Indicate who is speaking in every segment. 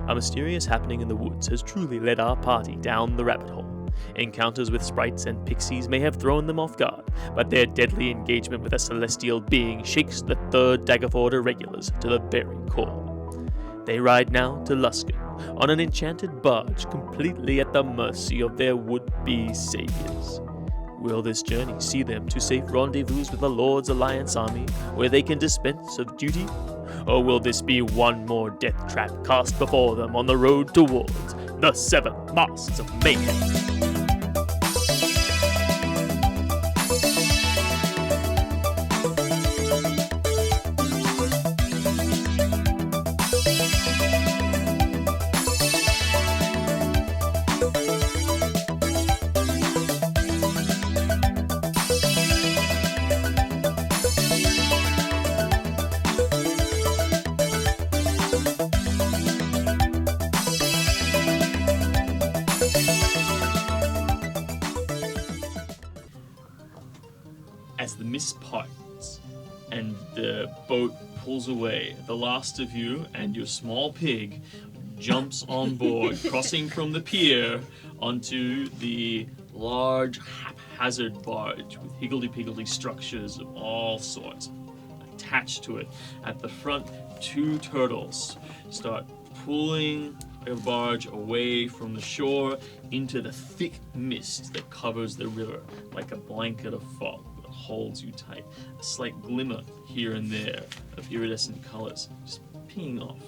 Speaker 1: A mysterious happening in the woods has truly led our party down the rabbit hole. Encounters with sprites and pixies may have thrown them off guard, but their deadly engagement with a celestial being shakes the 3rd Daggerford irregulars to the very core. They ride now to Luskan on an enchanted barge completely at the mercy of their would-be saviors. Will this journey see them to safe rendezvous with the Lord's Alliance army, where they can dispense of duty? Or will this be one more death trap cast before them on the road towards the 7 Masks of Meyhem? As the mist parts and the boat pulls away, the last of you and your small pig jumps on board, crossing from the pier onto the large haphazard barge with higgledy-piggledy structures of all sorts attached to it. At the front, 2 turtles start pulling a barge away from the shore into the thick mist that covers the river like a blanket of fog that holds you tight. A slight glimmer here and there of iridescent colors just peeing off.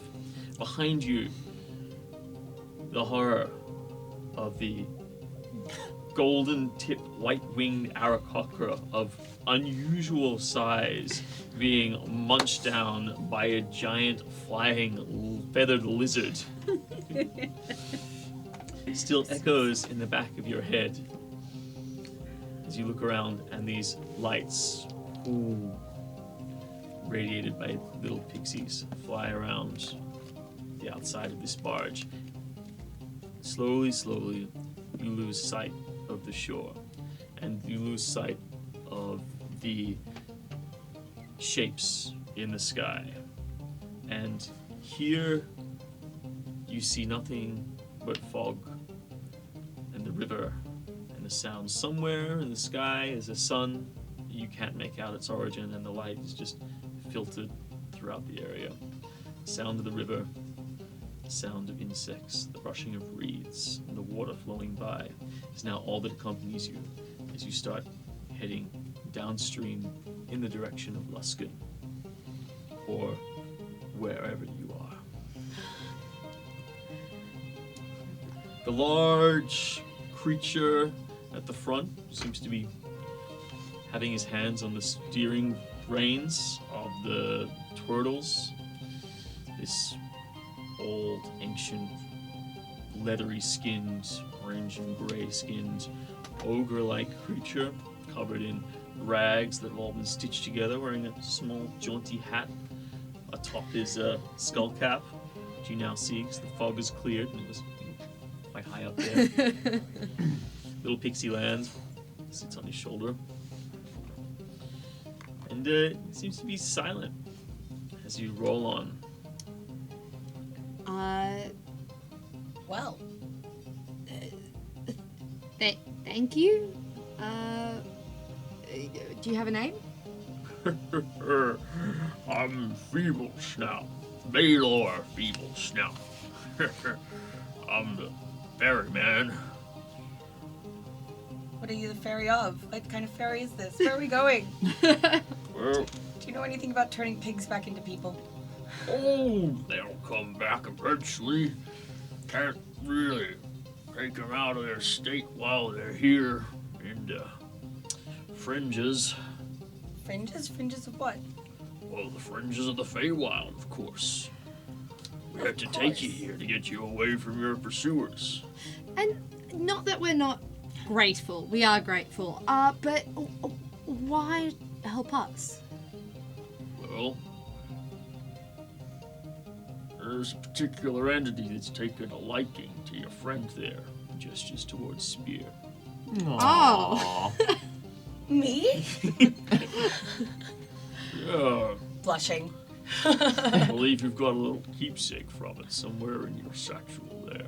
Speaker 1: Behind you, the horror of the golden-tipped, white-winged Aarakocra of unusual size being munched down by a giant flying feathered lizard. Still echoes in the back of your head as you look around and these lights, radiated by little pixies, fly around the outside of this barge. Slowly, you lose sight of the shore, and you lose sight of the shapes in the sky. And here you see nothing but fog and the river and the sound. Somewhere in the sky is a sun. You can't make out its origin, and the light is just filtered throughout the area. The sound of the river, the sound of insects, the brushing of reeds, and the water flowing by is now all that accompanies you as you start heading downstream in the direction of Luskan, or wherever you are. The large creature at the front seems to be having his hands on the steering reins of the turtles. This old, ancient, leathery-skinned, orange and gray-skinned, ogre-like creature covered in rags that have all been stitched together, wearing a small, jaunty hat. Atop his skull cap, which you now see because the fog is cleared and it was quite high up there. Little Pixie Lands sits on his shoulder. And it seems to be silent as you roll on.
Speaker 2: Well.
Speaker 3: Thank you. Do you have a name?
Speaker 4: I'm Feeble Snout. Baylor Feeble Snout. I'm the ferryman.
Speaker 2: What are you the ferry of? What kind of ferry is this? Where are we going?
Speaker 4: Well,
Speaker 2: Do you know anything about turning pigs back into people?
Speaker 4: oh, they'll come back eventually. Can't really take them out of their state while they're here in the fringes.
Speaker 2: Fringes? Fringes of what?
Speaker 4: Well, the fringes of the Feywild, of course. We had to take you here to get you away from your pursuers.
Speaker 3: And not that we're not grateful. We are grateful. But why help us?
Speaker 4: Well, there's a particular entity that's taken a liking to your friend there. He gestures towards Spear.
Speaker 3: Oh.
Speaker 2: Me?
Speaker 4: Yeah,
Speaker 2: Blushing.
Speaker 1: I believe you've got a little keepsake from it somewhere in your satchel there.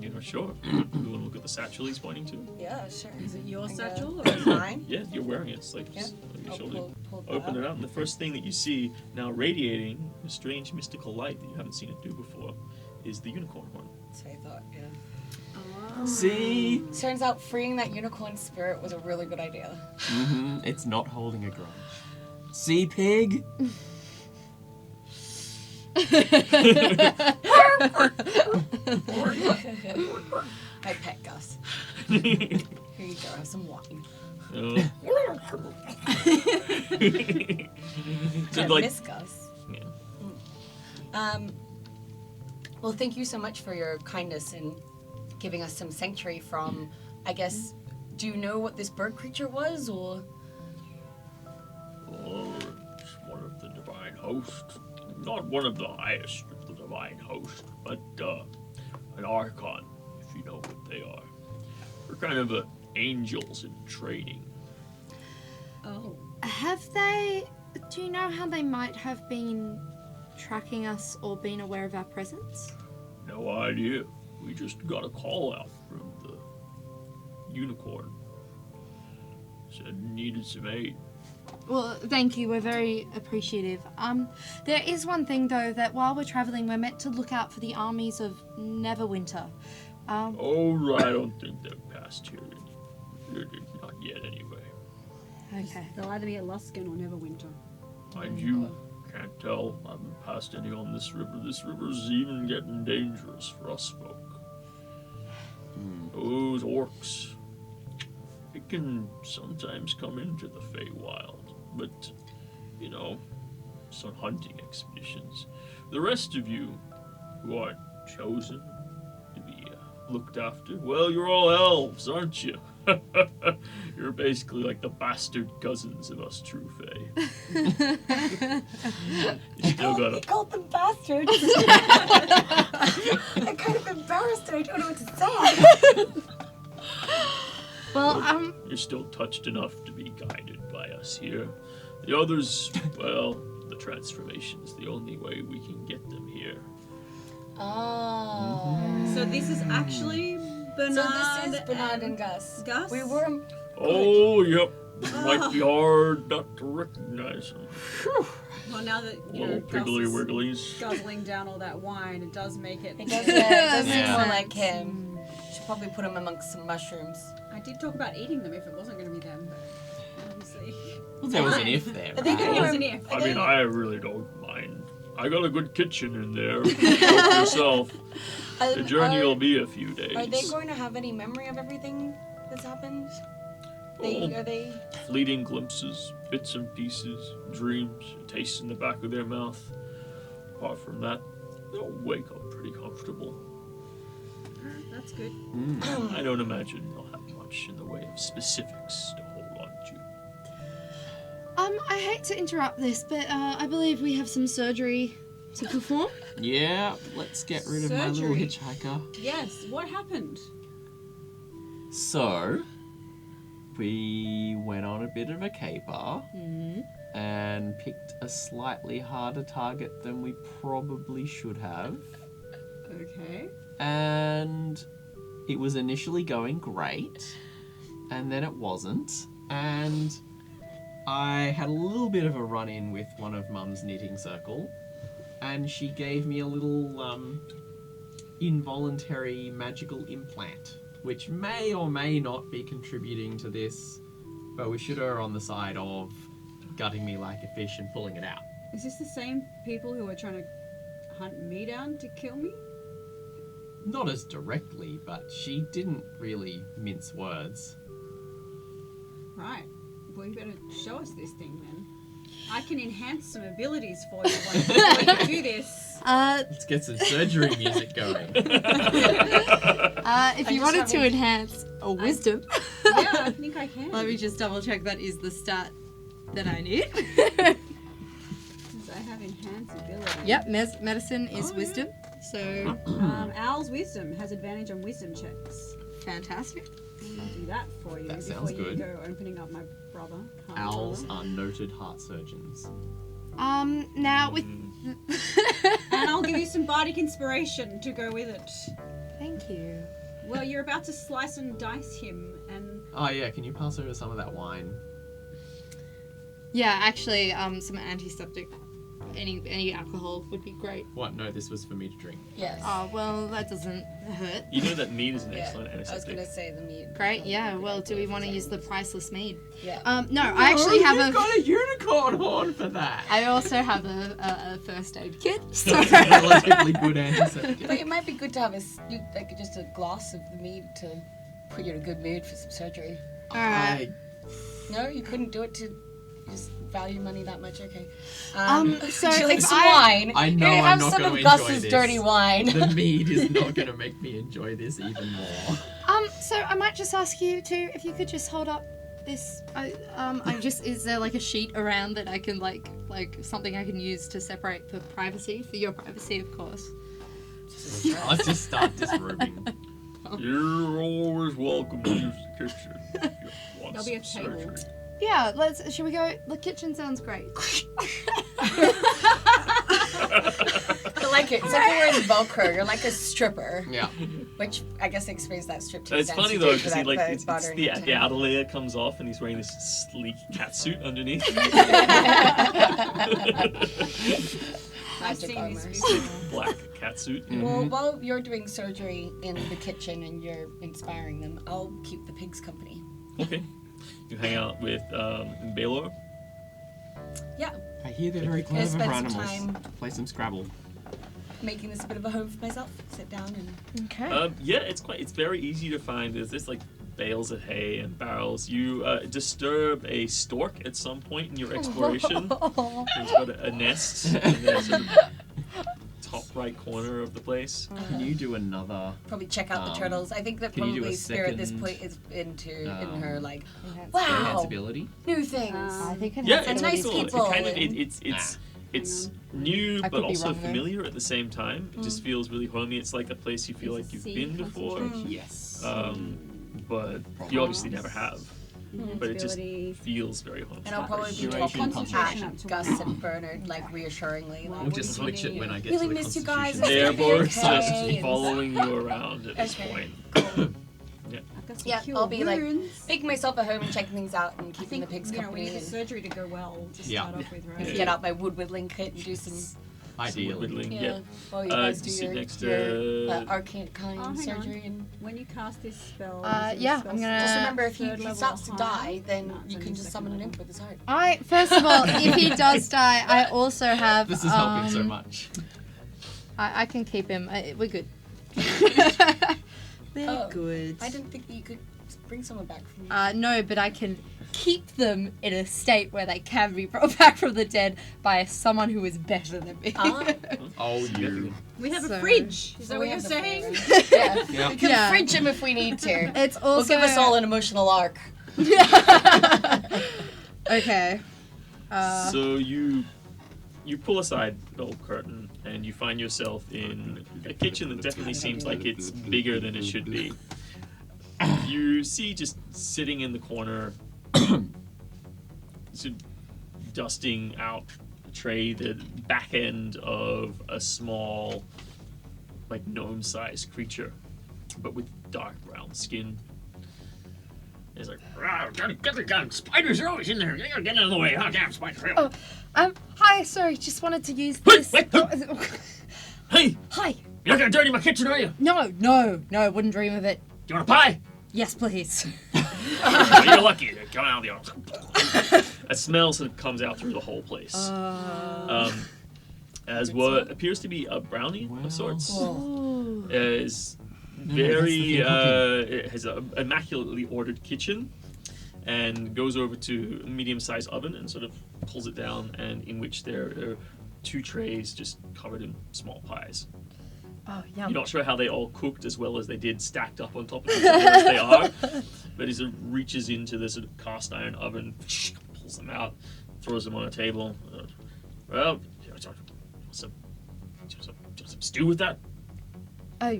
Speaker 1: You know, sure. You want to look at the satchel he's pointing to?
Speaker 2: Yeah, sure.
Speaker 5: Is it your
Speaker 2: I'm
Speaker 5: satchel or
Speaker 2: gonna-
Speaker 5: is it
Speaker 2: mine?
Speaker 1: Yeah, you're wearing it. It's like just on your
Speaker 2: I'll
Speaker 1: shoulder.
Speaker 2: pull that
Speaker 1: Open
Speaker 2: up.
Speaker 1: it up, and the first thing that you see, now radiating a strange mystical light that you haven't seen it do before, is the unicorn horn.
Speaker 2: So I thought, yeah.
Speaker 6: See?
Speaker 2: Turns out freeing that unicorn spirit was a really good idea.
Speaker 6: It's not holding a grudge. See, pig?
Speaker 2: I pet Gus. Here you go, have some wine.
Speaker 1: Oh. So,
Speaker 2: I
Speaker 1: like,
Speaker 2: miss Gus.
Speaker 1: yeah.
Speaker 2: Well, thank you so much for your kindness in giving us some sanctuary from, I guess, do you know what this bird creature was, or?
Speaker 4: Oh, it's one of the divine host. Not one of the highest of the divine host, but an archon, if you know what they are. They're kind of angels in training.
Speaker 5: Oh.
Speaker 3: Do you know how they might have been tracking us or been aware of our presence?
Speaker 4: No idea. We just got a call out from the unicorn. Said needed some aid.
Speaker 3: Well, thank you. We're very appreciative. There is one thing though, that while we're traveling, we're meant to look out for the armies of Neverwinter.
Speaker 4: Oh, right. I don't think they've passed here. Not yet, anyway.
Speaker 3: Okay.
Speaker 5: They'll either be at Luskan or Neverwinter.
Speaker 4: Mind you, can't tell. I haven't passed any on this river. This river's even getting dangerous for us folk. Those orcs, it can sometimes come into the Feywild, but, you know, it's on hunting expeditions. The rest of you who aren't chosen to be looked after, well, you're all elves, aren't you? You're basically like the bastard cousins of us true Fey. You still
Speaker 2: He
Speaker 4: gotta...
Speaker 2: called them bastards. I'm kind of embarrassed and I don't know what to say.
Speaker 3: Well,
Speaker 4: You're still touched enough to be guided by us here. The others, well, the transformation's the only way we can get them here.
Speaker 2: Oh.
Speaker 5: So this is actually Bernard.
Speaker 2: So this is Bernard and Gus.
Speaker 5: Gus?
Speaker 2: We were.
Speaker 4: Oh, yep. It might be hard not to recognize them.
Speaker 5: Well, now that you know,
Speaker 4: Little
Speaker 5: Gus
Speaker 4: piggly
Speaker 5: is
Speaker 4: wigglies.
Speaker 5: guzzling down all that wine, it does make it.
Speaker 2: It does, yeah, it does seem
Speaker 6: Yeah.
Speaker 2: more like him. Should probably put him amongst some mushrooms.
Speaker 5: I did talk about eating them if it wasn't going to be them, but obviously.
Speaker 6: Well, there was an if there.
Speaker 2: I think
Speaker 6: right?
Speaker 5: It was an if.
Speaker 4: I mean, I really don't mind. I got a good kitchen in there. Help yourself. The journey will be a few days.
Speaker 2: Are they going to have any memory of everything that's happened? Are they?
Speaker 4: Fleeting glimpses, bits and pieces, dreams, a taste in the back of their mouth. Apart from that, they'll wake up pretty comfortable.
Speaker 5: That's good.
Speaker 4: I don't imagine they'll have much in the way of specifics to hold on to.
Speaker 3: I hate to interrupt this, but I believe we have some surgery to perform.
Speaker 6: Yeah, let's get rid of my little
Speaker 5: Surgery.
Speaker 6: hitchhiker.
Speaker 5: Yes, what happened?
Speaker 6: So, we went on a bit of a caper and picked a slightly harder target than we probably should have.
Speaker 5: Okay.
Speaker 6: And it was initially going great, and then it wasn't. And I had a little bit of a run-in with one of Mum's knitting circle, and she gave me a little involuntary magical implant, which may or may not be contributing to this, but we should err on the side of gutting me like a fish and pulling it out.
Speaker 5: Is this the same people who are trying to hunt me down to kill me?
Speaker 6: Not as directly, but she didn't really mince words.
Speaker 5: Right. Well, you better show us this thing then. I can enhance some abilities for you while you do this.
Speaker 6: Let's get some surgery music going.
Speaker 3: If you
Speaker 2: just
Speaker 3: wanted to
Speaker 2: having-
Speaker 3: enhance a wisdom,
Speaker 5: Yeah, I think I can.
Speaker 3: let me just double check that is the stat that I need.
Speaker 5: Because I have enhanced ability.
Speaker 3: Yep, medicine is
Speaker 5: Oh,
Speaker 3: wisdom, so
Speaker 5: Owl's wisdom has advantage on wisdom checks.
Speaker 3: fantastic.
Speaker 5: do that for you
Speaker 6: That
Speaker 5: before
Speaker 6: sounds
Speaker 5: you
Speaker 6: good.
Speaker 5: go opening up my brother.
Speaker 6: Owls are noted heart surgeons.
Speaker 3: Now with.
Speaker 5: And I'll give you some bardic inspiration to go with it.
Speaker 3: Thank you.
Speaker 5: Well, you're about to slice and dice him, and
Speaker 6: Oh yeah, can you pass over some of that wine?
Speaker 3: Yeah, actually, some antiseptic. Any alcohol would be great.
Speaker 6: What? No, this was for me to drink.
Speaker 2: Yes.
Speaker 3: Oh well, that doesn't hurt.
Speaker 1: You know that mead is an
Speaker 2: Yeah,
Speaker 1: excellent
Speaker 2: I was
Speaker 1: antiseptic.
Speaker 2: gonna say the meat.
Speaker 3: Great. Yeah. Well, do we want to use the priceless mead?
Speaker 2: Yeah.
Speaker 3: No, I actually have
Speaker 6: You've
Speaker 3: a.
Speaker 6: got a unicorn horn for that.
Speaker 3: I also have a first aid kit. So.
Speaker 6: Relatively good antiseptic.
Speaker 2: But it might be good to have like just a glass of the mead to put you in a good mood for some surgery.
Speaker 3: All right.
Speaker 2: No, you couldn't do it to just value money that much. Okay.
Speaker 3: So
Speaker 2: would you like
Speaker 3: if
Speaker 2: some
Speaker 3: I-
Speaker 2: wine?
Speaker 6: I know
Speaker 2: Here,
Speaker 6: I'm
Speaker 2: have
Speaker 6: not
Speaker 2: some
Speaker 6: gonna
Speaker 2: of
Speaker 6: enjoy
Speaker 2: Gus's
Speaker 6: this.
Speaker 2: dirty wine.
Speaker 6: The mead is not going to make me enjoy this even more.
Speaker 3: So I might just ask you to, if you could just hold up this. Is there like a sheet around that I can like something I can use to separate for privacy, for your privacy, of course.
Speaker 6: Let's just start disrobing.
Speaker 4: You're always welcome to use the kitchen. if you want
Speaker 5: There'll be a
Speaker 4: some
Speaker 5: table.
Speaker 4: surgery.
Speaker 3: Yeah, should we go? The kitchen sounds great.
Speaker 2: I like it. It's like you're wearing Velcro. You're like a stripper,
Speaker 6: Yeah.
Speaker 2: which I guess explains that strip to
Speaker 1: It's
Speaker 2: extent
Speaker 1: funny
Speaker 2: you
Speaker 1: though
Speaker 2: did for
Speaker 1: because
Speaker 2: that- that
Speaker 1: it's
Speaker 2: bothering
Speaker 1: the
Speaker 2: you.
Speaker 1: outer layer comes off and he's wearing this sleek cat suit underneath.
Speaker 5: I've
Speaker 2: Magic
Speaker 5: seen this
Speaker 2: armor.
Speaker 5: before.
Speaker 1: Black cat suit.
Speaker 2: Well, while you're doing surgery in the kitchen and you're inspiring them, I'll keep the pigs company.
Speaker 1: Okay. You hang out with Baylor.
Speaker 2: Yeah,
Speaker 6: I hear they're very
Speaker 2: Gonna
Speaker 6: clever for
Speaker 2: spend some
Speaker 6: animals.
Speaker 2: time
Speaker 6: Play some Scrabble.
Speaker 2: making this a bit of a home for myself. Sit down and
Speaker 3: Okay.
Speaker 1: Yeah, it's very easy to find. There's this like bales of hay and barrels. You disturb a stork at some point in your exploration. He's got a nest in the sort of top right corner of the place.
Speaker 6: Can you do another?
Speaker 2: probably check out the turtles. I think that
Speaker 6: can you do
Speaker 2: probably
Speaker 6: a
Speaker 2: Spirit at this
Speaker 6: second,
Speaker 2: point is in her like,
Speaker 3: Enhance-
Speaker 2: wow,
Speaker 6: Enhanceability?
Speaker 2: new things.
Speaker 3: I think
Speaker 1: Yeah,
Speaker 3: enhance
Speaker 1: it's
Speaker 2: nice
Speaker 1: cool.
Speaker 2: people
Speaker 1: It kind of
Speaker 2: and-
Speaker 1: it's new
Speaker 3: I
Speaker 1: but
Speaker 3: could be
Speaker 1: also
Speaker 3: wrong there.
Speaker 1: familiar at the same time. It just feels really homey. It's like a place you feel like you've been before,
Speaker 6: Yes.
Speaker 1: but you obviously never have. But it just
Speaker 5: Ability.
Speaker 1: feels very homey.
Speaker 2: And I'll probably be
Speaker 6: Duration,
Speaker 2: talking
Speaker 5: concentration up
Speaker 2: at
Speaker 5: to
Speaker 2: Gus
Speaker 5: 1.
Speaker 2: and Bernard like reassuringly. Like,
Speaker 6: We'll just switch it when I get
Speaker 2: really
Speaker 6: to the
Speaker 2: miss you guys.
Speaker 6: Constitution.
Speaker 1: They're
Speaker 2: It's gonna be
Speaker 1: both
Speaker 2: okay.
Speaker 1: just following you around at this
Speaker 2: Okay.
Speaker 1: point.
Speaker 5: I've got some
Speaker 2: Yeah,
Speaker 5: cure
Speaker 2: I'll be like
Speaker 5: wounds.
Speaker 2: making myself at home and checking things out and
Speaker 5: I
Speaker 2: keeping the
Speaker 5: think
Speaker 2: pigs
Speaker 5: we
Speaker 2: company
Speaker 5: need the
Speaker 2: and
Speaker 5: surgery to go well to
Speaker 6: Yeah.
Speaker 5: start off with, right?
Speaker 1: Yeah.
Speaker 2: get out my wood whittling kit and do some
Speaker 6: Ideally.
Speaker 1: Whittling,
Speaker 2: yeah. While you
Speaker 1: Uh,
Speaker 2: guys
Speaker 1: you
Speaker 2: do
Speaker 1: sit
Speaker 2: your,
Speaker 1: next
Speaker 2: your
Speaker 1: to-
Speaker 2: arcane
Speaker 5: hang on.
Speaker 2: surgery and
Speaker 5: When you cast this spell,
Speaker 3: Yeah,
Speaker 5: is it a
Speaker 3: I'm
Speaker 5: spell
Speaker 3: gonna-
Speaker 2: just
Speaker 5: slot
Speaker 2: remember if he
Speaker 5: third level
Speaker 2: starts to
Speaker 5: or
Speaker 2: die,
Speaker 5: higher?
Speaker 2: then
Speaker 5: No, it's
Speaker 2: you
Speaker 5: only
Speaker 2: can just
Speaker 5: second
Speaker 2: summon an
Speaker 5: level.
Speaker 2: imp with his heart.
Speaker 3: First of all, if he does die, I also have.
Speaker 6: This is helping so much.
Speaker 3: I can keep him. We're good. We're
Speaker 2: Oh,
Speaker 3: good.
Speaker 2: I didn't think that you could bring someone back from
Speaker 3: No, but I can keep them in a state where they can be brought back from the dead by someone who is better than me.
Speaker 6: Oh, you.
Speaker 5: We have
Speaker 3: So-
Speaker 5: a fridge. Is that
Speaker 2: We
Speaker 5: what you're
Speaker 2: have the
Speaker 5: saying?
Speaker 2: flavor. Yeah.
Speaker 6: Yeah.
Speaker 2: We can
Speaker 3: Yeah.
Speaker 2: fridge him if we need to.
Speaker 3: It's
Speaker 2: We'll
Speaker 3: also
Speaker 2: give us all an emotional arc.
Speaker 3: okay.
Speaker 1: So you pull aside the old curtain and you find yourself in a kitchen that definitely seems like it's bigger than it should be. You see just sitting in the corner, sort of dusting out a tray, the back end of a small, like gnome-sized creature, but with dark brown skin. It's like, "Rawr, get the gun! Spiders are always in there! Get out of the way! Oh, damn spiders!
Speaker 3: Oh. Hi, sorry, just wanted to use
Speaker 1: Wait,
Speaker 3: this.
Speaker 1: wait, Hey!
Speaker 3: Hi.
Speaker 1: You're not gonna dirty my kitchen, are you?
Speaker 3: No, wouldn't dream of it.
Speaker 1: Do you want a pie?
Speaker 3: Yes, please.
Speaker 1: Well, you're lucky. They're coming out of the oven. A smell sort of comes out through the whole place. As what appears to be a brownie of sorts.
Speaker 3: Ooh.
Speaker 1: Is
Speaker 6: that's
Speaker 1: very
Speaker 6: the thing
Speaker 1: it has an immaculately ordered kitchen and goes over to a medium-sized oven and sort of pulls it down, and in which there are 2 trays just covered in small pies.
Speaker 3: Oh,
Speaker 1: You're
Speaker 3: yum.
Speaker 1: not sure how they all cooked as well as they did stacked up on top of each other as they are, but he sort of reaches into this sort of cast iron oven, pulls them out, throws them on a table. Well, some stew with that?
Speaker 3: Oh,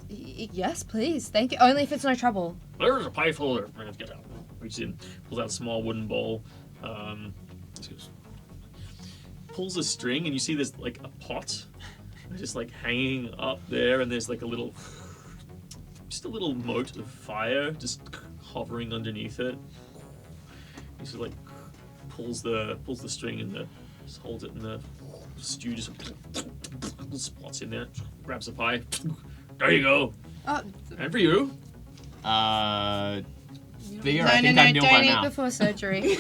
Speaker 3: yes, please. Thank you. Only if it's no trouble.
Speaker 4: There's a pipe holder. Get out. Reaches in, pulls out a small wooden bowl. Pulls a string, and you see there's like a pot just like hanging up there, and there's like a little mote of fire just hovering underneath it. He just like pulls the string and just holds it, and the stew just spots in there. Grabs the pie. There you go. And for you.
Speaker 6: Beer, I think I'm nil by
Speaker 3: don't eat
Speaker 6: mouth.
Speaker 3: before surgery.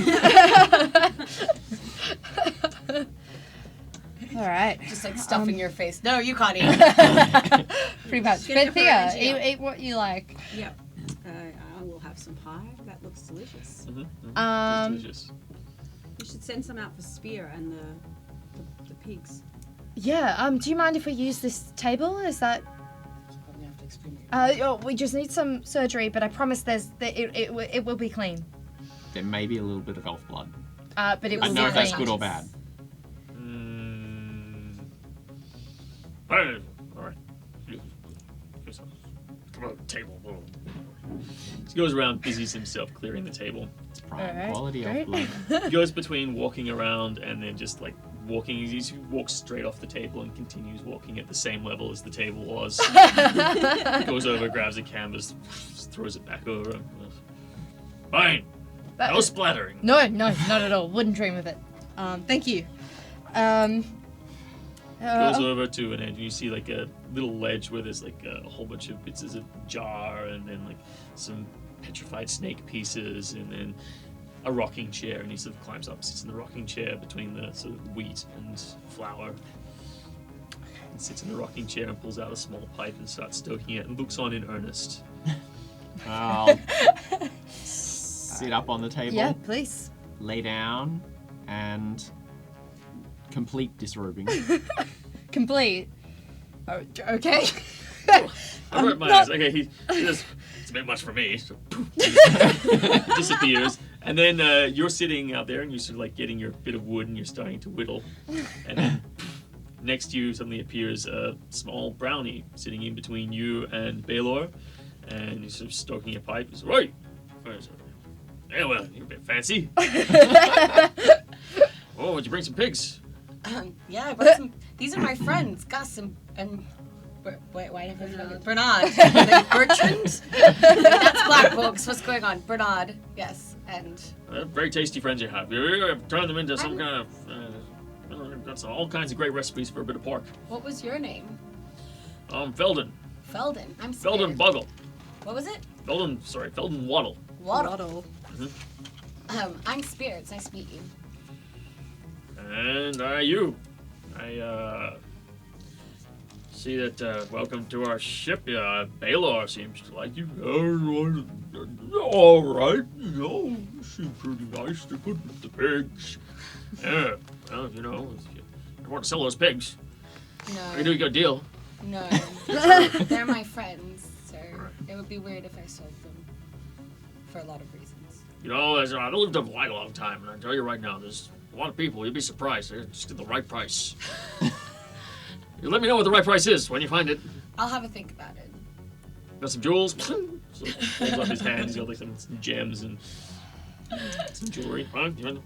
Speaker 3: All right.
Speaker 2: Just like stuffing your face. No, you can't eat.
Speaker 3: Pretty much.
Speaker 5: Get it
Speaker 3: But
Speaker 5: for
Speaker 3: Thea,
Speaker 5: Reggie.
Speaker 3: eat what you like.
Speaker 5: Yep. I will have some pie. That looks delicious.
Speaker 4: Delicious.
Speaker 5: You should send some out for Spear and the pigs.
Speaker 3: Yeah. Do you mind if we use this table? Is that?
Speaker 2: Probably have to explain it.
Speaker 3: We just need some surgery, but I promise it will be clean.
Speaker 6: There may be a little bit of elf blood.
Speaker 3: But it
Speaker 6: I
Speaker 3: will
Speaker 6: know
Speaker 3: be
Speaker 6: if that's
Speaker 3: clean.
Speaker 6: good or bad.
Speaker 4: Hey, all right. Come on, table. He goes around, busies himself clearing the table.
Speaker 6: It's prime
Speaker 3: Alright,
Speaker 6: quality
Speaker 3: great.
Speaker 6: elf blood.
Speaker 4: He goes between walking around and then just like walking. He walks straight off the table and continues walking at the same level as the table was. Goes over, grabs a canvas, just throws it back over him. Fine. No splattering.
Speaker 3: No, not at all. Wouldn't dream of it. Thank you.
Speaker 4: Goes over to an edge and you see like a little ledge where there's like a whole bunch of bits of jar and then like some petrified snake pieces and then a rocking chair, and he sort of climbs up, sits in the rocking chair between the sort of wheat and flour, and sits in the rocking chair and pulls out a small pipe and starts stoking it and looks on in earnest.
Speaker 6: I'll sit up on the table,
Speaker 3: Yeah, please.
Speaker 6: lay down, and complete disrobing.
Speaker 3: Complete. Oh, okay.
Speaker 4: I wrote my eyes. Okay, he says, it's a bit much for me. So, he disappears. And then you're sitting out there and you're sort of like getting your bit of wood and you're starting to whittle. And then next to you suddenly appears a small brownie sitting in between you and Baylor. And he's sort of stoking a pipe. He's like, right. Yeah, well, you're a bit fancy. Oh, would you bring some pigs?
Speaker 2: Yeah, I brought some. These are my friends, Gus and wait, why did I forget? Bernard. And then Bertrand. That's Black Books. What's going on? Bernard. Yes, and
Speaker 4: Very tasty friends you have. You turn them into some kind of... got all kinds of great recipes for a bit of pork.
Speaker 2: what was your name?
Speaker 4: Felden.
Speaker 2: Felden. I'm
Speaker 4: Felden
Speaker 2: scared.
Speaker 4: Buggle.
Speaker 2: What was it?
Speaker 4: Felden Waddle.
Speaker 2: Waddle. I'm Spirit. It's nice to meet you.
Speaker 4: And you. I see that, welcome to our ship. Baylor seems to like you. All right. You seem pretty nice. They're good with the pigs. Yeah. Well, if you want to sell those pigs, I can do a good deal.
Speaker 2: No. They're my friends, so it would be weird if I sold them for a lot of reasons.
Speaker 4: I've lived up quite a long time, and I tell you right now, there's a lot of people. You'd be surprised. They just get the right price. You let me know what the right price is when you find it.
Speaker 2: I'll have a think about it.
Speaker 4: Got some jewels. So holds up his hand. He's got like some gems and some jewelry. Huh? You want?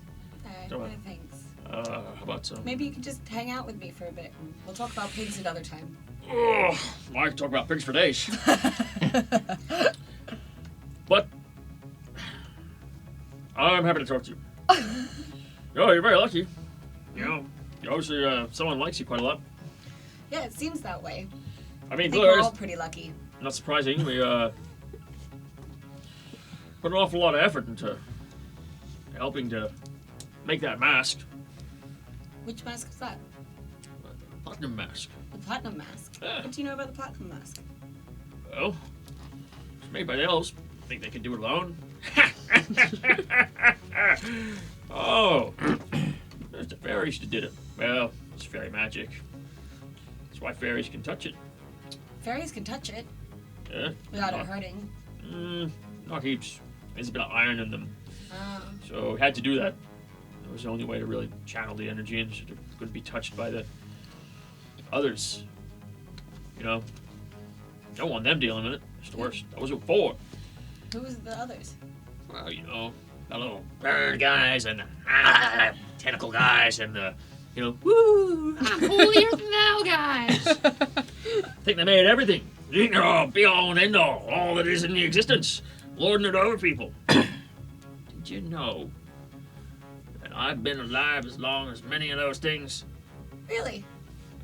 Speaker 2: No, thanks.
Speaker 4: How about some?
Speaker 2: Maybe you can just hang out with me for a bit. And we'll talk about pigs another time.
Speaker 4: Oh, I can talk about pigs for days. But I'm happy to talk to you. You're very lucky. Obviously someone likes you quite a lot.
Speaker 2: Yeah, it seems that way.
Speaker 4: I
Speaker 2: I
Speaker 4: mean,
Speaker 2: think we're
Speaker 4: Blair's
Speaker 2: all pretty lucky.
Speaker 4: not surprising. We put an awful lot of effort into helping to make that mask.
Speaker 2: Which mask is that?
Speaker 4: Platinum mask.
Speaker 2: The platinum mask.
Speaker 4: Yeah.
Speaker 2: What do you know about the platinum mask?
Speaker 4: Well, it's made by the elves. Think they can do it alone? Oh, there's the fairies that did it. Well, it's fairy magic. That's why fairies can touch it.
Speaker 2: Fairies can touch it
Speaker 4: Yeah.
Speaker 2: without it hurting.
Speaker 4: Not heaps. There's a bit of iron in them.
Speaker 2: Oh.
Speaker 4: So we had to do that. It was the only way to really channel the energy and so it couldn't be touched by the others. Don't want them dealing with it. It's the worst. That was before.
Speaker 2: Who was the others?
Speaker 4: Well, you know, the little bird guys and the tentacle guys and the, you know, woo!
Speaker 3: I'm holier than thou, guys.
Speaker 4: I think they made everything. They think they're all be all and end all that is in the existence, lording it over people. Did you know that I've been alive as long as many of those things?
Speaker 2: Really?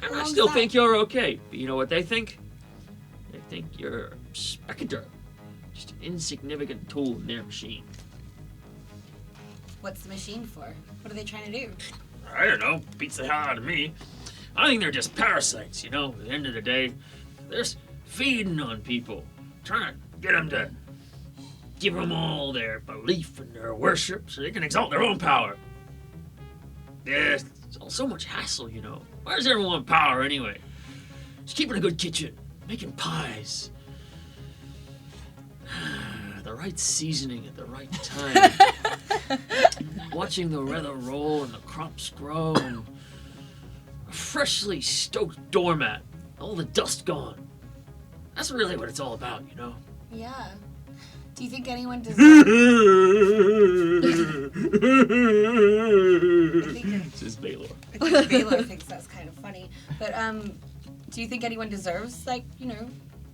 Speaker 4: And
Speaker 2: How
Speaker 4: I
Speaker 2: long's
Speaker 4: still
Speaker 2: that?
Speaker 4: think you're okay. But you know what they think? They think you're a specter. Just an insignificant tool in their machine.
Speaker 2: What's the machine for? What are they trying to do?
Speaker 4: I don't know. Beats the hell out of me. I think they're just parasites, you know? At the end of the day, they're just feeding on people. Trying to get them to give them all their belief and their worship so they can exalt their own power. Yeah, it's all so much hassle, you know. Why does everyone want power anyway? Just keeping a good kitchen, making pies. The right seasoning at the right time. Watching the weather roll and the crops grow and a freshly stoked doormat. All the dust gone. That's really what it's all about, you know?
Speaker 2: Yeah. Do you think anyone deserves...
Speaker 4: This is Baylor.
Speaker 2: I think Baylor thinks that's kind of funny. But, do you think anyone deserves, like, you know,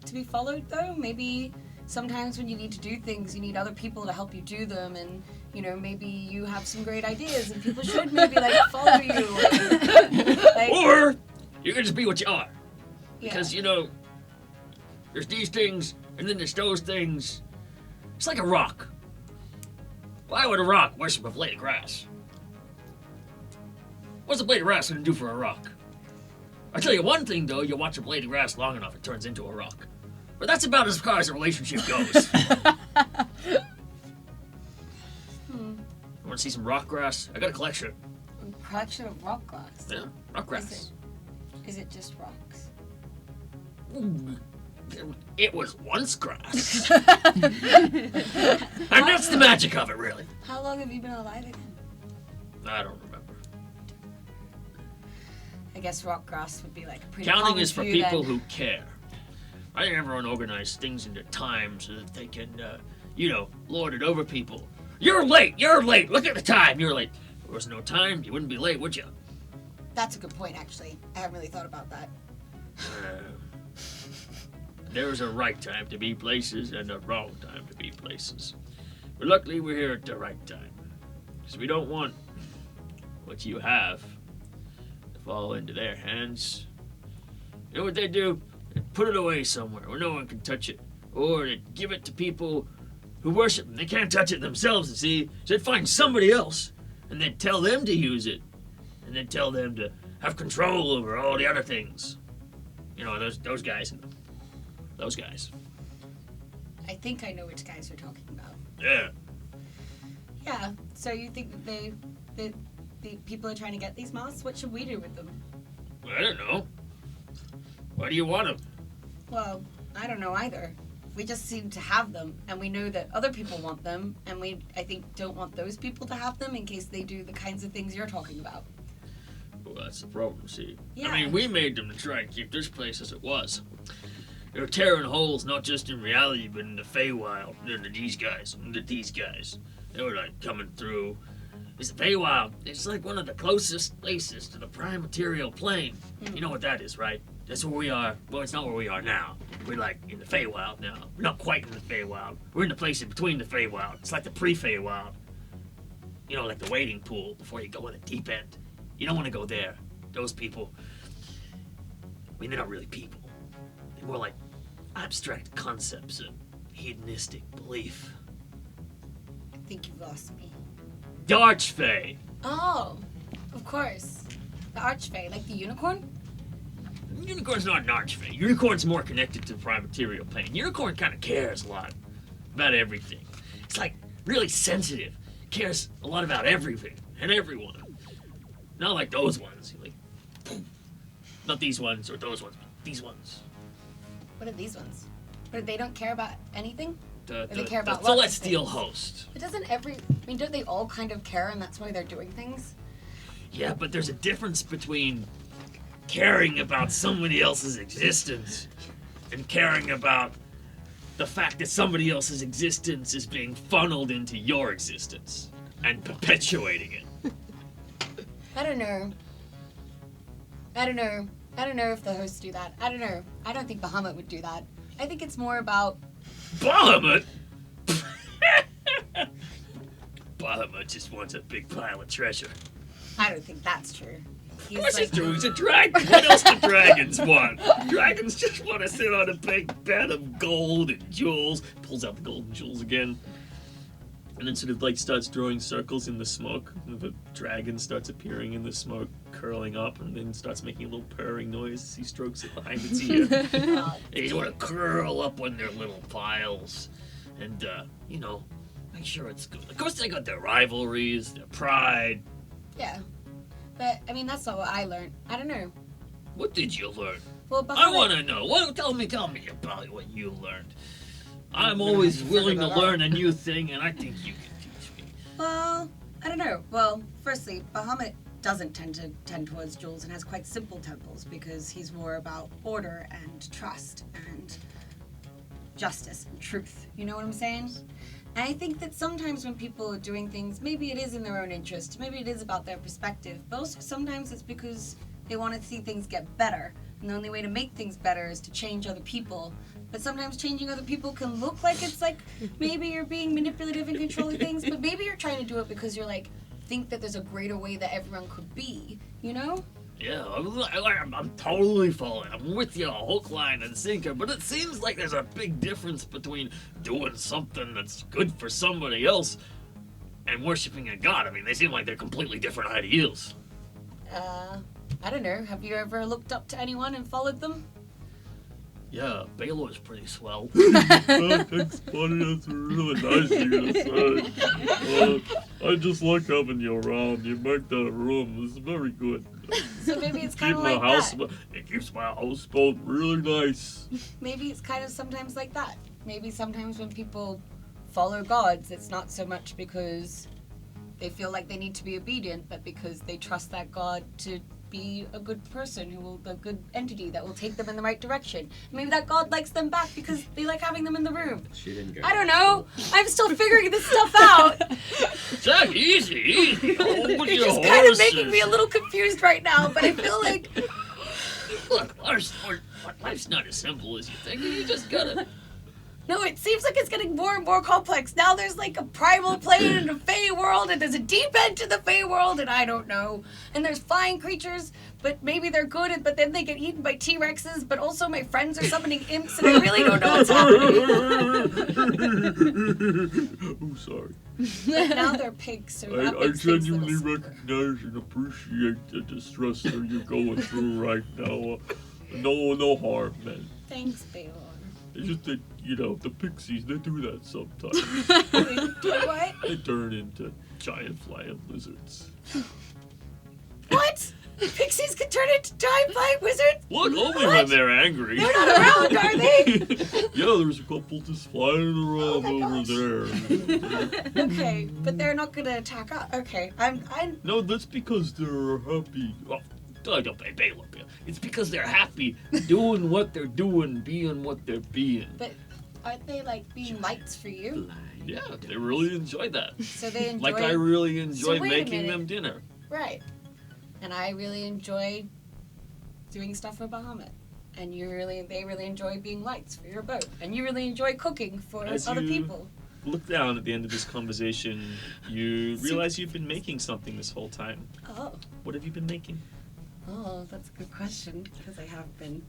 Speaker 2: to be followed, though? Maybe sometimes when you need to do things, you need other people to help you do them, and, you know, maybe you have some great ideas, and people should maybe, like, follow you. Like,
Speaker 4: Or you can just be what you are.
Speaker 2: yeah.
Speaker 4: Because, you know, there's these things, and then there's those things. It's like a rock. Why would a rock worship a blade of grass? What's a blade of grass going to do for a rock? I'll tell you one thing, though. You watch a blade of grass long enough, it turns into a rock. But that's about as far as a relationship goes. Want to see some rock grass? I got a collection.
Speaker 2: A collection of rock glass.
Speaker 4: Yeah, rock grass.
Speaker 2: Is it just rocks?
Speaker 4: Ooh, it was once grass. And that's the magic of it, really.
Speaker 2: How long have you been alive again?
Speaker 4: I don't remember.
Speaker 2: I guess rock grass would be like pretty
Speaker 4: Counting
Speaker 2: common
Speaker 4: is for
Speaker 2: you
Speaker 4: people
Speaker 2: then.
Speaker 4: who care. I think everyone organize things into time so that they can, you know, lord it over people. You're late! Look at the time! You're late. If there was no time, you wouldn't be late, would you?
Speaker 2: That's a good point, actually. I haven't really thought about that.
Speaker 4: There's a right time to be places and a wrong time to be places. But luckily, we're here at the right time. Because we don't want what you have to fall into their hands. You know what they do? They put it away somewhere where no one can touch it. Or they give it to people who worship them. They can't touch it themselves, you see. So they'd find somebody else and then tell them to use it. And then tell them to have control over all the other things. You know, those guys. Those guys.
Speaker 2: I think I know which guys you're talking about.
Speaker 4: Yeah.
Speaker 2: Yeah. So you think that the people are trying to get these masks? What should we do with them?
Speaker 4: I don't know. Why do you want them?
Speaker 2: Well, I don't know either. We just seem to have them, and we know that other people want them, and we, I think, don't want those people to have them in case they do the kinds of things you're talking about.
Speaker 4: Well, that's the problem, see.
Speaker 2: Yeah.
Speaker 4: I mean, we made them to try and keep this place as it was. They were tearing holes, not just in reality, but in the Feywild. Into these guys. They were, like, coming through. It's the Feywild. It's like one of the closest places to the prime material plane. You know what that is, right? That's where we are. Well, it's not where we are now. We're, like, in the Feywild now. We're not quite in the Feywild. We're in the place in between the Feywild. It's like the pre-Feywild. You know, like the wading pool before you go in the deep end. You don't want to go there. Those people, I mean, they're not really people. They're more like abstract concepts of hedonistic belief.
Speaker 2: I think you've lost me.
Speaker 4: The Archfey.
Speaker 2: Oh, of course. The Archfey, like the unicorn?
Speaker 4: Unicorn's not an Archfey. Unicorn's more connected to the prime material plane. Unicorn kind of cares a lot about everything. It's like really sensitive. Cares a lot about everything and everyone. Not like those ones. Like, not these ones or those ones, but these ones.
Speaker 2: What are these ones? But they don't care about anything?
Speaker 4: The
Speaker 2: they care about
Speaker 4: the
Speaker 2: lots of
Speaker 4: Celestial
Speaker 2: things.
Speaker 4: host.
Speaker 2: But doesn't don't they all kind of care and that's why they're doing things?
Speaker 4: Yeah, but there's a difference between caring about somebody else's existence and caring about the fact that somebody else's existence is being funneled into your existence and perpetuating it.
Speaker 2: I don't know. I don't know if the hosts do that. I don't know. I don't think Bahamut would do that. I think it's more about...
Speaker 4: Bahamut? Bahamut just wants a big pile of treasure.
Speaker 2: I don't think that's true.
Speaker 4: Of course it's true, he's a dragon. What else do dragons want? Dragons just want to sit on a big bed of gold and jewels. Pulls out the gold and jewels again. And then sort of like starts drawing circles in the smoke. And the dragon starts appearing in the smoke, curling up, and then starts making a little purring noise as he strokes it behind its ear. They just want to curl up on their little piles. And, you know, make sure it's good. Of course they got their rivalries, their pride.
Speaker 2: Yeah. But, I mean, that's not what I learned. I don't know.
Speaker 4: What did you learn?
Speaker 2: Well,
Speaker 4: I want to know. Tell me about what you learned. I'm always willing to learn a new thing, and I think you can teach me.
Speaker 2: Well, I don't know. Well, firstly, Bahamut doesn't tend towards jewels and has quite simple temples because he's more about order and trust and justice and truth. You know what I'm saying? And I think that sometimes when people are doing things, maybe it is in their own interest, maybe it is about their perspective, but also sometimes it's because they want to see things get better. And the only way to make things better is to change other people. But sometimes changing other people can look like it's like maybe you're being manipulative and controlling things, but maybe you're trying to do it because you're like, think that there's a greater way that everyone could be, you know?
Speaker 4: Yeah, I'm totally following. I'm with you, hook, line, and sinker. But it seems like there's a big difference between doing something that's good for somebody else and worshiping a god. I mean, they seem like they're completely different ideals.
Speaker 2: I don't know. Have you ever looked up to anyone and followed them?
Speaker 4: Yeah, Baylor's pretty swell.
Speaker 1: Thanks, buddy. That's really nice of you to say. I just like having you around. You make that room. It's very good.
Speaker 2: So maybe it's kind of
Speaker 1: Keep
Speaker 2: like
Speaker 1: my house,
Speaker 2: that.
Speaker 1: it keeps my house spelled really nice.
Speaker 2: Maybe it's kind of sometimes like that. Maybe sometimes when people follow gods, it's not so much because they feel like they need to be obedient, but because they trust that god to be a good person a good entity that will take them in the right direction. Maybe that god likes them back because they like having them in the room.
Speaker 6: She didn't go.
Speaker 2: I don't know. I'm still figuring this stuff out.
Speaker 4: Jack, easy. Hold
Speaker 2: You're
Speaker 4: your
Speaker 2: just kind of
Speaker 4: horses.
Speaker 2: making me a little confused right now, but I feel like...
Speaker 4: Look, life's not as simple as you think. You just gotta...
Speaker 2: No, it seems like it's getting more and more complex. Now there's like a primal plane and a Fey world, and there's a deep end to the Fey world, and I don't know. And there's flying creatures, but maybe they're good, but then they get eaten by T-Rexes, but also my friends are summoning imps, and I really don't know what's happening.
Speaker 1: Oh, sorry.
Speaker 2: But now they're pigs, so that
Speaker 1: I
Speaker 2: makes things a
Speaker 1: genuinely
Speaker 2: little simpler.
Speaker 1: recognize and appreciate the distress that you're going through right now. No harm, man.
Speaker 2: Thanks, Baylor.
Speaker 1: It's just that, you know, the pixies, they do that sometimes.
Speaker 2: Do what?
Speaker 1: They turn into giant flying lizards.
Speaker 2: What? Pixies can turn into giant flying wizards?
Speaker 4: Look, only
Speaker 2: What?
Speaker 4: when they're angry.
Speaker 2: They're not around, are they?
Speaker 1: Yeah, there's a couple just flying around
Speaker 2: my
Speaker 1: over
Speaker 2: gosh.
Speaker 1: there.
Speaker 2: Okay, but they're not gonna attack us. Okay, I'm
Speaker 1: No, that's because they're happy.
Speaker 4: Oh, don't pay Baylor. It's because they're happy doing what they're doing, being what they're being.
Speaker 2: But aren't they like being lights for you?
Speaker 4: Yeah, they really enjoy that.
Speaker 2: So they enjoy
Speaker 4: Like I really enjoy
Speaker 2: wait a
Speaker 4: making
Speaker 2: minute.
Speaker 4: them dinner.
Speaker 2: right. And I really enjoy doing stuff for Bahamut. And they really enjoy being lights for your boat. And you really enjoy cooking for
Speaker 1: As
Speaker 2: other
Speaker 1: you-
Speaker 2: people.
Speaker 1: Look down at the end of this conversation. You realize you've been making something this whole time.
Speaker 2: Oh.
Speaker 1: What have you been making?
Speaker 2: Oh, that's a good question, because I have been.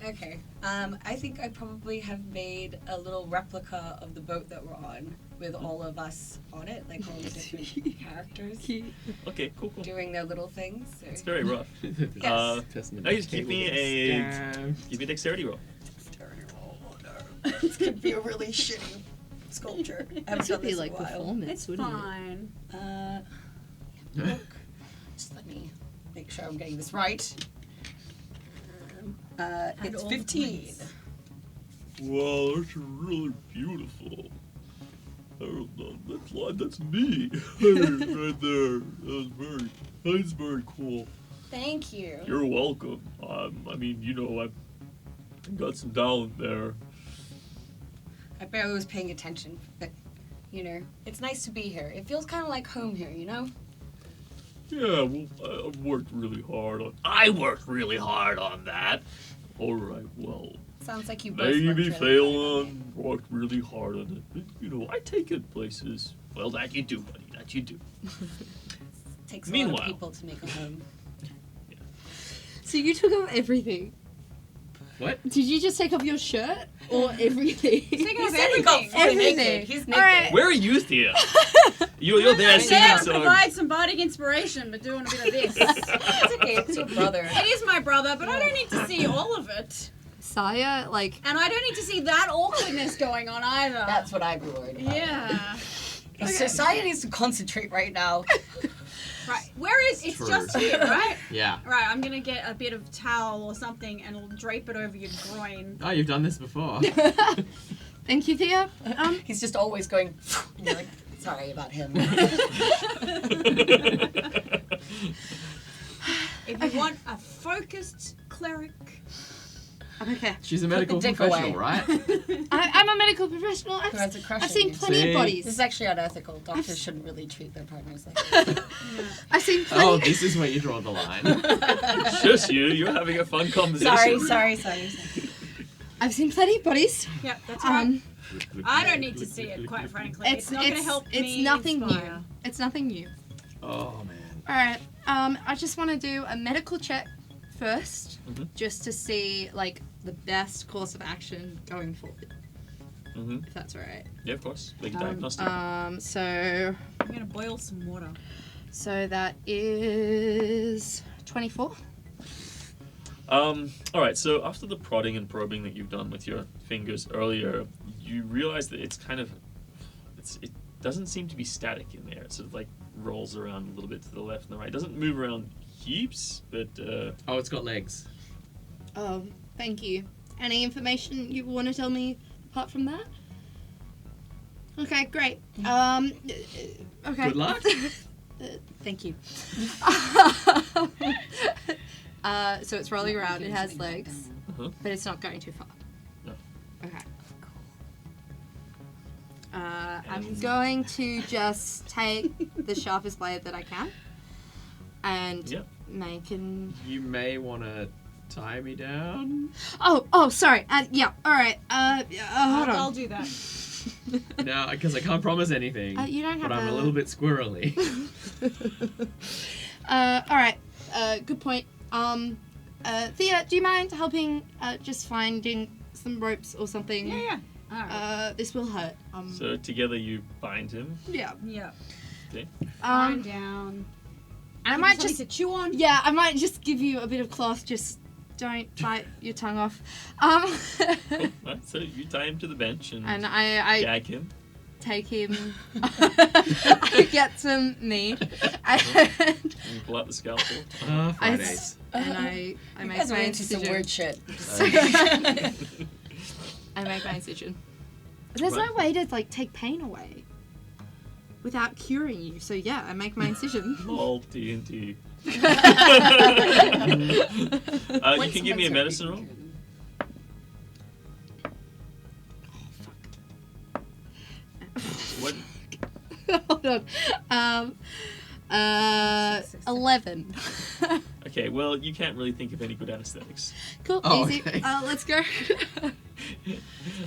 Speaker 2: Okay. I think I probably have made a little replica of the boat that we're on, with all of us on it, like all the different characters
Speaker 1: Okay, cool.
Speaker 2: doing their little things. So.
Speaker 1: It's very rough.
Speaker 2: Yes.
Speaker 1: Now just give me a dexterity roll.
Speaker 2: It's gonna be a really shitty sculpture. I haven't
Speaker 3: This would
Speaker 2: done
Speaker 3: be
Speaker 2: this in
Speaker 3: like
Speaker 2: a while.
Speaker 3: performance,
Speaker 5: It's
Speaker 3: wouldn't
Speaker 5: fine.
Speaker 2: Look. Just let me make sure I'm getting this right. It's
Speaker 5: all
Speaker 2: 15.
Speaker 1: Wow, that's really beautiful. I don't know. That's me. Right there. That's very cool.
Speaker 2: Thank you.
Speaker 1: You're welcome. I mean, you know,
Speaker 4: got some talent there.
Speaker 2: I barely was paying attention, but, you know, it's nice to be here. It feels kind of like home here, you know?
Speaker 4: Yeah, well, I worked really hard on that. All right, well,
Speaker 2: Sounds like you both worked
Speaker 4: maybe
Speaker 2: really
Speaker 4: fail
Speaker 2: hard.
Speaker 4: on, worked really hard on it. But, you know, I take it places. Well, that you do, buddy. That you do.
Speaker 2: Takes a lot
Speaker 4: Meanwhile.
Speaker 2: of people to make a home.
Speaker 3: So you took off everything.
Speaker 6: What?
Speaker 3: Did you just take off your shirt or everything?
Speaker 5: Taking off
Speaker 2: said he got
Speaker 5: everything.
Speaker 2: fully
Speaker 3: Everything.
Speaker 2: naked. He's naked.
Speaker 3: Alright.
Speaker 4: Where are you, Thea? You're there
Speaker 5: I'm
Speaker 4: singing
Speaker 5: there to
Speaker 4: songs.
Speaker 5: provide some bardic inspiration, but doing a bit of this.
Speaker 2: It's okay, it's your brother.
Speaker 5: It is my brother, but I don't need to see all of it.
Speaker 3: Saya, like,
Speaker 5: And I don't need to see that awkwardness going on either.
Speaker 2: That's what I'd be worried about.
Speaker 5: Yeah.
Speaker 2: Society needs to concentrate right now.
Speaker 5: Right. Where is it's
Speaker 6: True.
Speaker 5: just here, right?
Speaker 6: Yeah.
Speaker 5: Right, I'm gonna get a bit of towel or something and I'll drape it over your groin.
Speaker 6: Oh, you've done this before.
Speaker 3: thank you, Thea.
Speaker 2: He's just always going, and you're like, sorry about him.
Speaker 5: If you want a focused cleric.
Speaker 3: I'm okay.
Speaker 6: She's a medical
Speaker 2: dick
Speaker 6: professional,
Speaker 2: away.
Speaker 6: right?
Speaker 3: I'm a medical professional.
Speaker 2: Who has a crush
Speaker 3: I've
Speaker 2: on
Speaker 3: seen
Speaker 2: you.
Speaker 3: plenty
Speaker 6: See?
Speaker 3: of bodies.
Speaker 2: This is actually unethical. Doctors shouldn't really treat their partners like this.
Speaker 3: I've seen plenty.
Speaker 6: Oh, this is where you draw the line.
Speaker 4: Shush you, you're having a fun conversation.
Speaker 2: Sorry.
Speaker 3: I've seen plenty of bodies.
Speaker 5: Yep, that's right. I don't need to
Speaker 6: Good,
Speaker 5: see it,
Speaker 6: good,
Speaker 5: quite
Speaker 6: good.
Speaker 5: frankly. It's not gonna help
Speaker 3: It's
Speaker 5: me
Speaker 3: nothing
Speaker 5: inspire.
Speaker 3: new. It's nothing new.
Speaker 6: Oh, man.
Speaker 3: All right. I just want to do a medical check first, just to see like the best course of action going forward.
Speaker 4: Mm-hmm.
Speaker 3: If that's all right.
Speaker 4: Yeah, of course. Make a diagnostic.
Speaker 3: So
Speaker 5: I'm gonna boil some water.
Speaker 3: that is 24.
Speaker 4: All right. So after the prodding and probing that you've done with your fingers earlier, you realize that it doesn't seem to be static in there. It sort of like rolls around a little bit to the left and the right. It doesn't move around heaps, but
Speaker 6: Oh, it's got legs.
Speaker 3: Oh, thank you. Any information you want to tell me apart from that? Okay, great. Okay.
Speaker 6: Good luck.
Speaker 3: Thank you. So it's rolling around. It has legs,
Speaker 4: Uh-huh.
Speaker 3: but it's not going too far.
Speaker 4: No.
Speaker 3: Okay. I'm going to just take the sharpest blade that I can and
Speaker 4: Yep.
Speaker 3: make an.
Speaker 6: You may want to tie me down.
Speaker 3: Oh, sorry. Yeah. All right. Hold
Speaker 5: I'll
Speaker 3: on.
Speaker 5: do that.
Speaker 6: No, because I can't promise anything.
Speaker 3: You don't have
Speaker 6: but I'm a little bit squirrely.
Speaker 3: All right. Good point. Thea, do you mind helping just finding some ropes or something?
Speaker 5: Yeah. Alright.
Speaker 3: This will hurt.
Speaker 4: So together you bind him.
Speaker 3: Yeah.
Speaker 5: Yeah.
Speaker 3: Um,
Speaker 5: Lying down.
Speaker 3: I might
Speaker 5: Something
Speaker 3: just.
Speaker 5: to chew on.
Speaker 3: Yeah, I might just give you a bit of cloth. Just don't bite your tongue off.
Speaker 4: Cool. Right, so you tie him to the bench and
Speaker 3: I
Speaker 4: gag him.
Speaker 3: take him. I get some meat and
Speaker 4: And you pull out the scalpel.
Speaker 6: Fridays.
Speaker 3: I
Speaker 2: You
Speaker 3: make
Speaker 2: guys are
Speaker 3: my
Speaker 2: into some
Speaker 3: incision.
Speaker 2: weird shit.
Speaker 3: I make my incision. There's no way to like take pain away without curing you. So yeah, I make my incision.
Speaker 4: Lol, TNT. You can give me a medicine roll. What?
Speaker 3: Hold on. 11.
Speaker 4: Okay, well, you can't really think of any good anesthetics.
Speaker 3: Cool,
Speaker 6: Oh,
Speaker 3: easy.
Speaker 6: okay.
Speaker 3: Let's go.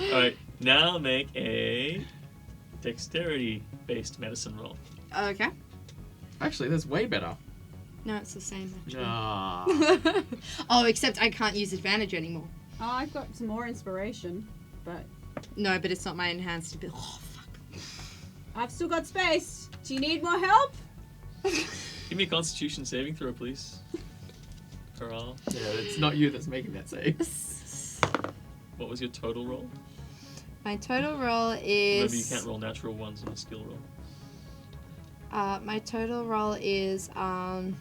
Speaker 4: Alright, now make a dexterity-based medicine roll.
Speaker 3: Okay.
Speaker 6: Actually, that's way better.
Speaker 3: No, it's the same. Actually.
Speaker 6: Nah.
Speaker 3: Oh, except I can't use advantage anymore.
Speaker 5: Oh, I've got some more inspiration, but
Speaker 3: No, but it's not my enhanced ability. Oh, fuck.
Speaker 5: I've still got space. Do you need more help?
Speaker 4: Give me a constitution saving throw, please. Corral.
Speaker 6: Yeah, it's not you that's making that save.
Speaker 4: What was your total roll?
Speaker 3: My total roll is.
Speaker 4: Remember, you can't roll natural ones on a skill roll.
Speaker 3: My total roll is 12.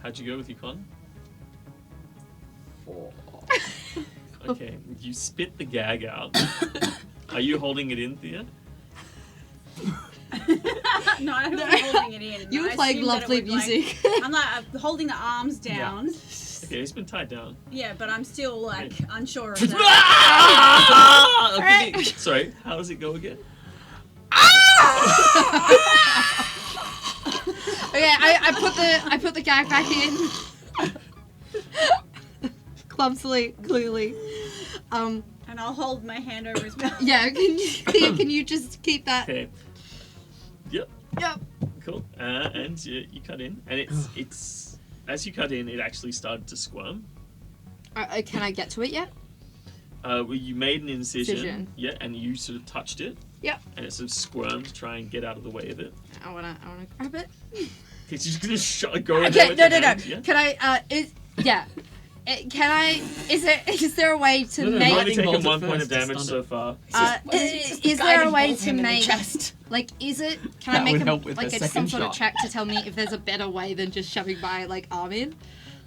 Speaker 4: How'd you go with your con?
Speaker 6: 4.
Speaker 4: Okay, you spit the gag out. Are you holding it in, Thea?
Speaker 5: No, I'm not holding it in.
Speaker 3: You were
Speaker 5: I
Speaker 3: playing
Speaker 5: assumed that it
Speaker 3: lovely
Speaker 5: would, like-
Speaker 3: music.
Speaker 5: I'm like holding the arms down.
Speaker 1: Okay, he's been tied down.
Speaker 5: Yeah, but I'm still like unsure of that.
Speaker 1: Ah! Okay,
Speaker 3: Alright.
Speaker 1: sorry, how does it go again?
Speaker 3: Okay, I put the gag back in. Clumsily, clearly.
Speaker 5: And I'll hold my hand over his mouth.
Speaker 3: Yeah, can you just keep that?
Speaker 1: Okay. Yep.
Speaker 3: Yep.
Speaker 1: Cool. And you cut in, and it's as you cut in, it actually started to squirm.
Speaker 3: Can I get to it yet?
Speaker 1: Well, you made an incision.
Speaker 3: Incision.
Speaker 1: Yeah, and you sort of touched it.
Speaker 3: Yep.
Speaker 1: And it sort of squirmed to try and get out of the way of it.
Speaker 3: I wanna grab it.
Speaker 1: Okay, so you're just gonna go in there
Speaker 3: Okay,
Speaker 1: with
Speaker 3: no.
Speaker 1: your hand, yeah?
Speaker 3: Can I? Can I? Is there a way to
Speaker 6: No,
Speaker 1: You've
Speaker 3: make?
Speaker 1: only
Speaker 6: Lightning
Speaker 1: taken
Speaker 6: bolt
Speaker 1: 1
Speaker 6: at
Speaker 1: point of
Speaker 6: first to
Speaker 1: damage
Speaker 6: stun
Speaker 1: so
Speaker 6: it.
Speaker 1: far.
Speaker 3: Is there a way to
Speaker 2: him in the
Speaker 3: make?
Speaker 2: chest?
Speaker 3: Like, is it? Can
Speaker 6: That
Speaker 3: I make
Speaker 6: would
Speaker 3: a,
Speaker 6: help with
Speaker 3: like
Speaker 6: the
Speaker 3: some
Speaker 6: second
Speaker 3: sort of
Speaker 6: shot.
Speaker 3: check to tell me if there's a better way than just shoving my like arm in?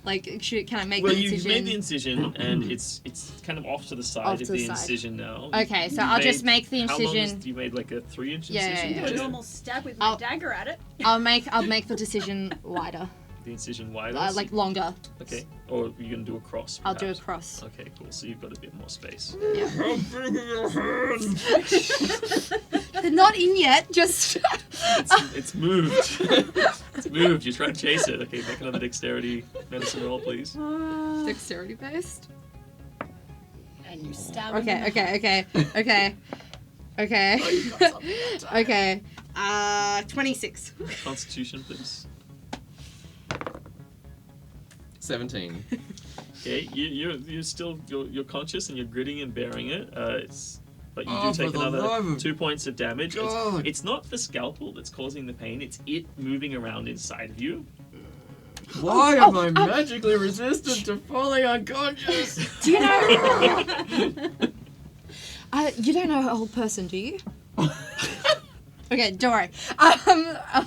Speaker 3: Like, can I make
Speaker 1: Well,
Speaker 3: the
Speaker 1: you've
Speaker 3: incision?
Speaker 1: made the incision, and it's kind of off to the side
Speaker 3: Off
Speaker 1: of
Speaker 3: to
Speaker 1: the
Speaker 3: the side.
Speaker 1: incision now.
Speaker 3: Okay, so
Speaker 1: You
Speaker 3: I'll just
Speaker 1: made-
Speaker 3: make the
Speaker 1: How long
Speaker 3: incision.
Speaker 1: is, you made like a 3-inch
Speaker 3: Yeah,
Speaker 1: incision?
Speaker 3: yeah,
Speaker 5: Do a
Speaker 3: yeah.
Speaker 5: normal stab with my
Speaker 3: I'll-
Speaker 5: dagger at it.
Speaker 3: I'll make the decision wider,
Speaker 1: The incision wider?
Speaker 3: like longer.
Speaker 1: Okay. Or are you going to do a cross?
Speaker 3: I'll do a
Speaker 1: perhaps?
Speaker 3: cross.
Speaker 1: Okay, cool. So you've got a bit more space.
Speaker 3: Yeah.
Speaker 1: How big are your hands?
Speaker 3: They're not in yet. Just.
Speaker 1: It's moved. It's moved. You try to chase it. Okay, make another dexterity medicine roll, please.
Speaker 3: Dexterity based.
Speaker 2: And you stab him. in
Speaker 3: Okay. Okay. 26.
Speaker 1: Constitution, please.
Speaker 6: 17.
Speaker 1: Okay, you're still you're conscious and you're gritting and bearing it. But you
Speaker 6: Oh,
Speaker 1: do take
Speaker 6: for the love
Speaker 1: another
Speaker 6: of
Speaker 1: 2 points of damage.
Speaker 6: God.
Speaker 1: It's not the scalpel that's causing the pain. It's it moving around inside of you.
Speaker 6: Why am I magically resistant to falling unconscious?
Speaker 3: Do you know? You don't know a whole person, do you? Okay, don't worry. Now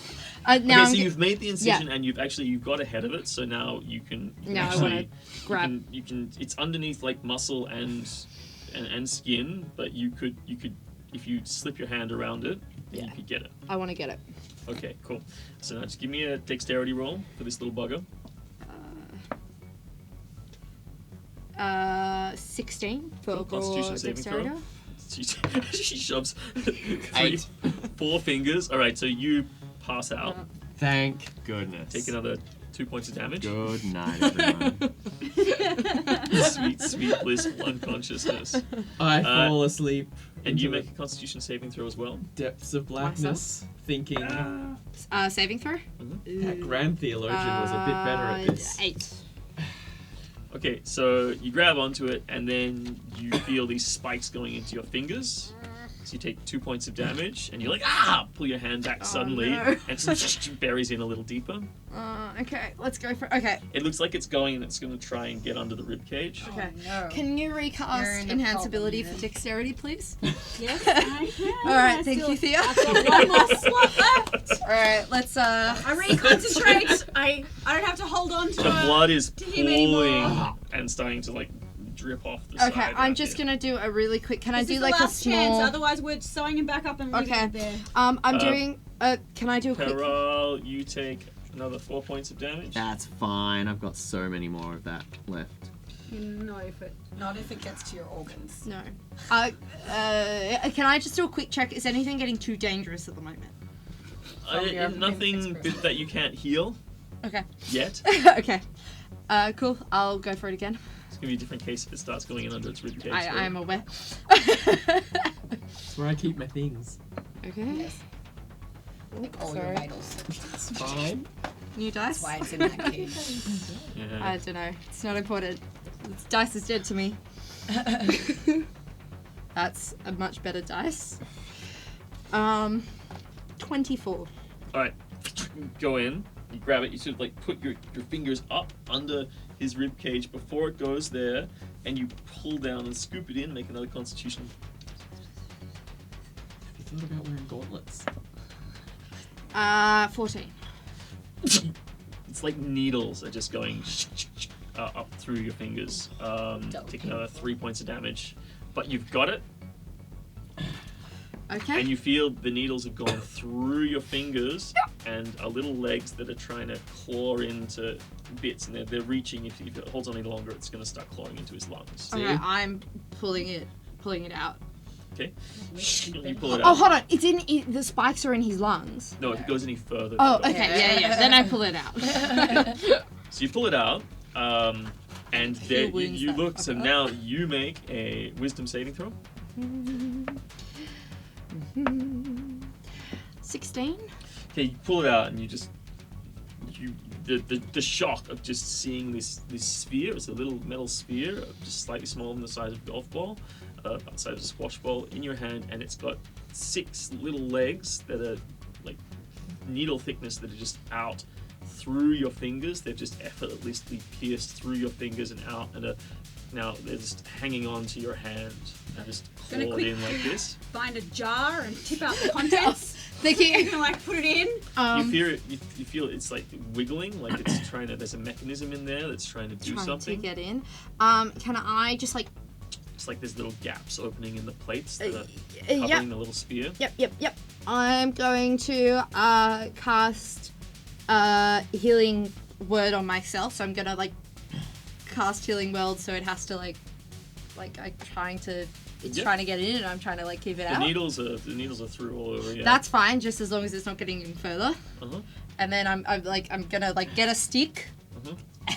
Speaker 1: Okay,
Speaker 3: I'm
Speaker 1: so
Speaker 3: g-
Speaker 1: you've made the incision and you've got ahead of it. So now you can
Speaker 3: Now I
Speaker 1: actually
Speaker 3: wanna grab.
Speaker 1: You can it's underneath like muscle and skin, but you could if you slip your hand around it, then you could get it.
Speaker 3: I want to get it.
Speaker 1: Okay, cool. So now just give me a dexterity roll for this little bugger.
Speaker 3: 16 for
Speaker 1: Cool, Constitution saving
Speaker 3: dexterity.
Speaker 1: throw. She shoves
Speaker 6: 8.
Speaker 1: 4 fingers. All right, so you pass out.
Speaker 6: Thank goodness.
Speaker 1: Take another 2 points of damage.
Speaker 6: Good night, everyone.
Speaker 1: Sweet blissful unconsciousness.
Speaker 6: I fall asleep.
Speaker 1: And you
Speaker 6: into
Speaker 1: make a Constitution saving throw as well.
Speaker 6: the depths of blackness, thinking
Speaker 3: Saving throw.
Speaker 6: that grand theologian was a bit better at this.
Speaker 3: 8.
Speaker 1: Okay, so you grab onto it, and then you feel these spikes going into your fingers. So you take 2 points of damage, and you're like, ah! Pull your hand back suddenly,
Speaker 3: no.
Speaker 1: and it buries in a little deeper.
Speaker 3: Okay, let's go for. Okay,
Speaker 1: It looks like it's going, and it's going to try and get under the rib cage.
Speaker 3: okay.
Speaker 2: No.
Speaker 3: Can you
Speaker 2: You're
Speaker 3: recast
Speaker 2: in a
Speaker 3: enhance
Speaker 2: problem,
Speaker 3: ability
Speaker 2: then.
Speaker 3: for dexterity, please?
Speaker 5: Yes, I can.
Speaker 3: All right,
Speaker 5: I
Speaker 3: thank
Speaker 5: still-
Speaker 3: you, Thea.
Speaker 5: I've got one more slot left.
Speaker 3: All right, let's.
Speaker 5: I reconcentrate. I don't have to hold on to
Speaker 1: The
Speaker 5: it.
Speaker 1: blood is
Speaker 5: to him anymore.
Speaker 1: pooling and starting to, like, drip off the side.
Speaker 3: Okay, I'm
Speaker 1: around
Speaker 3: just
Speaker 1: here.
Speaker 3: gonna do a really quick. Can I
Speaker 5: This
Speaker 3: do
Speaker 5: is
Speaker 3: like
Speaker 5: the
Speaker 3: a
Speaker 5: last chance,
Speaker 3: small?
Speaker 5: otherwise we're sewing him back up and leaving
Speaker 3: Okay.
Speaker 5: it there.
Speaker 3: I'm doing. Can I do a quick?
Speaker 1: Peral, you take another 4 points of damage.
Speaker 6: That's fine. I've got so many more of that left.
Speaker 5: No, if it.
Speaker 2: Not if it gets to your organs.
Speaker 3: No. Can I just do a quick check? Is anything getting too dangerous at the moment?
Speaker 2: From your
Speaker 1: Nothing
Speaker 2: experience.
Speaker 1: that you can't heal
Speaker 3: Okay.
Speaker 1: yet.
Speaker 3: Okay. Cool. I'll go for it again.
Speaker 1: It's gonna be a different case if it starts going in under its rib cage.
Speaker 3: I
Speaker 1: though.
Speaker 3: am aware.
Speaker 6: That's where I keep my things.
Speaker 3: Okay.
Speaker 2: Yes. Like all your
Speaker 3: Sorry.
Speaker 2: vitals.
Speaker 6: It's fine.
Speaker 3: New dice.
Speaker 2: That's why it's in that cage.
Speaker 1: Yeah.
Speaker 3: I don't know. It's not important. This dice is dead to me. That's a much better dice. 24.
Speaker 1: Alright, go in, you grab it, you sort of like put your fingers up under his rib cage before it goes there, and you pull down and scoop it in, make another constitution.
Speaker 6: Have you thought about wearing gauntlets?
Speaker 3: 14.
Speaker 1: It's like needles are just going up through your fingers. Take another 3 points of damage. But you've got it.
Speaker 3: Okay.
Speaker 1: And you feel the needles have gone through your fingers and are little legs that are trying to claw into bits, and they're reaching. If it holds on any longer, it's going to start clawing into his lungs.
Speaker 3: Okay, I'm pulling it out.
Speaker 1: Okay. You pull it
Speaker 3: Oh,
Speaker 1: out.
Speaker 3: hold on. The spikes are in his lungs.
Speaker 1: No, if it goes any further.
Speaker 3: Oh,
Speaker 1: then
Speaker 3: okay. Yeah. Then I pull it out.
Speaker 1: So you pull it out, and there
Speaker 3: wounds
Speaker 1: you
Speaker 3: that
Speaker 1: look. So
Speaker 3: fucker.
Speaker 1: now you make a wisdom saving throw.
Speaker 3: 16.
Speaker 1: Okay, you pull it out, and the shock of just seeing this sphere. It's a little metal sphere, just slightly smaller than the size of a golf ball, about the size of a squash ball, in your hand, and it's got 6 little legs that are like needle thickness that are just out through your fingers. They've just effortlessly pierced through your fingers and out, and now they're just hanging on to your hand and just
Speaker 5: Gonna
Speaker 1: clawed
Speaker 5: quick
Speaker 1: in like this.
Speaker 5: Find a jar and tip out the contents.
Speaker 3: Thank you.
Speaker 5: And like put it in.
Speaker 1: You feel it's like wiggling, like it's trying to. There's a mechanism in there that's trying to do
Speaker 3: Trying
Speaker 1: something.
Speaker 3: to get in. Can I just like?
Speaker 1: It's like there's little gaps opening in the plates that are
Speaker 3: Yep.
Speaker 1: covering the little spear.
Speaker 3: Yep. I'm going to cast healing word on myself. So I'm gonna like cast healing word. So it has to like I'm trying to. It's
Speaker 1: Yep.
Speaker 3: trying to get in, and I'm trying to like keep it
Speaker 1: The
Speaker 3: out.
Speaker 1: needles are through all over. Yeah.
Speaker 3: That's fine, just as long as it's not getting in further.
Speaker 1: Uh-huh.
Speaker 3: And then I'm gonna like get a stick
Speaker 1: Uh-huh.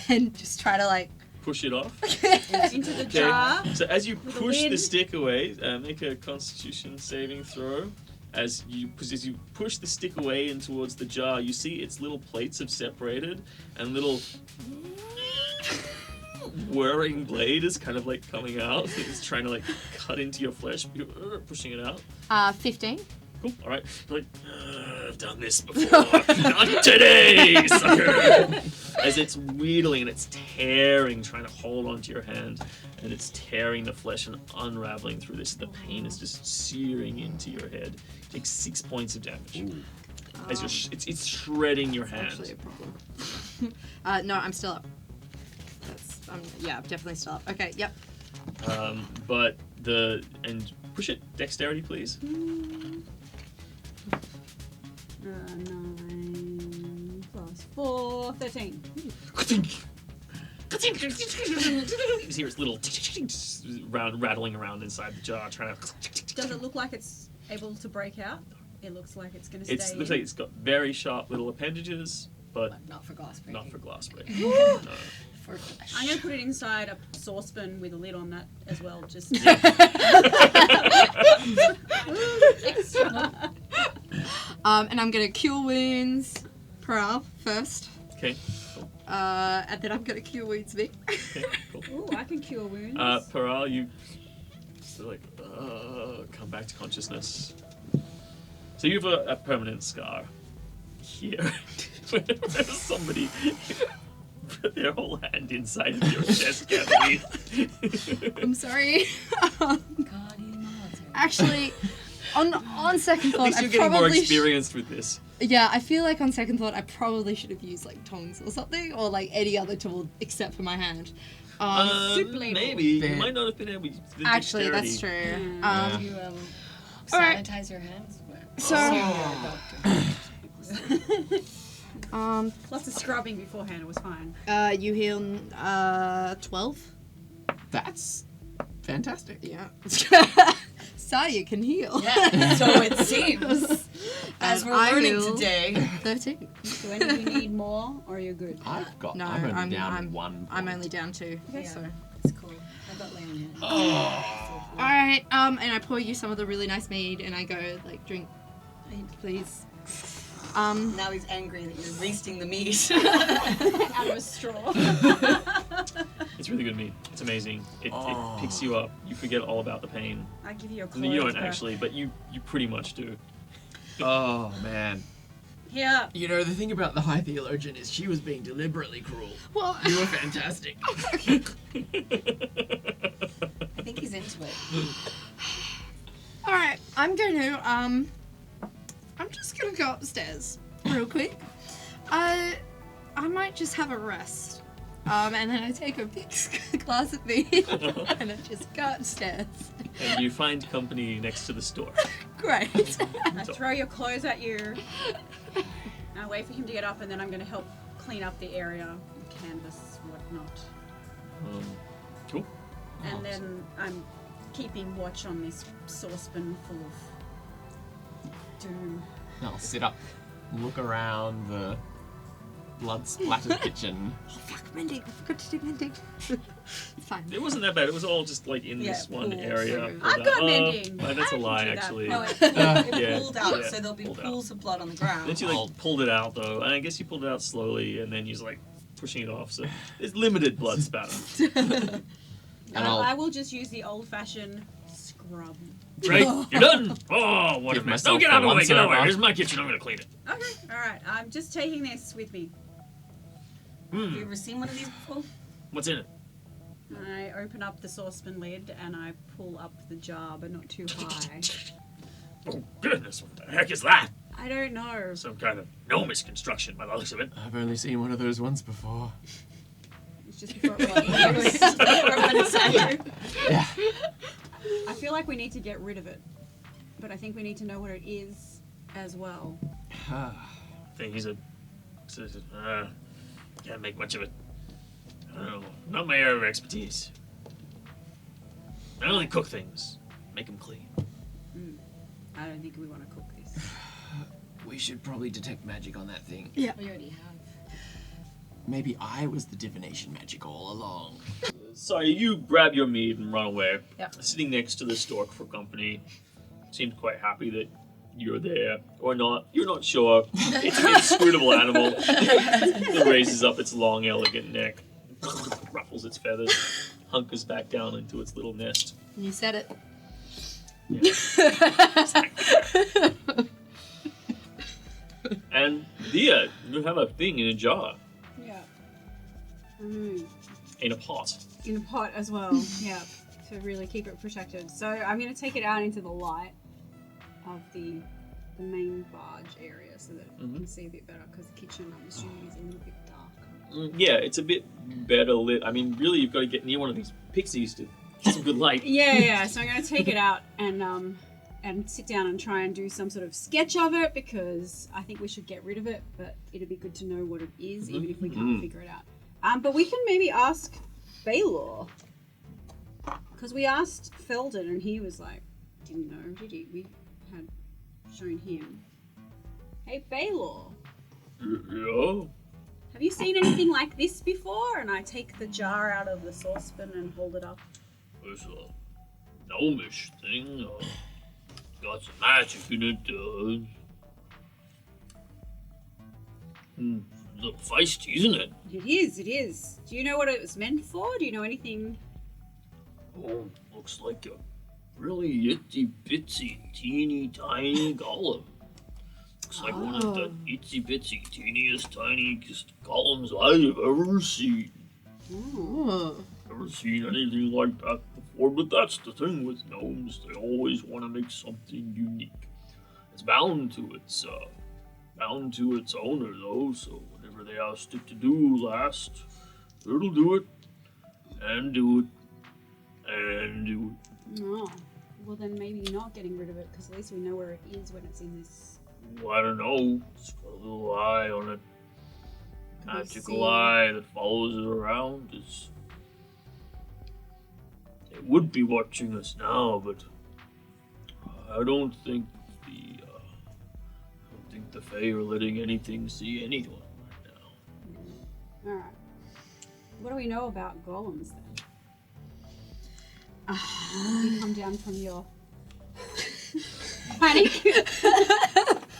Speaker 3: and just try to like.
Speaker 1: Push it off.
Speaker 5: Into the
Speaker 1: Okay.
Speaker 5: jar.
Speaker 1: So as you
Speaker 5: With a
Speaker 1: push the
Speaker 5: lid.
Speaker 1: stick away, make a Constitution saving throw. As you push the stick away and towards the jar, you see its little plates have separated, and little whirring blade is kind of like coming out. It's trying to like cut into your flesh. You're pushing it out.
Speaker 3: 15.
Speaker 1: Cool. All right. You're like, I've done this before. Not today, sucker. As it's wheedling and it's tearing, trying to hold onto your hand, and it's tearing the flesh and unraveling through this. The pain is just searing into your head. Take 6 points of damage. As you're it's shredding your hand.
Speaker 3: Actually a problem. No, I'm still up. I'm definitely still up. Okay, yep.
Speaker 1: But and push it. Dexterity, please.
Speaker 5: 9 plus 4, 13.
Speaker 1: You hear its little rattling around inside the jar, trying to.
Speaker 5: Does it look like it's able to break out? It looks like it's going to
Speaker 1: It
Speaker 5: stay
Speaker 1: looks
Speaker 5: in.
Speaker 1: like it's got very sharp little appendages, but
Speaker 2: But not for glass breaking.
Speaker 1: not for glass breaking. No.
Speaker 2: For flesh.
Speaker 5: I'm going to put it inside a saucepan with a lid on that as well, just extra.
Speaker 3: And I'm gonna cure wounds Pearl first.
Speaker 1: Okay.
Speaker 3: And then I'm gonna cure wounds me.
Speaker 1: Okay. Cool.
Speaker 5: Ooh, I can cure wounds.
Speaker 1: Paral, you still like come back to consciousness. So you have a permanent scar here. where somebody put their whole hand inside of your chest cavity.
Speaker 3: I'm sorry.
Speaker 2: God, you military.
Speaker 3: Actually, on second
Speaker 1: At
Speaker 3: thought,
Speaker 1: least
Speaker 3: I
Speaker 1: you're getting more
Speaker 3: probably
Speaker 1: experienced with this.
Speaker 3: yeah, I feel like on second thought, I probably should have used like tongs or something, or like any other tool except for my hand.
Speaker 5: Soup ladle.
Speaker 1: Maybe. You
Speaker 6: Fair.
Speaker 1: might not have been able to use the
Speaker 3: Actually,
Speaker 1: dexterity.
Speaker 3: that's true.
Speaker 6: Yeah.
Speaker 2: You
Speaker 3: Alright.
Speaker 2: sanitize your hands.
Speaker 3: So-
Speaker 5: Lots of scrubbing beforehand, it was fine.
Speaker 3: You heal 12.
Speaker 6: That's fantastic.
Speaker 3: Yeah. Sadia can heal.
Speaker 2: Yeah, so it seems. As
Speaker 3: And
Speaker 2: we're
Speaker 3: I
Speaker 2: learning
Speaker 3: heal
Speaker 2: today.
Speaker 3: 13.
Speaker 5: Do any of you need more, or are you good?
Speaker 6: I've got.
Speaker 3: No,
Speaker 6: I'm only
Speaker 3: I'm-
Speaker 6: down
Speaker 3: I'm-
Speaker 6: one.
Speaker 3: I'm
Speaker 6: point.
Speaker 3: only down 2.
Speaker 2: Okay.
Speaker 3: So.
Speaker 2: It's cool. I got lay on hand.
Speaker 3: Alright, and I pour you some of the really nice mead and I go, like, drink, please.
Speaker 2: Now he's angry that you're wasting the meat.
Speaker 5: Out of a straw.
Speaker 1: It's really good meat. It's amazing. It picks you up. You forget all about the pain.
Speaker 5: I give you a
Speaker 1: I
Speaker 5: clothes
Speaker 1: mean, you don't
Speaker 5: back.
Speaker 1: actually, but you pretty much do.
Speaker 6: Oh man.
Speaker 5: Yeah.
Speaker 6: You know, the thing about the High Theologian is she was being deliberately cruel.
Speaker 3: Well,
Speaker 6: You were fantastic.
Speaker 2: I think he's into it.
Speaker 3: alright, I'm going to, I'm just gonna go upstairs real quick. I might just have a rest. And then I take a big glass of mead and I just go upstairs.
Speaker 1: And you find company next to the store.
Speaker 3: Great.
Speaker 5: I throw your clothes at you. I wait for him to get up, and then I'm going to help clean up the area, canvas, whatnot.
Speaker 1: Cool.
Speaker 5: And then I'm keeping watch on this saucepan full of doom.
Speaker 6: I'll sit up, look around the blood-splattered kitchen.
Speaker 3: Oh, fuck, mending. I forgot to do mending. It's fine.
Speaker 1: It wasn't that bad. It was all just like in this one
Speaker 2: pools.
Speaker 1: area.
Speaker 5: I've got mending.
Speaker 1: That's a
Speaker 5: I can
Speaker 1: lie,
Speaker 5: do that.
Speaker 1: actually.
Speaker 2: No, it
Speaker 1: Yeah,
Speaker 2: pulled out,
Speaker 1: yeah,
Speaker 2: so there'll be
Speaker 1: pulled out.
Speaker 2: pools of blood on the ground.
Speaker 1: Then she like pulled it out though, and I guess you pulled it out slowly, and then you're like pushing it off. So there's limited blood spatter.
Speaker 6: And I'll
Speaker 5: I will just use the old-fashioned scrub.
Speaker 1: Right, you're done. Oh, what a
Speaker 6: Give
Speaker 1: mess!
Speaker 6: myself
Speaker 1: No, get
Speaker 6: the
Speaker 1: out of the way.
Speaker 6: once
Speaker 1: Get out of the way.
Speaker 6: over.
Speaker 1: Here's my kitchen. I'm gonna clean it.
Speaker 5: Okay, all right. I'm just taking this with me.
Speaker 2: Have you ever seen one of these before?
Speaker 1: What's in it?
Speaker 5: I open up the saucepan lid and I pull up the jar, but not too high.
Speaker 1: Oh goodness, what the heck is that?
Speaker 5: I don't know.
Speaker 1: Some kind of gnomish construction by the looks of it.
Speaker 6: I've only seen one of those once before.
Speaker 5: It's just before it
Speaker 6: Yeah.
Speaker 5: I feel like we need to get rid of it, but I think we need to know what it is as well.
Speaker 1: I think he's can't make much of it. I don't know. Not my area of expertise. I only cook things, make them clean.
Speaker 5: I don't think we want to cook this.
Speaker 6: We should probably detect magic on that thing.
Speaker 2: We already have.
Speaker 6: Maybe I was the divination magic all along.
Speaker 1: Sorry, you grab your meat and run away.
Speaker 2: Yeah.
Speaker 1: Sitting next to the stork for company. Seems quite happy that you're there. Or not. You're not sure. It's an inscrutable animal. It raises up its long, elegant neck. Ruffles its feathers. Hunkers back down into its little nest.
Speaker 3: You said it.
Speaker 1: And Dia, you have a thing in a jar.
Speaker 5: Yeah.
Speaker 1: In a pot.
Speaker 5: In a pot as well. Yeah. To really keep it protected. So I'm going to take it out into the light of the main barge area so that you can see a bit better, because the kitchen, I'm assuming, is a little bit darker.
Speaker 1: Yeah, it's a bit better lit. I mean, really, you've got to get near one of these pixies to get some good light.
Speaker 5: Yeah. So I'm going to take it out and sit down and try and do some sort of sketch of it, because I think we should get rid of it, but it'd be good to know what it is, even if we can't figure it out. But we can maybe ask Baylor, because we asked Felden and he was like, didn't know, did he? We had shown him. Hey Baylor,
Speaker 1: Yeah.
Speaker 5: have you seen anything like this before? And I take the jar out of the saucepan and hold it up.
Speaker 1: There's a gnomish thing. Got some magic in it. Look feisty, isn't it?
Speaker 5: It is. Do you know what it was meant for? Do you know anything?
Speaker 1: Oh, looks like a really itsy bitsy, teeny tiny golem. Looks like one of the itsy bitsy, teeniest, tiniest golems I've ever seen. Never seen anything like that before, but that's the thing with gnomes. They always want to make something unique. It's bound to its owner, though, so whatever they ask it to do last, it'll do it, and do it, and do it.
Speaker 5: No. Well, then maybe not getting rid of it, because at least we know where it is when it's in this.
Speaker 1: Well, I don't know. It's got a little eye on it.
Speaker 5: I
Speaker 1: Magical
Speaker 5: see.
Speaker 1: eye that follows it around. It would be watching us now, but I don't think the Fae are letting anything see anyone right now.
Speaker 5: Alright. What do we know about golems then? You come down from your panic.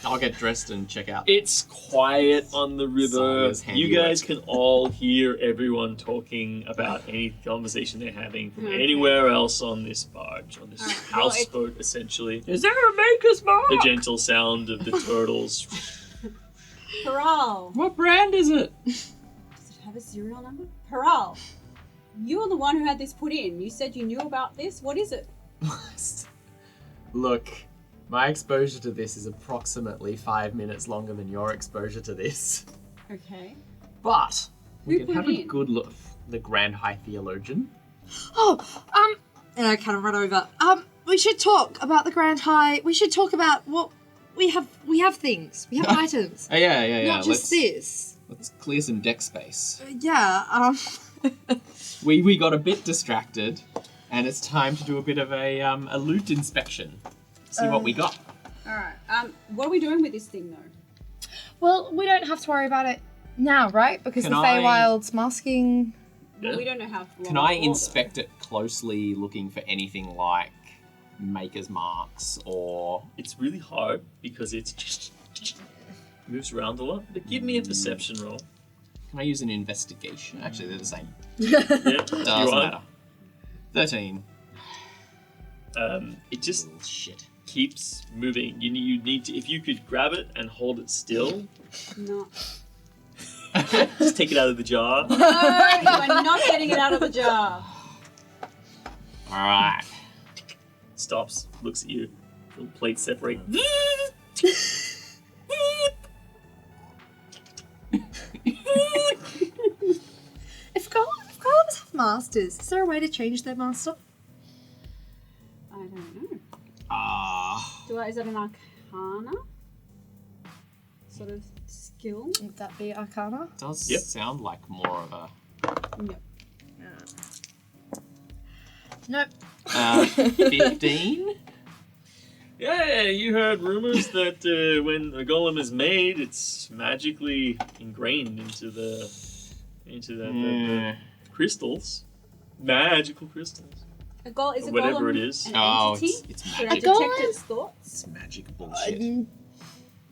Speaker 6: I'll get dressed and check out.
Speaker 1: It's quiet on the river.
Speaker 6: Simon's
Speaker 1: You guys
Speaker 6: handiwork.
Speaker 1: can all hear everyone talking about any conversation they're having from
Speaker 5: Okay.
Speaker 1: anywhere else on this barge, on this
Speaker 5: Alright, well,
Speaker 1: houseboat, essentially.
Speaker 6: Is there a maker's mark?
Speaker 1: The gentle sound of the turtles.
Speaker 5: Paral.
Speaker 6: What brand is it?
Speaker 5: Does it have a serial number? Paral. You're the one who had this put in. You said you knew about this. What is it?
Speaker 6: Look, my exposure to this is approximately 5 minutes longer than your exposure to this.
Speaker 5: Okay.
Speaker 6: But we
Speaker 5: Who
Speaker 6: can
Speaker 5: put
Speaker 6: have
Speaker 5: it
Speaker 6: a
Speaker 5: in?
Speaker 6: good look. The Grand High Theologian.
Speaker 3: And I kind of run over. we should talk about the Grand High. We should talk about what we have. We have things. We have items.
Speaker 6: Oh, yeah.
Speaker 3: Not just this.
Speaker 6: Let's clear some deck space.
Speaker 3: Yeah.
Speaker 6: We got a bit distracted, and it's time to do a bit of a loot inspection. See what we got.
Speaker 5: Alright. What are we doing with this thing though?
Speaker 3: Well, we don't have to worry about it now, right? Because
Speaker 6: Can
Speaker 3: the
Speaker 6: I-
Speaker 3: Feywild's masking.
Speaker 5: Well, we don't know how long.
Speaker 6: Can I
Speaker 5: for, though.
Speaker 6: inspect it closely, looking for anything like maker's marks or...
Speaker 1: It's really hard because it's just moves around a lot. But give me a perception roll.
Speaker 6: Can I use an investigation? Actually, they're the same.
Speaker 1: Yeah,
Speaker 6: Doesn't
Speaker 1: you are.
Speaker 6: matter. 13.
Speaker 1: It just
Speaker 6: Shit.
Speaker 1: keeps moving. You need to. If you could grab it and hold it still,
Speaker 5: No.
Speaker 1: just take it out of the jar.
Speaker 5: No, you are not getting it out of the jar.
Speaker 6: Alright.
Speaker 1: Stops, looks at you. Little plate separate.
Speaker 3: If golems have masters, is there a way to change their master?
Speaker 5: I don't know. Is that an arcana? Sort of skill?
Speaker 3: Would that be Arcana?
Speaker 6: Does
Speaker 1: Yep.
Speaker 6: sound like more of a...
Speaker 5: No.
Speaker 3: Nope.
Speaker 6: 15?
Speaker 1: Yeah, you heard rumors that when a golem is made, it's magically ingrained into the crystals, magical crystals.
Speaker 5: Is a
Speaker 1: Whatever
Speaker 5: golem
Speaker 1: it is.
Speaker 5: an
Speaker 6: Oh,
Speaker 5: entity?
Speaker 6: it's
Speaker 5: Should I
Speaker 6: magic.
Speaker 5: detect its thoughts?
Speaker 6: It's magic bullshit.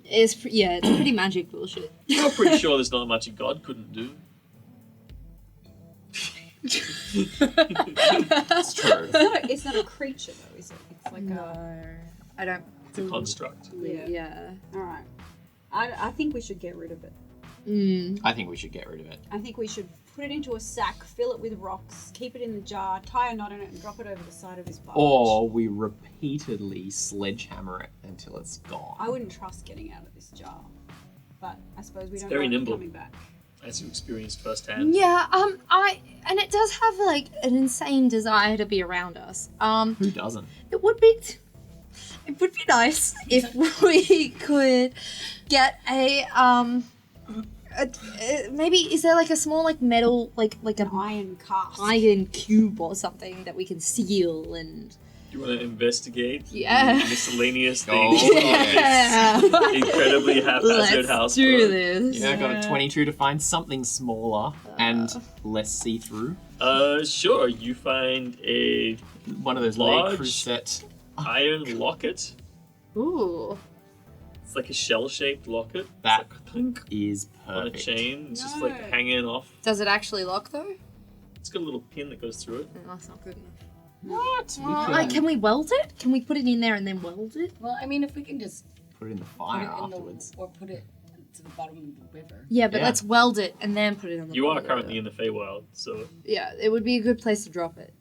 Speaker 3: It's pretty magic bullshit.
Speaker 1: I'm pretty sure there's not much a god couldn't do.
Speaker 6: It's true.
Speaker 5: It's not a creature though, is it? It's like
Speaker 3: I don't.
Speaker 1: It's a construct.
Speaker 3: Yeah.
Speaker 5: Alright. I think we should get rid of it.
Speaker 6: I think we should get rid of it.
Speaker 5: I think we should put it into a sack, fill it with rocks, keep it in the jar, tie a knot in it, and drop it over the side of his barge.
Speaker 6: Or we repeatedly sledgehammer it until it's gone.
Speaker 5: I wouldn't trust getting out of this jar. But I suppose we don't
Speaker 1: very
Speaker 5: know
Speaker 1: nimble.
Speaker 5: coming back.
Speaker 1: As you experienced firsthand.
Speaker 3: Yeah. And it does have like an insane desire to be around us.
Speaker 6: Who doesn't?
Speaker 3: It would be nice if we could get maybe is there like a small like metal like
Speaker 5: An
Speaker 3: a
Speaker 5: iron cast.
Speaker 3: iron cube or something that we can seal and
Speaker 1: You want to investigate
Speaker 3: Yeah.
Speaker 1: the miscellaneous
Speaker 6: Oh,
Speaker 1: things?
Speaker 3: yeah.
Speaker 1: Incredibly haphazard
Speaker 3: Let's
Speaker 1: house.
Speaker 3: do this.
Speaker 6: Yeah, I got a 22 to find something smaller and less see-through.
Speaker 1: Sure. You find a
Speaker 6: One of those
Speaker 1: Large.
Speaker 6: leg crusette.
Speaker 1: iron locket.
Speaker 3: Ooh.
Speaker 1: It's like a shell-shaped locket.
Speaker 6: That
Speaker 1: It's like clink
Speaker 6: is
Speaker 1: on a
Speaker 6: perfect.
Speaker 1: chain. It's just
Speaker 5: No.
Speaker 1: like hanging off.
Speaker 3: Does it actually lock though?
Speaker 1: It's got a little pin that goes through it.
Speaker 3: No, that's not good enough.
Speaker 6: What? We
Speaker 3: Like,
Speaker 6: could
Speaker 3: can we weld it? Can we put it in there and then weld it?
Speaker 2: Well, I mean, if we can just
Speaker 6: put it in the
Speaker 2: put
Speaker 6: fire
Speaker 2: it in
Speaker 6: afterwards.
Speaker 2: or put it to the bottom of the river.
Speaker 3: Yeah, but
Speaker 6: Yeah.
Speaker 3: let's weld it and then put it on the
Speaker 1: You are
Speaker 3: bottom.
Speaker 1: currently in the Feywild, so
Speaker 3: Yeah, it would be a good place to drop it.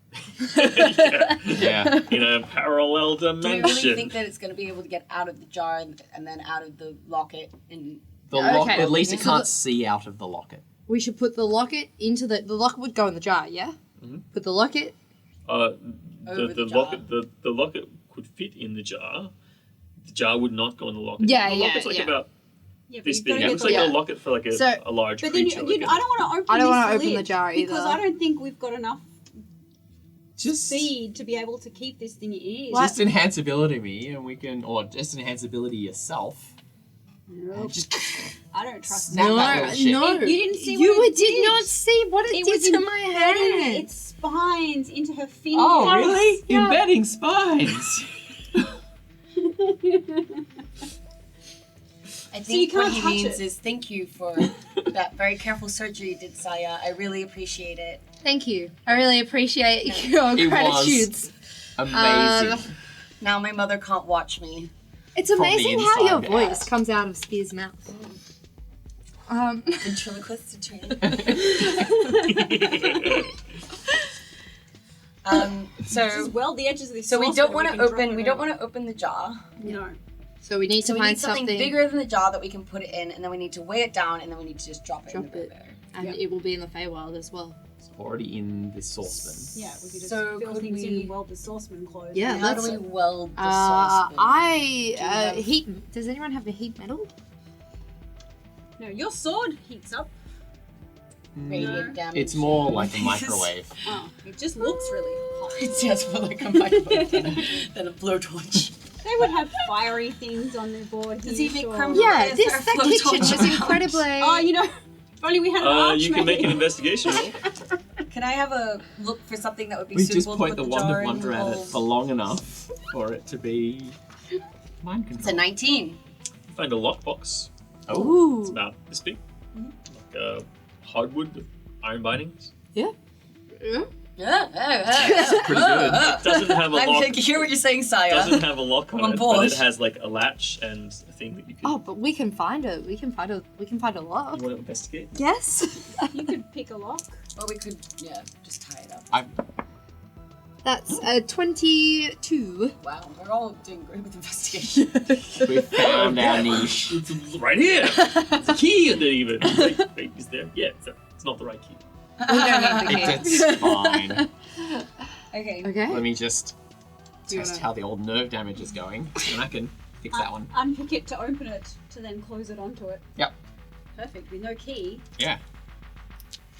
Speaker 1: yeah,
Speaker 6: Yeah.
Speaker 1: in a parallel
Speaker 2: Do we
Speaker 1: dimension.
Speaker 2: really think that it's going to be able to get out of the jar and then out of the locket? And
Speaker 6: The
Speaker 3: Okay.
Speaker 6: locket, at least it
Speaker 3: So
Speaker 6: can't
Speaker 3: the-
Speaker 6: see out of the locket.
Speaker 3: We should put the locket into the locket would go in the jar, yeah?
Speaker 1: Mhm.
Speaker 3: Put the locket.
Speaker 1: The
Speaker 2: Over the
Speaker 1: locket the locket could fit in the jar. The jar would not go in the locket.
Speaker 3: Yeah,
Speaker 1: the
Speaker 3: yeah,
Speaker 1: locket's like
Speaker 3: yeah.
Speaker 1: about
Speaker 5: Yeah, but
Speaker 1: this
Speaker 5: you've
Speaker 1: big.
Speaker 5: gotta
Speaker 1: It
Speaker 5: get
Speaker 1: looks
Speaker 5: the-
Speaker 1: like
Speaker 3: Yeah.
Speaker 1: a locket for like
Speaker 3: So-
Speaker 1: a large
Speaker 5: But then
Speaker 1: creature.
Speaker 5: I
Speaker 1: like
Speaker 5: don't want to open
Speaker 3: I don't
Speaker 5: want
Speaker 3: wanna
Speaker 5: to
Speaker 3: open the jar
Speaker 5: because
Speaker 3: either.
Speaker 5: I don't think we've got enough
Speaker 6: Just,
Speaker 5: speed to be able to keep this thing in ease.
Speaker 3: What?
Speaker 6: just enhance ability me, and we can, or just enhance ability yourself.
Speaker 5: Nope.
Speaker 6: And just
Speaker 5: I don't trust
Speaker 6: Snap
Speaker 5: it.
Speaker 6: that little shit.
Speaker 3: no.
Speaker 5: You didn't see
Speaker 3: You
Speaker 5: what it
Speaker 3: did
Speaker 5: did.
Speaker 3: not see what it,
Speaker 5: It
Speaker 3: did
Speaker 5: was
Speaker 3: to my
Speaker 5: embedding
Speaker 3: hand.
Speaker 5: its spines into her fingers.
Speaker 6: Oh, really?
Speaker 3: Yeah.
Speaker 6: Embedding spines.
Speaker 2: I
Speaker 5: you
Speaker 2: think what
Speaker 5: can't
Speaker 2: he
Speaker 5: touch
Speaker 2: means
Speaker 5: it.
Speaker 2: is thank you for that very careful surgery you did, Saya. I really appreciate it.
Speaker 3: Thank you. I really appreciate your
Speaker 6: It was
Speaker 3: gratitudes.
Speaker 6: Amazing.
Speaker 2: Now my mother can't watch me.
Speaker 3: It's
Speaker 6: From the
Speaker 3: amazing how your
Speaker 6: inside
Speaker 3: voice
Speaker 6: out.
Speaker 3: comes out of Spear's mouth.
Speaker 2: Ventriloquist attorney. So
Speaker 5: Just weld the edges of this.
Speaker 2: so we
Speaker 5: saucer
Speaker 2: don't
Speaker 5: and
Speaker 2: want
Speaker 5: can
Speaker 2: to
Speaker 5: drop
Speaker 2: open.
Speaker 5: it
Speaker 2: We don't
Speaker 5: over.
Speaker 2: want to open the jar.
Speaker 5: No.
Speaker 3: So we need
Speaker 2: So
Speaker 3: to
Speaker 2: we
Speaker 3: find
Speaker 2: need something
Speaker 3: something
Speaker 2: bigger than the jar that we can put it in, and then we need to weigh it down, and then we need to just drop it in
Speaker 3: Drop
Speaker 2: the
Speaker 3: it.
Speaker 2: river.
Speaker 3: and
Speaker 5: Yep.
Speaker 3: it will be in the Feywild as well.
Speaker 6: It's already in the saucepan.
Speaker 5: Yeah, we could just
Speaker 2: So
Speaker 5: fill
Speaker 2: could
Speaker 5: things in
Speaker 2: we-
Speaker 5: and weld the saucepan closed.
Speaker 3: Yeah,
Speaker 2: How
Speaker 3: let's-
Speaker 2: do we weld the saucepan?
Speaker 3: I
Speaker 2: have-
Speaker 3: heat. Does anyone have a heat metal?
Speaker 5: No, your sword heats up.
Speaker 2: Radiant damage.
Speaker 6: It's more like a microwave.
Speaker 5: Oh, it just looks really hot.
Speaker 2: It's just more like a microwave than a blowtorch.
Speaker 5: They would have fiery things on their board.
Speaker 2: Does
Speaker 5: here,
Speaker 2: he make
Speaker 5: sure.
Speaker 2: creme
Speaker 3: Yeah,
Speaker 2: brulee?
Speaker 3: that kitchen was incredibly.
Speaker 5: Oh, you know, if only we had an archway.
Speaker 1: You can make an investigation roll.
Speaker 2: Can I have a look for something that would be
Speaker 6: We
Speaker 2: suitable
Speaker 6: just point
Speaker 2: to
Speaker 6: the
Speaker 2: put
Speaker 6: wand
Speaker 2: jar
Speaker 6: of
Speaker 2: in
Speaker 6: wonder at it
Speaker 2: the
Speaker 6: for long enough for it to be mind
Speaker 2: It's a
Speaker 6: control.
Speaker 2: 19.
Speaker 1: You find a lockbox.
Speaker 6: Oh,
Speaker 1: It's about this big. Like hardwood with iron bindings.
Speaker 2: Yeah.
Speaker 6: pretty good.
Speaker 1: It doesn't have a
Speaker 2: I
Speaker 1: lock.
Speaker 2: can hear what you're saying, Saya.
Speaker 1: Doesn't have a lock on
Speaker 2: I'm
Speaker 1: it,
Speaker 2: bored.
Speaker 1: but it has like a latch and a thing that you can.
Speaker 3: Oh, but we can find it. We can find a lock.
Speaker 1: You want to investigate?
Speaker 3: Yes.
Speaker 5: You could pick a lock.
Speaker 2: Or we could, just tie it up.
Speaker 3: That's a 22.
Speaker 2: Wow, we're all doing great with investigation.
Speaker 6: We found our niche.
Speaker 1: It's right here. It's a key in there even. Wait, is there? Yeah, it's not the right key.
Speaker 2: We don't need the key.
Speaker 6: It's fine.
Speaker 2: Okay.
Speaker 3: Okay.
Speaker 6: Let me just
Speaker 3: Do you
Speaker 6: test
Speaker 3: wanna-
Speaker 6: how the old nerve damage is going, and I can fix that one.
Speaker 5: Unpick it to open it, to then close it onto it.
Speaker 6: Yep.
Speaker 5: Perfect. With no key,
Speaker 6: Yeah.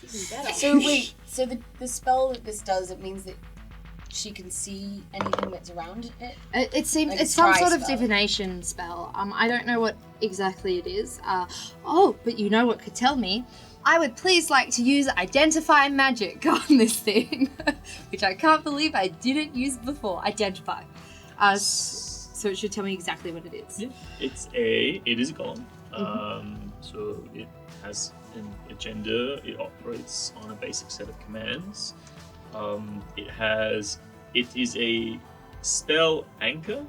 Speaker 5: even better.
Speaker 2: So wait, so the spell that this does, it means that she can see anything that's around it?
Speaker 3: It seems
Speaker 2: Like
Speaker 3: it's
Speaker 2: a
Speaker 3: some
Speaker 2: scry
Speaker 3: sort of
Speaker 2: spell.
Speaker 3: divination spell. I don't know what exactly it is. But you know what could tell me? I would please like to use Identify Magic on this thing, which I can't believe I didn't use before. Identify. So it should tell me exactly what it is.
Speaker 1: Yeah. It is a golem. So it has an agenda. It operates on a basic set of commands. It is a spell anchor,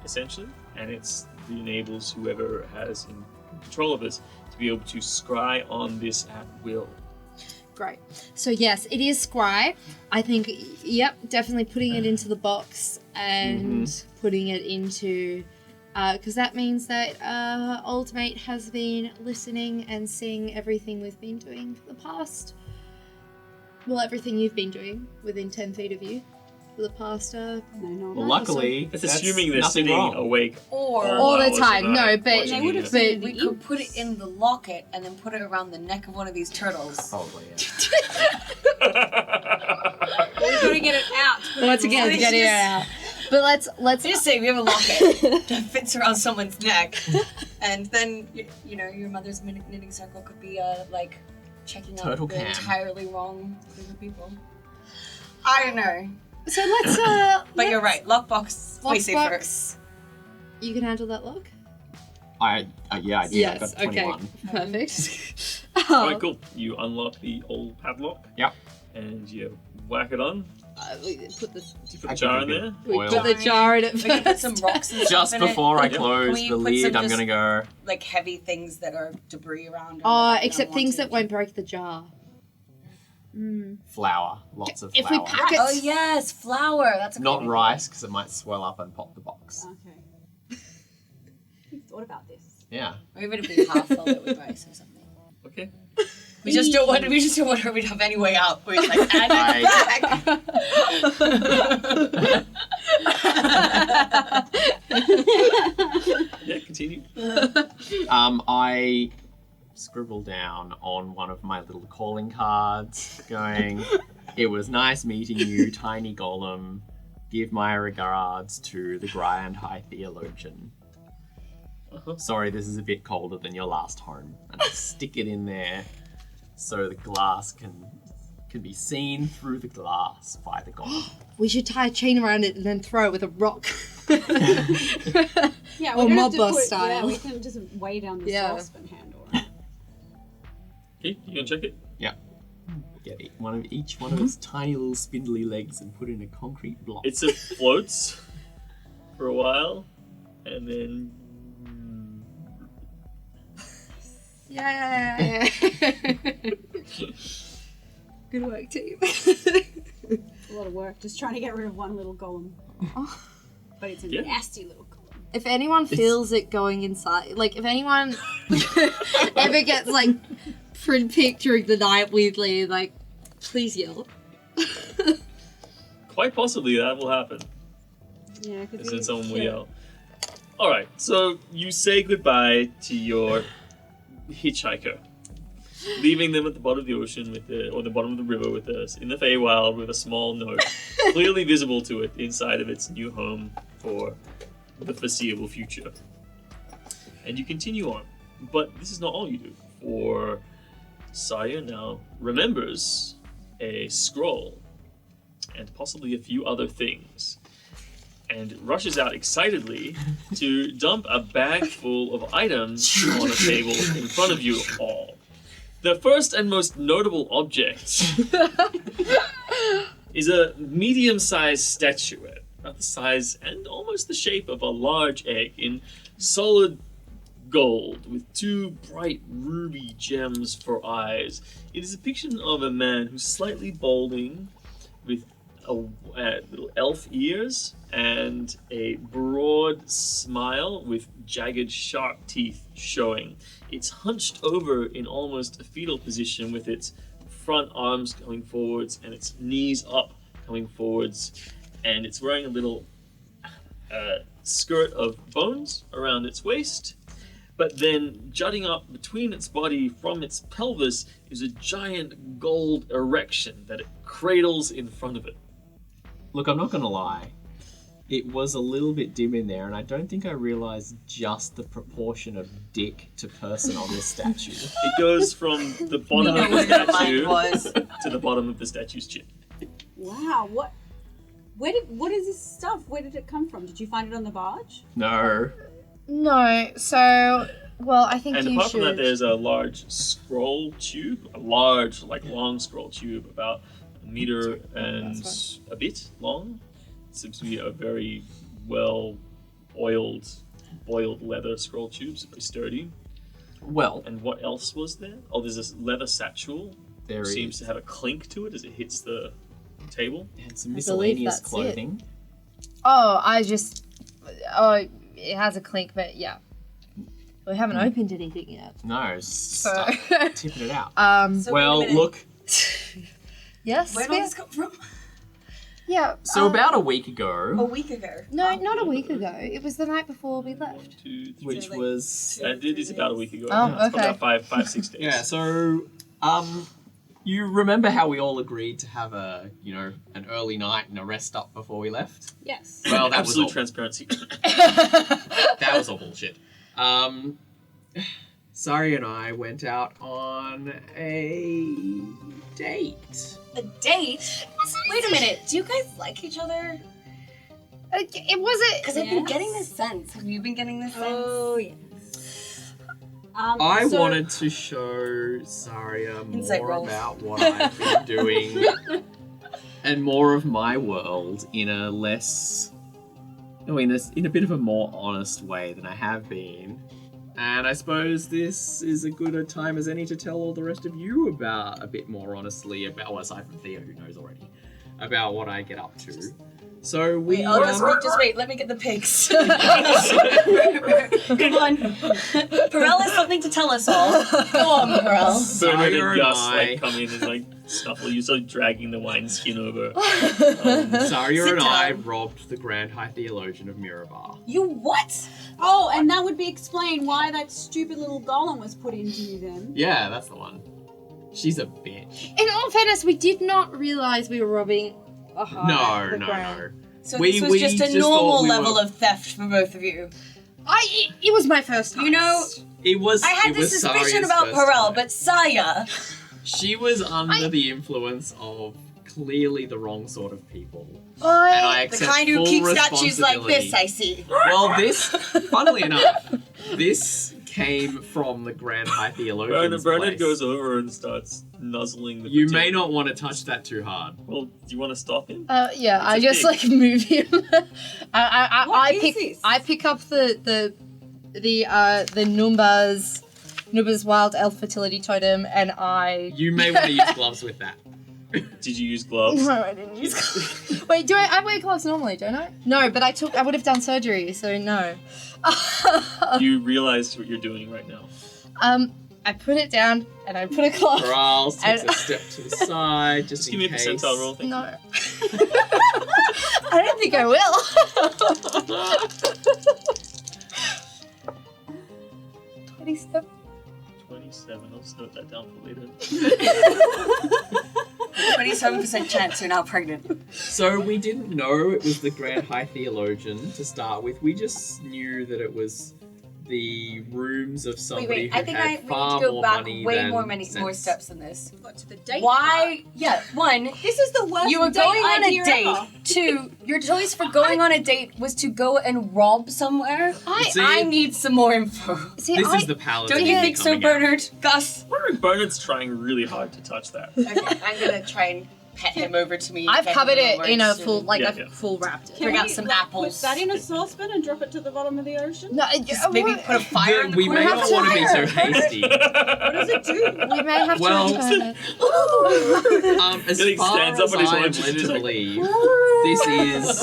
Speaker 1: essentially, and it enables whoever has in control of this to be able to scry on this at will.
Speaker 3: Great. So yes, it is scry. I think, yep, definitely putting it into the box and putting it into, because that means that old mate has been listening and seeing everything we've been doing for the past. Well, everything you've been doing within 10 feet of you for the past.
Speaker 5: No,
Speaker 6: Well, luckily,
Speaker 1: That's
Speaker 6: that's
Speaker 1: assuming they're
Speaker 6: nothing
Speaker 1: sitting
Speaker 6: wrong.
Speaker 1: awake.
Speaker 2: Or
Speaker 3: All the
Speaker 1: hours a
Speaker 3: time, no,
Speaker 1: night
Speaker 3: but-
Speaker 1: watching
Speaker 5: They would have
Speaker 1: it.
Speaker 3: But
Speaker 5: seen
Speaker 2: we
Speaker 5: the
Speaker 2: could put it in the locket and then put it around the neck of one of these turtles.
Speaker 6: Probably, yeah.
Speaker 5: We're going to get it out.
Speaker 3: Once again,
Speaker 2: Let's
Speaker 3: get it
Speaker 2: just-
Speaker 3: out. But let's
Speaker 2: Just say we have a locket that fits around someone's neck, and then your mother's knitting circle could be like checking out
Speaker 6: Turtle
Speaker 2: the
Speaker 6: cam.
Speaker 2: entirely wrong group of people. I don't know,
Speaker 3: So let's
Speaker 2: but you're right. Lockbox, way safer.
Speaker 3: Lockbox. You can handle that lock?
Speaker 6: I did. I got 21.
Speaker 3: Perfect.
Speaker 1: Alright, cool. You unlock the old padlock.
Speaker 6: Yep.
Speaker 1: And you whack it on.
Speaker 3: We put the
Speaker 1: You put the jar in there.
Speaker 6: Oil.
Speaker 3: put the jar in it
Speaker 2: We can put
Speaker 3: first.
Speaker 2: some rocks and
Speaker 6: Just
Speaker 2: stuff in
Speaker 6: before
Speaker 2: it.
Speaker 6: I
Speaker 1: Yeah.
Speaker 6: close
Speaker 2: Can we
Speaker 6: the
Speaker 2: put
Speaker 6: lid,
Speaker 2: some
Speaker 6: I'm
Speaker 2: just-
Speaker 6: gonna go.
Speaker 2: Like heavy things that are debris around.
Speaker 3: Except things that won't break the jar.
Speaker 6: Flour, lots of
Speaker 3: If
Speaker 6: flour.
Speaker 3: we pack it,
Speaker 2: Oh yes, flour. That's a
Speaker 6: Not
Speaker 2: great
Speaker 6: rice, because it might swell up and pop the box.
Speaker 5: Okay. You've thought about this.
Speaker 6: Yeah.
Speaker 2: Or even if we half filled it with rice or something.
Speaker 1: Okay.
Speaker 2: We just don't want her to have any way out. We're like, add it back.
Speaker 1: Yeah, continue.
Speaker 6: I scribble down on one of my little calling cards, going, "It was nice meeting you, tiny golem. Give my regards to the Grand High Theologian. Sorry, this is a bit colder than your last home." And I stick it in there so the glass can be seen through the glass by the golem.
Speaker 3: we should tie a chain around it and then throw it with a rock.
Speaker 5: Yeah,
Speaker 3: Or
Speaker 5: we don't
Speaker 3: mob
Speaker 5: have to
Speaker 3: boss
Speaker 5: put,
Speaker 3: style.
Speaker 5: Yeah, we can just weigh down the
Speaker 3: Yeah.
Speaker 5: saucepan handle.
Speaker 1: Okay, you gonna check it?
Speaker 6: Get each one of its tiny little spindly legs and put in a concrete block.
Speaker 1: It floats for a while, and then
Speaker 3: Yeah. Good work, team.
Speaker 5: It's a lot of work just trying to get rid of one little golem. But it's a
Speaker 1: Yeah.
Speaker 5: nasty little golem.
Speaker 3: If anyone feels it going inside, like if anyone ever gets like picturing the night weirdly, like please yell.
Speaker 1: Quite possibly that will happen.
Speaker 5: Yeah,
Speaker 1: And
Speaker 5: because
Speaker 1: then someone will yell. Alright, so you say goodbye to your hitchhiker, leaving them at the bottom of the ocean or the bottom of the river in the Feywild with a small note, clearly visible to it inside of its new home for the foreseeable future. And you continue on. But this is not all you do. For Saya now remembers a scroll and possibly a few other things, and rushes out excitedly to dump a bag full of items on a table in front of you all. The first and most notable object is a medium-sized statuette, about the size and almost the shape of a large egg, in solid gold with two bright ruby gems for eyes. It is a depiction of a man who's slightly balding, with little elf ears and a broad smile with jagged, sharp teeth showing. It's hunched over in almost a fetal position with its front arms going forwards and its knees up coming forwards, and it's wearing a little skirt of bones around its waist. But then jutting up between its body from its pelvis is a giant gold erection that it cradles in front of it.
Speaker 6: Look, I'm not gonna lie. It was a little bit dim in there, and I don't think I realised just the proportion of dick to person on this statue.
Speaker 1: It goes from the bottom of the statue to the bottom of the statue's chin.
Speaker 5: Wow, what is this stuff? Where did it come from? Did you find it on the barge?
Speaker 6: No.
Speaker 3: No, so, well, I think
Speaker 1: And
Speaker 3: you
Speaker 1: apart
Speaker 3: should...
Speaker 1: from that, there's a large scroll tube, a large, long scroll tube, about a meter and a bit long. It seems to be a very well-oiled, boiled leather scroll tube, so very sturdy.
Speaker 6: Well,
Speaker 1: And what else was there? Oh, there's this leather satchel.
Speaker 6: there
Speaker 1: Seems
Speaker 6: is.
Speaker 1: to have a clink to it as it hits the table.
Speaker 6: And some
Speaker 3: I believe
Speaker 6: miscellaneous
Speaker 3: that's it.
Speaker 6: clothing.
Speaker 3: It has a clink, but yeah. We haven't opened anything yet.
Speaker 6: No,
Speaker 3: So,
Speaker 6: tipping it out.
Speaker 2: So
Speaker 6: Well,
Speaker 2: wait a minute.
Speaker 6: look.
Speaker 3: yes?
Speaker 2: Where did all this come from?
Speaker 3: Yeah.
Speaker 6: So about a week ago,
Speaker 2: A week ago.
Speaker 3: No, not a week ago. It was the night before we left.
Speaker 1: 1, 2, 3.
Speaker 6: which
Speaker 2: like
Speaker 6: was
Speaker 1: It is about a week ago.
Speaker 3: Oh,
Speaker 1: It's probably
Speaker 3: okay.
Speaker 1: about five, 6 days.
Speaker 6: yeah. So, you remember how we all agreed to have an early night and a rest up before we left?
Speaker 5: Yes.
Speaker 6: Well, that was
Speaker 1: Absolute
Speaker 6: all.
Speaker 1: transparency.
Speaker 6: That was all bullshit. Sari and I went out on a date.
Speaker 2: A date? Wait a minute. Do you guys like each other?
Speaker 3: It wasn't...
Speaker 2: Because I've been getting this sense. Have you been getting this sense?
Speaker 5: Oh, yes.
Speaker 6: I
Speaker 5: So-
Speaker 6: wanted to show Saria
Speaker 2: Insight
Speaker 6: more
Speaker 2: rolls.
Speaker 6: about what I've been doing and more of my world in a in a bit of a more honest way than I have been. And I suppose this is as good a time as any to tell all the rest of you about a bit more honestly about, well, aside from Theo, who knows already, about what I get up to. So we
Speaker 2: Just wait. Let me get the pigs. Come on. Perel has something to tell us all. Go on, Perel.
Speaker 1: Bernard
Speaker 6: Saria
Speaker 1: and Gus
Speaker 6: I-
Speaker 1: come in and snuffle you, so dragging the wineskin over.
Speaker 6: Saria
Speaker 2: Sit
Speaker 6: and I
Speaker 2: down.
Speaker 6: robbed the Grand High Theologian of Mirabar.
Speaker 2: You what?
Speaker 5: Oh, and that would explain why that stupid little golem was put into you then.
Speaker 6: Yeah, that's the one. She's a bitch.
Speaker 3: In all fairness, we did not realise we were robbing a heart.
Speaker 6: No.
Speaker 2: So
Speaker 6: We-
Speaker 2: this was
Speaker 6: we
Speaker 2: just a
Speaker 6: just thought
Speaker 2: normal
Speaker 6: we
Speaker 2: level
Speaker 6: were-
Speaker 2: of theft for both of you.
Speaker 3: It was my first time.
Speaker 2: You know,
Speaker 6: It was.
Speaker 2: I had
Speaker 6: it
Speaker 2: this
Speaker 6: was
Speaker 2: suspicion
Speaker 6: Saria's
Speaker 2: about
Speaker 6: first
Speaker 2: Perel,
Speaker 6: time.
Speaker 2: but Saya.
Speaker 6: She was under the influence of clearly the wrong sort of people, and
Speaker 3: I
Speaker 6: I
Speaker 2: The
Speaker 6: accept
Speaker 2: kind who
Speaker 6: full
Speaker 2: keeps statues like
Speaker 6: responsibility.
Speaker 2: this, I see.
Speaker 6: Well, this, funnily enough, this came from the Grand High Theologian's
Speaker 1: Bernard
Speaker 6: place.
Speaker 1: goes over and starts nuzzling the
Speaker 6: You
Speaker 1: potato.
Speaker 6: may not want to touch that too hard.
Speaker 1: Well, do you want to stop him?
Speaker 3: yeah, I
Speaker 1: a
Speaker 3: just
Speaker 1: pig.
Speaker 3: move him. I
Speaker 5: What is
Speaker 3: pick
Speaker 5: this?
Speaker 3: I pick up the Numba's wild elf fertility totem, and I.
Speaker 6: You may want to use gloves with that.
Speaker 1: Did you use gloves?
Speaker 3: No, I didn't use gloves. Wait, do I wear gloves normally, don't I? No, but I would have done surgery, so no.
Speaker 1: You realize what you're doing right now.
Speaker 3: I put it down and I put a cloth.
Speaker 6: Corrals takes a step to the side, just
Speaker 1: give
Speaker 6: in
Speaker 1: me a
Speaker 6: case.
Speaker 1: percentile roll. Thank
Speaker 3: No. I don't think I will. 27.
Speaker 1: 27. I'll just note that down for later.
Speaker 2: 27% chance you're now pregnant.
Speaker 6: So we didn't know it was the Grand High Theologian to start with. We just knew that it was the rooms of somebody
Speaker 2: Wait,
Speaker 6: who
Speaker 2: I think
Speaker 6: had
Speaker 2: we need
Speaker 6: far
Speaker 2: to go
Speaker 6: more
Speaker 2: back
Speaker 6: money
Speaker 2: way
Speaker 6: than
Speaker 2: more
Speaker 6: sense.
Speaker 2: steps than this.
Speaker 5: Got to the date.
Speaker 2: Why? Yeah, one,
Speaker 5: part. This is the worst.
Speaker 2: you were
Speaker 5: date
Speaker 2: going on a
Speaker 5: idea
Speaker 2: date.
Speaker 5: ever.
Speaker 2: Two, your choice for going on a date was to go and rob somewhere.
Speaker 6: See,
Speaker 2: I need some more info.
Speaker 3: See,
Speaker 6: this is the paladin.
Speaker 2: Don't you
Speaker 3: Yeah.
Speaker 2: think so,
Speaker 6: coming out.
Speaker 2: Bernard? Gus?
Speaker 1: Bernard's trying really hard to touch that.
Speaker 2: Okay, I'm gonna try and pet him over to me.
Speaker 3: I've
Speaker 2: get
Speaker 3: covered
Speaker 2: him
Speaker 3: it
Speaker 2: over
Speaker 3: in a
Speaker 2: soon.
Speaker 3: full, like
Speaker 1: Yeah,
Speaker 3: a
Speaker 1: yeah.
Speaker 3: full wrapped.
Speaker 2: Bring out some
Speaker 5: Put
Speaker 2: apples.
Speaker 5: that in a saucepan and drop it to the bottom of the ocean.
Speaker 3: No,
Speaker 2: Just maybe put a fire in the
Speaker 6: We
Speaker 2: corner.
Speaker 6: may
Speaker 3: have
Speaker 6: not
Speaker 3: to
Speaker 6: want to be so
Speaker 3: hire.
Speaker 6: hasty.
Speaker 5: What does it do?
Speaker 3: we may have
Speaker 6: Well-
Speaker 3: to return it.
Speaker 6: As
Speaker 1: He
Speaker 6: far
Speaker 1: stands
Speaker 6: as
Speaker 1: up on his
Speaker 6: I'm
Speaker 1: lunch and
Speaker 6: led
Speaker 1: just
Speaker 6: to
Speaker 1: like-
Speaker 6: believe, this is...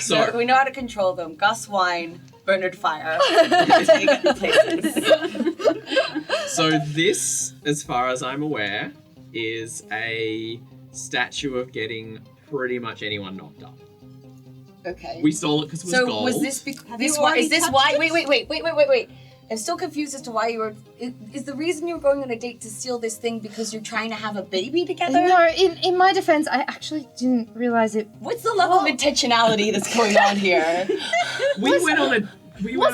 Speaker 2: So
Speaker 6: So,
Speaker 2: we know how to control them. Gus wine, Bernard fire. Take it in places.
Speaker 6: so this, as far as I'm aware, is a statue of getting pretty much anyone knocked up.
Speaker 2: Okay.
Speaker 6: We stole it because it was
Speaker 2: So
Speaker 6: gold.
Speaker 2: was this
Speaker 5: Have
Speaker 2: this
Speaker 5: you
Speaker 2: why?
Speaker 5: already
Speaker 2: Is this
Speaker 5: touched
Speaker 2: why?
Speaker 5: it?
Speaker 2: Wait. I'm still confused as to why you were. Is the reason you were going on a date to steal this thing because you're trying to have a baby together?
Speaker 3: No, in my defense, I actually didn't realize it.
Speaker 2: What's the level of intentionality that's going on here?
Speaker 6: We went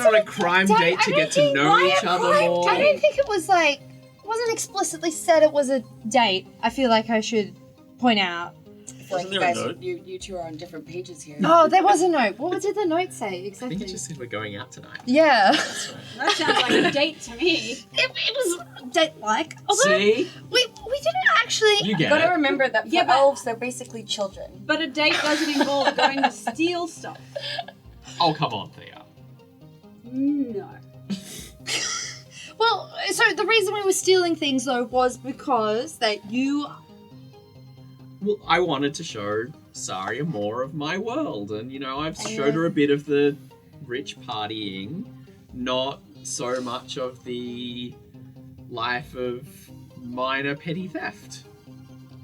Speaker 6: on a crime date to get to know each other more.
Speaker 3: I don't think it was like, it wasn't explicitly said it was a date. I feel like I should point out.
Speaker 2: I feel like
Speaker 1: Wasn't
Speaker 2: you
Speaker 1: there a
Speaker 2: guys,
Speaker 1: note?
Speaker 2: you two are on different pages here.
Speaker 3: Oh, there was a note. What did the note say
Speaker 6: I
Speaker 3: exactly?
Speaker 6: think it just said we're going out tonight.
Speaker 3: Yeah.
Speaker 5: That sounds like a date to me.
Speaker 3: It was date-like. Although,
Speaker 6: See?
Speaker 3: we didn't actually...
Speaker 6: You get
Speaker 2: Gotta
Speaker 6: it.
Speaker 2: remember that for
Speaker 5: Yeah, but-
Speaker 2: elves, they're basically children.
Speaker 5: But a date doesn't involve going to steal stuff.
Speaker 6: Oh, come on, Thea.
Speaker 5: No.
Speaker 3: Well, so the reason we were stealing things, though, was because that you...
Speaker 6: Well, I wanted to show Saria more of my world, and I've showed her a bit of the rich partying, not so much of the life of minor petty theft.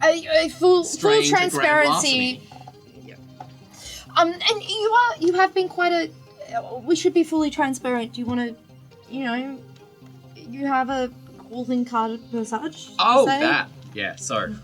Speaker 3: A full
Speaker 6: Straying to grand
Speaker 3: transparency. And you have been quite a... We should be fully transparent. Do you want to, you have a calling card passage?
Speaker 6: Oh,
Speaker 3: say?
Speaker 6: that. Yeah, so.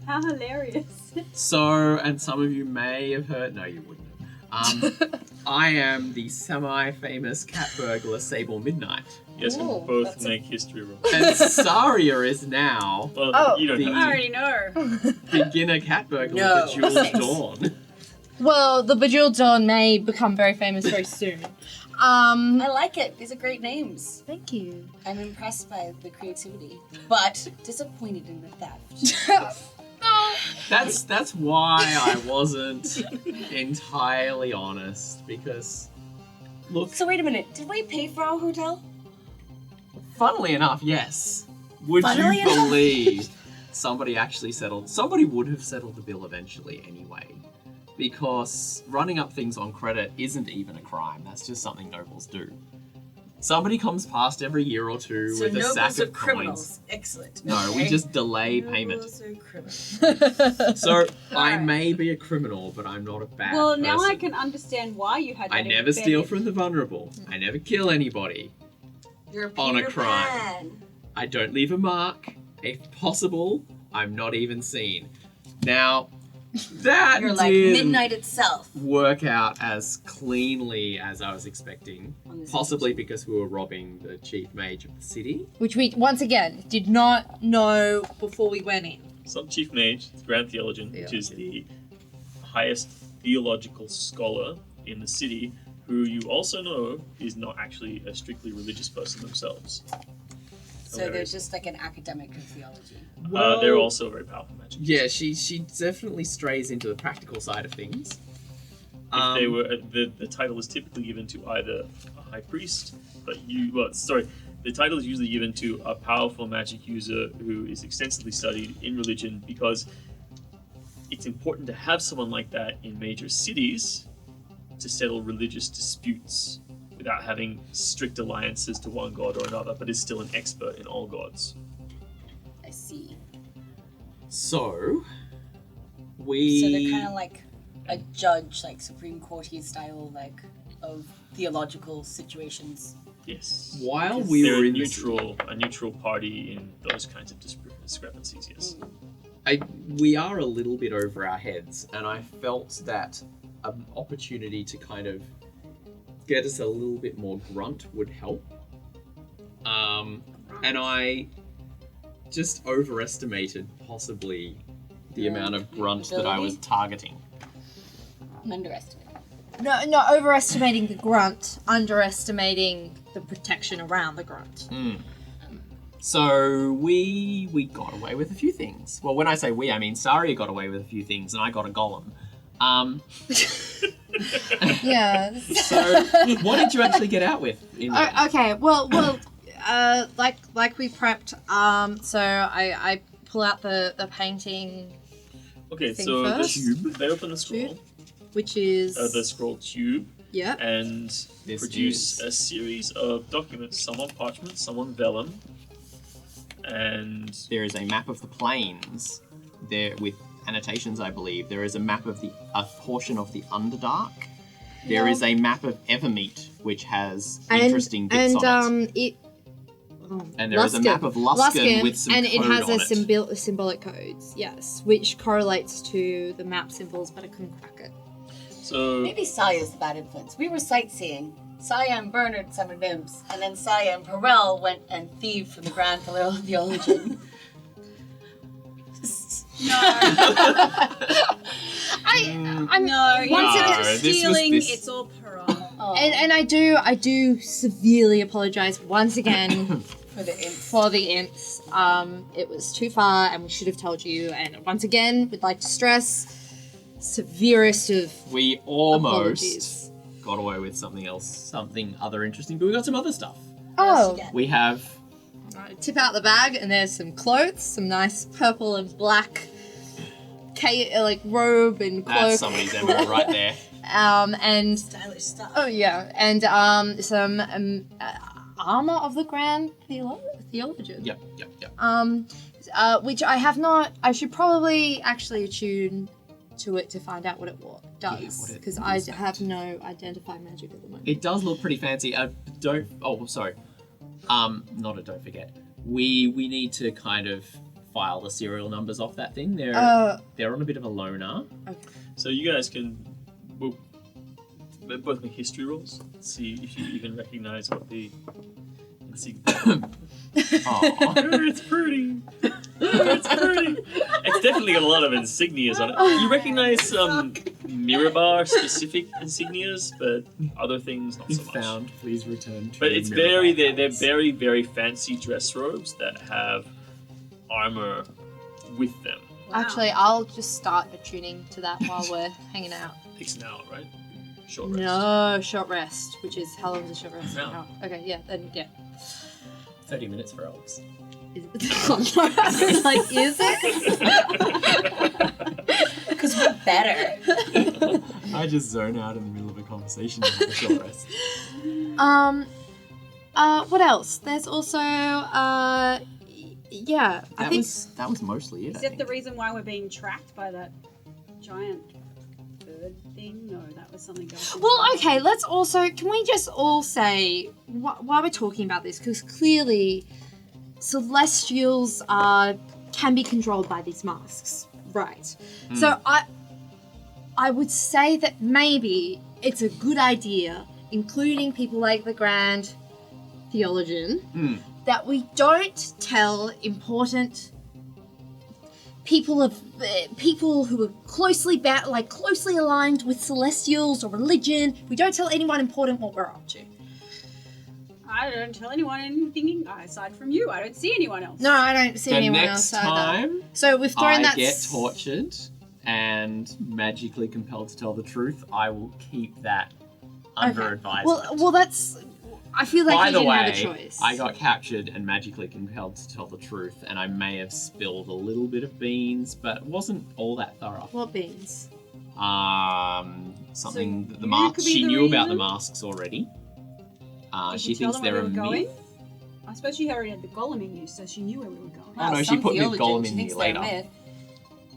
Speaker 5: How hilarious.
Speaker 6: So, and some of you may have heard, no, you wouldn't have. I am the semi-famous cat burglar Sable Midnight.
Speaker 1: Yes,
Speaker 2: Ooh,
Speaker 1: and both
Speaker 2: that's a-
Speaker 1: make history rolls.
Speaker 6: And Saria is now
Speaker 1: Well,
Speaker 3: Oh.
Speaker 1: you don't
Speaker 6: The-
Speaker 5: I
Speaker 1: have to.
Speaker 5: already know.
Speaker 6: beginner cat burglar
Speaker 2: No,
Speaker 6: of the Jeweled
Speaker 2: thanks.
Speaker 6: Dawn.
Speaker 3: Well, the Bejeweled Dawn may become very famous very soon.
Speaker 2: I like it. These are great names.
Speaker 3: Thank you.
Speaker 2: I'm impressed by the creativity, but disappointed in the theft.
Speaker 6: That's why I wasn't entirely honest, because look,
Speaker 2: So wait a minute. Did we pay for our hotel?
Speaker 6: funnily enough, yes. Would
Speaker 2: Funnily
Speaker 6: you
Speaker 2: enough?
Speaker 6: believe somebody would have settled the bill eventually anyway? Because running up things on credit isn't even a crime. That's just something nobles do. Somebody comes past every year or two
Speaker 2: So
Speaker 6: with a
Speaker 2: nobles
Speaker 6: sack
Speaker 2: are
Speaker 6: of
Speaker 2: criminals.
Speaker 6: coins.
Speaker 2: Excellent.
Speaker 6: No, we
Speaker 2: Okay.
Speaker 6: just delay payment.
Speaker 2: Nobles are criminals.
Speaker 6: So I
Speaker 5: Alright.
Speaker 6: may be a criminal, but I'm not a bad
Speaker 5: Well,
Speaker 6: person.
Speaker 5: now I can understand why you had that
Speaker 6: I never steal
Speaker 5: embedded.
Speaker 6: from the vulnerable. I never kill anybody.
Speaker 2: You're
Speaker 6: On a
Speaker 2: Peter
Speaker 6: crime.
Speaker 2: Pan.
Speaker 6: I don't leave a mark. If possible, I'm not even seen. Now, that
Speaker 2: You're like
Speaker 6: didn't
Speaker 2: midnight itself.
Speaker 6: work out as cleanly as I was expecting.
Speaker 2: On this
Speaker 6: Possibly because we were robbing the chief mage of the city.
Speaker 3: Which we, once again, did not know before we went in.
Speaker 1: Some chief mage, the Grand Theologian, which is the highest theological scholar in the city, who you also know is not actually a strictly religious person themselves.
Speaker 2: So they're
Speaker 1: Hilarious.
Speaker 2: just like an academic of theology.
Speaker 1: They're also very powerful magic.
Speaker 6: Yeah, she definitely strays into the practical side of things.
Speaker 1: If they were, the title is typically given to either a high priest, the title is usually given to a powerful magic user who is extensively studied in religion, because it's important to have someone like that in major cities to settle religious disputes without having strict alliances to one god or another, but is still an expert in all gods.
Speaker 2: I see.
Speaker 6: So,
Speaker 2: So they're kind of like a judge, like Supreme Courtier style, like of theological situations.
Speaker 1: Yes.
Speaker 6: while we
Speaker 1: They're
Speaker 6: were
Speaker 1: a
Speaker 6: in this,
Speaker 1: neutral party in those kinds of discrepancies, yes.
Speaker 6: we are a little bit over our heads, and I felt that an opportunity to kind of get us a little bit more grunt would help. And I just overestimated possibly the amount of grunt that I was targeting.
Speaker 2: Underestimated.
Speaker 3: No, not overestimating the grunt, underestimating the protection around the grunt.
Speaker 6: So we got away with a few things. Well, when I say we, I mean Saria got away with a few things, and I got a golem.
Speaker 3: Yeah.
Speaker 6: So what did you actually get out with? In there?
Speaker 3: Okay. Well, like we prepped. So I pull out the painting,
Speaker 1: Okay,
Speaker 3: Thing
Speaker 1: so
Speaker 3: first.
Speaker 1: they open the scroll,
Speaker 3: Tube. which is
Speaker 1: the scroll tube,
Speaker 3: yeah.
Speaker 1: and
Speaker 6: This
Speaker 1: produce
Speaker 6: is-
Speaker 1: a series of documents, some on parchment, some on vellum, and
Speaker 6: There is a map of the plains there with annotations, I believe. There is a map of a portion of the Underdark. There is a map of Evermeet, which has interesting bits on it.
Speaker 3: it.
Speaker 6: And there is a map of Luskan with some
Speaker 3: and it
Speaker 6: code
Speaker 3: has
Speaker 6: on
Speaker 3: a symbolic codes, yes, which correlates to the map symbols, but I couldn't crack it.
Speaker 1: so
Speaker 2: Maybe Saya's the bad influence. We were sightseeing. Saya and Bernard summoned imps, and then Saya and Perel went and thieved from the Grand Theologian.
Speaker 3: I'm
Speaker 5: No,
Speaker 3: once
Speaker 5: you're
Speaker 3: again,
Speaker 6: this was
Speaker 5: stealing.
Speaker 6: this-
Speaker 5: It's all Perron.
Speaker 2: Oh,
Speaker 3: and I do severely apologize once again
Speaker 2: for the imps.
Speaker 3: for the imps. It was too far, and we should have told you. And once again, we'd like to stress severest of
Speaker 6: We almost
Speaker 3: apologies.
Speaker 6: got away with something else, something other interesting, but we got some other stuff.
Speaker 3: Oh,
Speaker 6: We have
Speaker 3: I tip out the bag, and there's some clothes, some nice purple and black, like robe and cloak.
Speaker 6: that's somebody's emerald right there.
Speaker 3: And
Speaker 2: Stylish stuff.
Speaker 3: oh yeah, and some armor of the Grand Theologian.
Speaker 6: Yep.
Speaker 3: Which I have not. I should probably actually attune to it to find out what it does,
Speaker 6: what it
Speaker 3: because
Speaker 6: is
Speaker 3: I
Speaker 6: that.
Speaker 3: have no identify magic at the moment.
Speaker 6: It does look pretty fancy. Don't forget. We need to kind of file the serial numbers off that thing. They're on a bit of a loner.
Speaker 1: So you guys can both make history rolls. See if you even recognize what the insignia.
Speaker 6: Aw.
Speaker 1: It's pretty. It's pretty. It's definitely got a lot of insignias on it. You recognize some Mirabar specific insignias, but other things not so much.
Speaker 6: Found, please return to
Speaker 1: But it's they're very, very fancy dress robes that have armor with them.
Speaker 3: Actually, I'll just start attuning to that while we're hanging out.
Speaker 1: Takes an hour, right? Short rest.
Speaker 3: No, short rest, which is how long is a short rest?
Speaker 1: An hour.
Speaker 3: Oh, okay, yeah, then yeah.
Speaker 6: 30 minutes for elves.
Speaker 3: Is it? Like, is it?
Speaker 2: Because we're better.
Speaker 6: I just zone out in the middle of a conversation and have a short rest.
Speaker 3: What else? There's also, yeah, I think.
Speaker 6: That was mostly it.
Speaker 5: Is
Speaker 6: I
Speaker 5: that
Speaker 6: think.
Speaker 5: the reason why we're being tracked by that giant bird thing? No, that was something else.
Speaker 3: Well, okay, let's also, can we just all say, while we're talking about this, because clearly Celestials can be controlled by these masks, right? So I would say that maybe it's a good idea, including people like the Grand Theologian, that we don't tell important people who are closely aligned with Celestials or religion. We don't tell anyone important what we're up to.
Speaker 5: I don't tell anyone anything aside from you. I don't see anyone else.
Speaker 3: No, I don't see
Speaker 6: The
Speaker 3: anyone
Speaker 6: next
Speaker 3: else either.
Speaker 6: time
Speaker 3: So we've thrown
Speaker 6: I
Speaker 3: that.
Speaker 6: get tortured and magically compelled to tell the truth, I will keep that under
Speaker 3: Okay.
Speaker 6: advisement.
Speaker 3: Well, that's. I feel like
Speaker 6: By
Speaker 3: you
Speaker 6: the
Speaker 3: didn't
Speaker 6: way,
Speaker 3: have a choice.
Speaker 6: I got captured and magically compelled to tell the truth, and I may have spilled a little bit of beans, but it wasn't all that thorough.
Speaker 3: What beans?
Speaker 6: Something
Speaker 5: So
Speaker 6: that the
Speaker 5: you
Speaker 6: masks.
Speaker 5: could be
Speaker 6: She
Speaker 5: the
Speaker 6: knew about the
Speaker 5: reason?
Speaker 6: masks already.
Speaker 5: Did
Speaker 6: She
Speaker 5: you tell
Speaker 6: thinks
Speaker 5: them where
Speaker 6: they're
Speaker 5: we
Speaker 6: a
Speaker 5: were going?
Speaker 6: myth.
Speaker 5: I suppose she already had the golem in use, so she knew where we were going.
Speaker 6: Oh, no, she put myth golem in
Speaker 2: thinks
Speaker 6: you
Speaker 2: they're a
Speaker 6: later.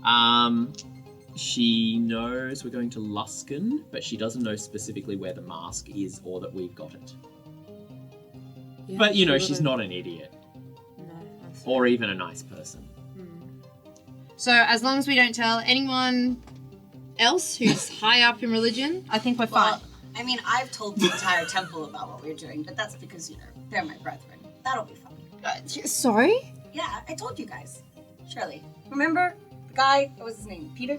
Speaker 2: myth.
Speaker 6: She knows we're going to Luskan, but she doesn't know specifically where the mask is or that we've got it.
Speaker 3: Yeah,
Speaker 6: But, you know,
Speaker 3: she
Speaker 6: she's
Speaker 3: would've-
Speaker 6: not an idiot.
Speaker 3: No, that's
Speaker 6: Or even a nice person.
Speaker 3: So as long as we don't tell anyone else who's high up in religion, I think we're fine.
Speaker 2: Well, I mean, I've told the entire temple about what we're doing, but that's because, you know, they're my brethren. That'll be fine.
Speaker 3: Sorry?
Speaker 2: Yeah, I told you guys. Surely. Remember the guy? What was his name? Peter?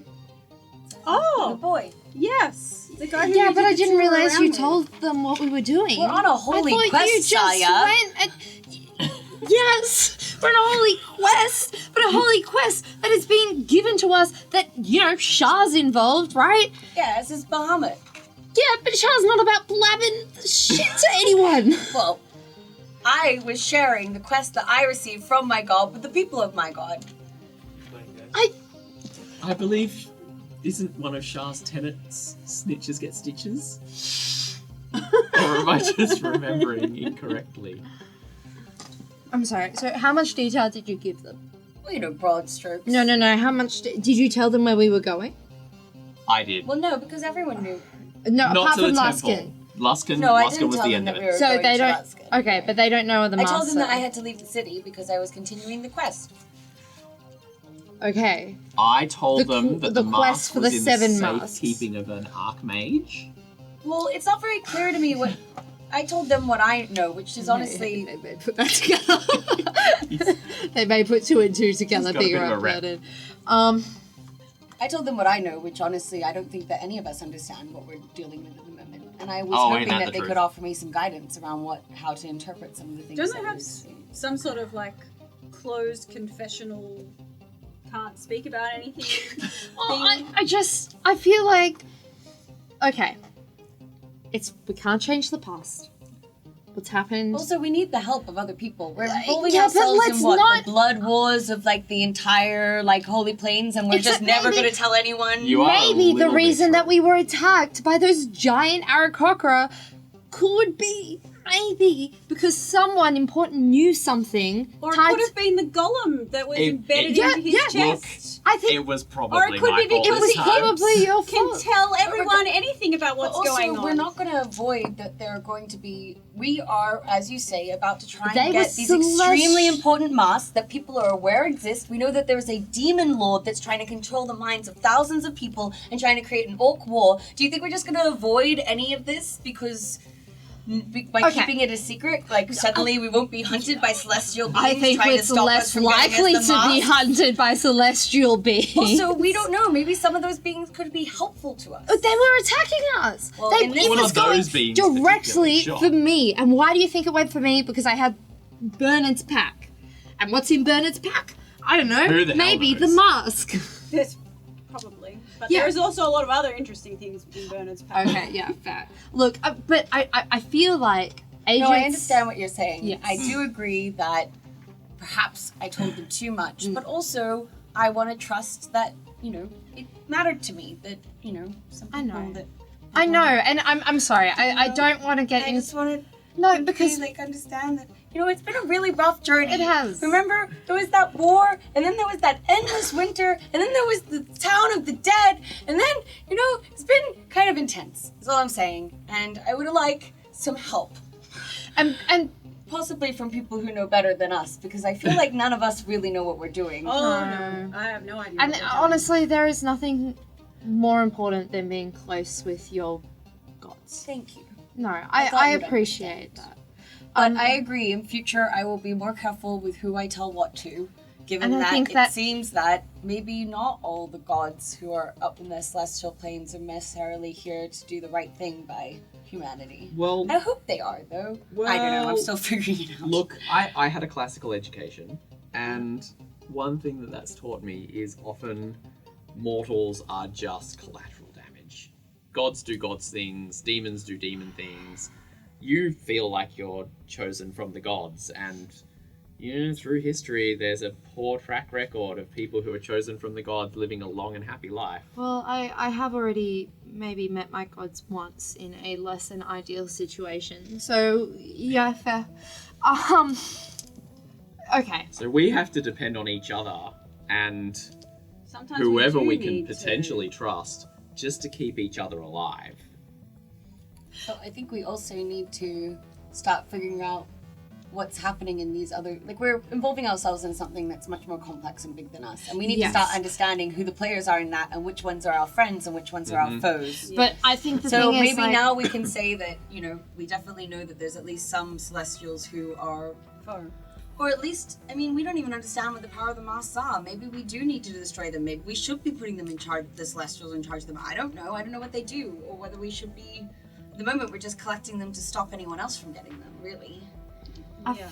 Speaker 2: The
Speaker 5: Oh,
Speaker 2: boy.
Speaker 5: yes. The guy who
Speaker 3: Yeah,
Speaker 5: we
Speaker 3: but
Speaker 5: did
Speaker 3: I
Speaker 5: the
Speaker 3: didn't
Speaker 5: tour
Speaker 3: realize
Speaker 5: around
Speaker 3: you
Speaker 5: with.
Speaker 3: told them what we were doing.
Speaker 2: We're on a holy
Speaker 3: I thought
Speaker 2: quest,
Speaker 3: you just
Speaker 2: Saya.
Speaker 3: went and... Yes, we're on a holy quest, but a holy quest that is being given to us that, you know, Shah's involved, right?
Speaker 2: Yeah, this is Bahamut.
Speaker 3: Yeah, but Shah's not about blabbing shit to anyone.
Speaker 2: Well, I was sharing the quest that I received from my god with the people of my god.
Speaker 6: I believe, isn't one of Shah's tenets snitches get stitches? Or am I just remembering incorrectly?
Speaker 3: I'm sorry, so how much detail did you give them?
Speaker 2: Well, you know, broad strokes.
Speaker 3: No, how much... Did you tell them where we were going?
Speaker 6: I did.
Speaker 2: Well, no, because everyone knew.
Speaker 3: No,
Speaker 6: Not
Speaker 3: apart
Speaker 6: to the
Speaker 3: from
Speaker 6: temple.
Speaker 3: Luskan.
Speaker 6: Luskan,
Speaker 2: No, I
Speaker 6: Luskan
Speaker 2: didn't
Speaker 6: was
Speaker 2: tell
Speaker 6: the
Speaker 2: them
Speaker 6: end of
Speaker 2: that we
Speaker 6: it.
Speaker 2: were
Speaker 3: So
Speaker 2: going
Speaker 3: they
Speaker 2: to
Speaker 3: don't...
Speaker 2: Luskan.
Speaker 3: Okay, but they don't know where the
Speaker 2: I
Speaker 3: master...
Speaker 2: told them that I had to leave the city because I was continuing the quest.
Speaker 3: Okay.
Speaker 6: I told
Speaker 3: The
Speaker 6: them
Speaker 3: qu-
Speaker 6: that
Speaker 3: the
Speaker 6: the
Speaker 3: quest
Speaker 6: mask
Speaker 3: for
Speaker 6: was
Speaker 3: the
Speaker 6: in
Speaker 3: 7
Speaker 6: the
Speaker 3: masks.
Speaker 6: safekeeping of an archmage.
Speaker 2: Well, it's not very clear to me what... I told them what I know, which is honestly...
Speaker 3: They may put that together. They may put 2 and 2 together,
Speaker 6: got a bit
Speaker 3: figure
Speaker 6: of a
Speaker 3: out
Speaker 6: rep.
Speaker 3: what it.
Speaker 2: I told them what I know, which honestly I don't think that any of us understand what we're dealing with at the moment. And I was
Speaker 6: Oh,
Speaker 2: hoping
Speaker 6: ain't that
Speaker 2: that
Speaker 6: the
Speaker 2: they
Speaker 6: truth.
Speaker 2: could offer me some guidance around how to interpret some of the things.
Speaker 5: Don't
Speaker 2: that
Speaker 5: they have
Speaker 2: we've seen.
Speaker 5: some sort of like closed confessional, can't speak about anything?
Speaker 3: Well,
Speaker 5: thing?
Speaker 3: I feel like, okay, we can't change the past. What's happened?
Speaker 2: Also, we need the help of other people. We're involving
Speaker 3: yeah, but
Speaker 2: ourselves
Speaker 3: let's
Speaker 2: in what?
Speaker 3: not-
Speaker 2: The blood wars of like the entire like Holy Plains, and we're just
Speaker 3: Except
Speaker 2: never
Speaker 3: maybe-
Speaker 2: going to tell anyone.
Speaker 6: You are
Speaker 3: Maybe
Speaker 6: a
Speaker 3: the
Speaker 6: little bit
Speaker 3: reason that
Speaker 6: true.
Speaker 3: we were attacked by those giant Aarakocra could be maybe because someone important knew something.
Speaker 5: Or it
Speaker 3: tied
Speaker 5: could have been the golem that was embedded
Speaker 3: yeah,
Speaker 5: into his
Speaker 3: yeah.
Speaker 5: chest.
Speaker 3: I think
Speaker 6: It was probably
Speaker 5: Or it could
Speaker 6: my
Speaker 5: be
Speaker 6: fault
Speaker 5: because
Speaker 3: it was
Speaker 6: this time.
Speaker 3: probably your
Speaker 5: Can
Speaker 3: fault.
Speaker 5: tell everyone anything about what's
Speaker 2: also,
Speaker 5: going on.
Speaker 2: we're not going to avoid that there are going to be. We are, as you say, about to try
Speaker 3: They
Speaker 2: and
Speaker 3: were
Speaker 2: get these extremely
Speaker 3: celest-
Speaker 2: important masks that people are aware exist. We know that there's a demon lord that's trying to control the minds of thousands of people and trying to create an orc war. Do you think we're just going to avoid any of this because? By
Speaker 3: Okay.
Speaker 2: keeping it a secret, like suddenly we won't be hunted by celestial beings
Speaker 3: I think
Speaker 2: trying to
Speaker 3: it's
Speaker 2: stop us
Speaker 3: less
Speaker 2: from getting
Speaker 3: likely
Speaker 2: us
Speaker 3: to
Speaker 2: the
Speaker 3: be
Speaker 2: masks.
Speaker 3: hunted by celestial beings.
Speaker 2: Also, we don't know. Maybe some of those beings could be helpful to us.
Speaker 3: But they were attacking us.
Speaker 2: Well,
Speaker 3: They,
Speaker 2: in this-
Speaker 3: it
Speaker 6: One
Speaker 3: was
Speaker 6: of those
Speaker 3: going
Speaker 6: beings
Speaker 3: directly
Speaker 6: particularly
Speaker 3: for
Speaker 6: shot.
Speaker 3: me. And why do you think it went for me? Because I had Bernard's pack. And what's in Bernard's pack? I don't know.
Speaker 6: Who the hell
Speaker 3: Maybe
Speaker 6: knows?
Speaker 3: the mask.
Speaker 5: There's probably. But
Speaker 3: Yeah.
Speaker 5: there's also a lot of other interesting things in Bernard's pack.
Speaker 3: Okay, yeah, fair. Look, but I feel like agents...
Speaker 2: No, I understand what you're saying.
Speaker 3: Yes.
Speaker 2: I do agree that perhaps I told them too much,
Speaker 3: Mm.
Speaker 2: but also I want to trust that, you know, it mattered to me that, you know, some people
Speaker 3: I know.
Speaker 2: that...
Speaker 3: I know, and I'm sorry. I don't want to get
Speaker 2: I
Speaker 3: in...
Speaker 2: just want
Speaker 3: No,
Speaker 2: to
Speaker 3: because...
Speaker 2: like understand that, you know, it's been a really rough journey.
Speaker 3: It has.
Speaker 2: Remember, there was that war, and then there was that endless winter, and then there was the town of the dead, and then, you know, it's been kind of intense. That's all I'm saying. And I would like some help.
Speaker 3: And
Speaker 2: Possibly from people who know better than us, because I feel like none of us really know what we're doing.
Speaker 5: Oh,
Speaker 3: No.
Speaker 5: no. I have no idea.
Speaker 3: And
Speaker 5: what they're doing.
Speaker 3: honestly, there is nothing more important than being close with your gods.
Speaker 2: Thank you.
Speaker 3: No,
Speaker 2: thought
Speaker 3: I
Speaker 2: you'd
Speaker 3: appreciate that.
Speaker 2: But I agree, in future I will be more careful with who I tell what to, given
Speaker 3: And I
Speaker 2: that
Speaker 3: think
Speaker 2: it
Speaker 3: that-
Speaker 2: seems that maybe not all the gods who are up in the celestial planes are necessarily here to do the right thing by humanity.
Speaker 6: Well,
Speaker 2: I hope they are, though. I don't know, I'm
Speaker 6: Well,
Speaker 2: still figuring it out.
Speaker 6: look, I had a classical education, and one thing that's taught me is often mortals are just collateral damage. Gods do gods things, demons do demon things. You feel like you're chosen from the gods, and through history, there's a poor track record of people who are chosen from the gods living a long and happy life.
Speaker 3: Well, I have already maybe met my gods once in a less than ideal situation. So, yeah, fair. Okay.
Speaker 6: So we have to depend on each other and
Speaker 5: Sometimes
Speaker 6: whoever we
Speaker 5: do
Speaker 6: can
Speaker 5: need
Speaker 6: potentially trust just to keep each other alive.
Speaker 2: So I think we also need to start figuring out what's happening in these other, like, we're involving ourselves in something that's much more complex and big than us, and we need to start understanding who the players are in that, and which ones are our friends and which ones are our foes.
Speaker 3: But I think the
Speaker 2: So
Speaker 3: thing
Speaker 2: maybe
Speaker 3: is, like,
Speaker 2: now we can say that, we definitely know that there's at least some Celestials who are
Speaker 5: foe.
Speaker 2: or at least, I mean, we don't even understand what the power of the Masks are. Maybe we do need to destroy them. Maybe we should be putting them in charge, the Celestials in charge of them. I don't know. I don't know what they do, or whether we should be. At the moment, we're just collecting them to stop anyone else from getting them. Really.
Speaker 5: Yeah.